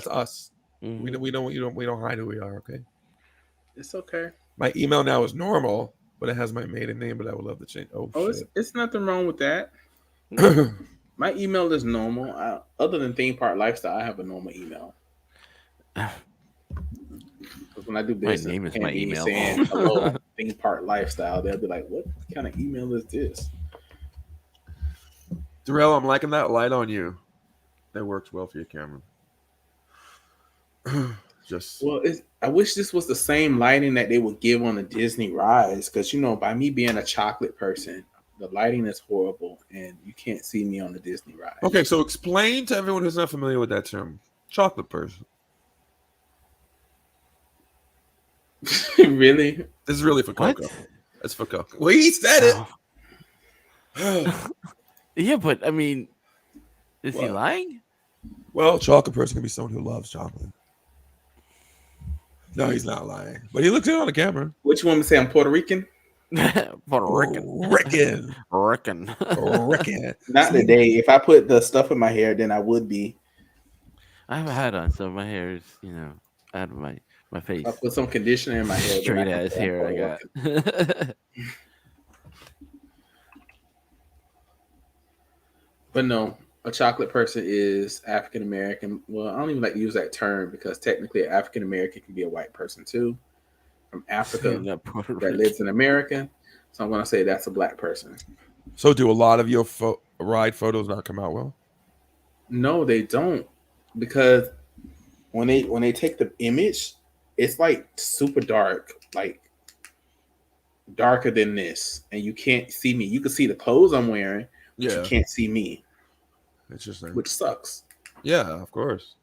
us. Mm-hmm. We don't hide who we are. Okay. It's okay. My email now is normal, but it has my maiden name. But I would love to change. It's nothing wrong with that. My email is normal. Other than Theme Park Lifestyle, I have a normal email. Because when I do business, my name is my email. Saying hello, Theme Park Lifestyle, they'll be like, "What kind of email is this?" Darrell, I'm liking that light on you. That works well for your camera. Just Well, I wish this was the same lighting that they would give on the Disney rides, because by me being a chocolate person, the lighting is horrible, and you can't see me on the Disney ride. okay. So explain to everyone who's not familiar with that term. Chocolate person. Really? This is really for What? Coco. That's for Coco. Well, he said it. Yeah, but I mean, is he What? lying? Well, chocolate person can be someone who loves chocolate. No, he's not lying. But he looks good on the camera. What you want me to say? I'm Puerto Rican? Puerto Rican. Rican. Not today. If I put the stuff in my hair, then I would be. I have a hat on, so my hair is, out of my face. I put some conditioner in my hair. Straight ass hair I got. But no, a chocolate person is African American. Well, I don't even like to use that term, because technically an African American can be a white person too, from Africa that lives in America. So I'm going to say that's a black person. So do a lot of your ride photos not come out well? No, they don't, because when they take the image, it's like super dark, like darker than this, and you can't see me. You can see the clothes I'm wearing, but you can't see me. Interesting. Which sucks. Yeah, of course.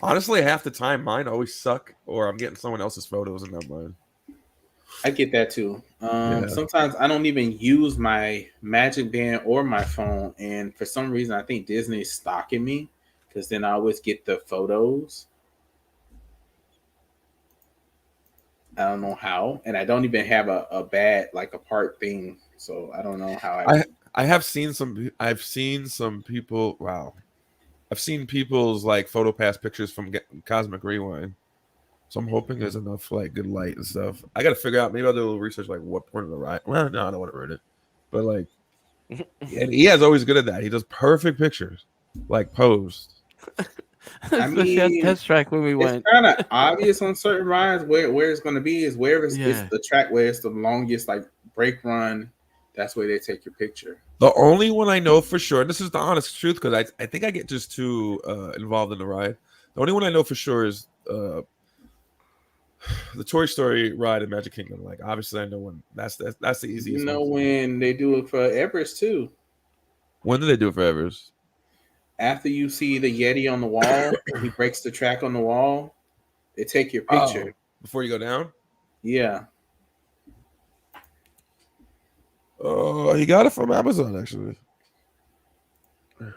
Honestly, half the time mine always suck, or I'm getting someone else's photos and not mine. I get that too. Sometimes I don't even use my Magic Band or my phone, and for some reason I think Disney's stalking me, because then I always get the photos. I don't know how, and I don't even have a bad like a part thing, so I don't know how I have seen some. I've seen some people. Wow, I've seen people's like photo pass pictures from Cosmic Rewind. So I'm hoping there's enough like good light and stuff. I got to figure out. Maybe I'll do a little research, like what point of the ride. Well, no, I don't want to read it, but like, and he is always good at that. He does perfect pictures, like posed. Especially at test track when we went. It's kind of obvious on certain rides where it's going to be is wherever it's the track where it's the longest like brake run. That's where they take your picture. The only one I know for sure, and this is the honest truth, because I think I get just too involved in the ride. The only one I know for sure is the Toy Story ride in Magic Kingdom. Like, obviously, I know when that's the easiest. You know when they do it for Everest too. When do they do it for Everest? After you see the Yeti on the wall, he breaks the track on the wall. They take your picture before you go down. Yeah. Oh, he got it from Amazon actually, and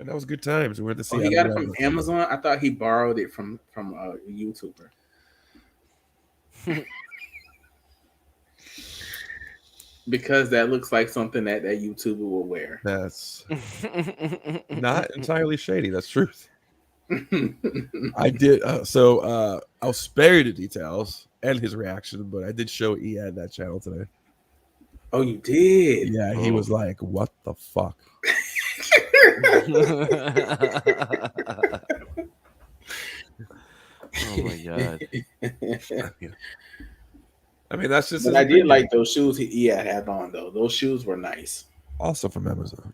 that was good times. We went to see. He got it from Amazon. I thought he borrowed it from a YouTuber. Because that looks like something that YouTuber will wear. That's not entirely shady. That's truth. I did. I'll spare you the details and his reaction, but I did show Eyad that channel today. Oh, you did? Yeah, he was like, "What the fuck?" Oh my god! I mean, that's just. But I did like those shoes he had on though. Those shoes were nice. Also from Amazon.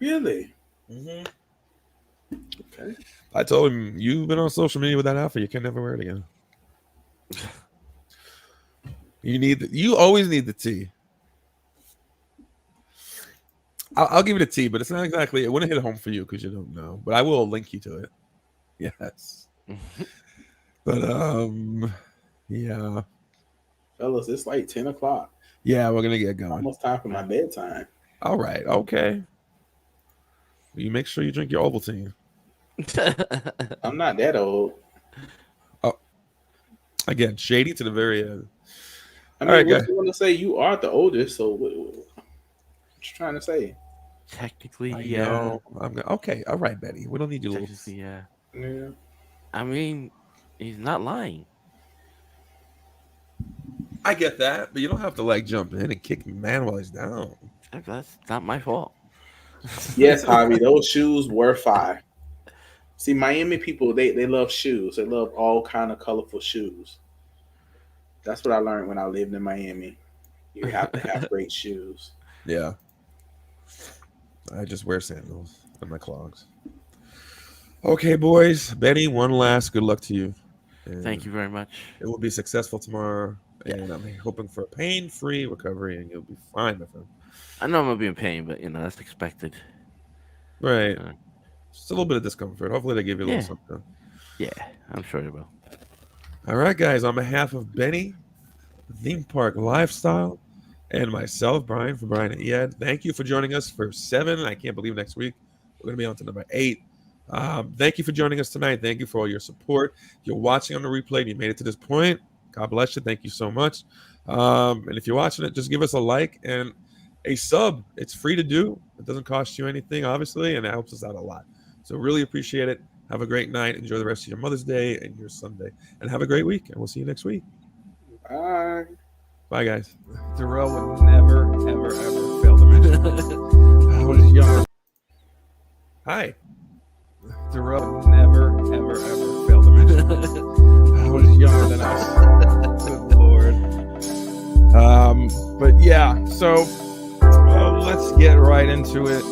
Really? Mm-hmm. Okay. I told him, "You've been on social media with that outfit. You can never wear it again." You always need the tee. I'll give it a T, but it's not exactly. It wouldn't hit home for you because you don't know. But I will link you to it. Yes. But yeah. Fellas, it's like 10 o'clock. Yeah, we're gonna get going. Almost time for my bedtime. All right. Okay. You make sure you drink your Ovaltine. I'm not that old. Oh, again, shady to the very end. I mean, what you want to say? You are the oldest, so what you trying to say? Technically, yeah. Okay. All right, Betty. We don't need you. Technically, yeah. I mean, he's not lying. I get that, but you don't have to like jump in and kick man while he's down. That's not my fault. Yes, Javi, those shoes were fire. See, Miami people, they love shoes. They love all kind of colorful shoes. That's what I learned when I lived in Miami. You have to have great shoes. Yeah. I just wear sandals and my clogs. Okay, boys. Benny, one last good luck to you. And Thank you very much. it will be successful tomorrow. Yeah. And I'm hoping for a pain-free recovery, and you'll be fine, my friend. I know I'm gonna be in pain, but that's expected. Right. Just a little bit of discomfort. Hopefully they give you a little Yeah. something. Yeah, I'm sure it will. All right, guys. On behalf of Benny, Theme Park Lifestyle, and myself, Brian, from Brian and Eyad, thank you for joining us for 7. I can't believe next week we're going to be on to number 8. Thank you for joining us tonight. Thank you for all your support. If you're watching on the replay and you made it to this point, God bless you. Thank you so much. And if you're watching it, just give us a like and a sub. It's free to do. It doesn't cost you anything, obviously, and it helps us out a lot. So really appreciate it. Have a great night. Enjoy the rest of your Mother's Day and your Sunday. And have a great week. And we'll see you next week. Bye. Bye, guys. Darrell would never, ever, ever fail to mention. I was young. Hi. Darrell would never, ever, ever fail to mention. I was younger than us. Good Lord. But yeah, so let's get right into it.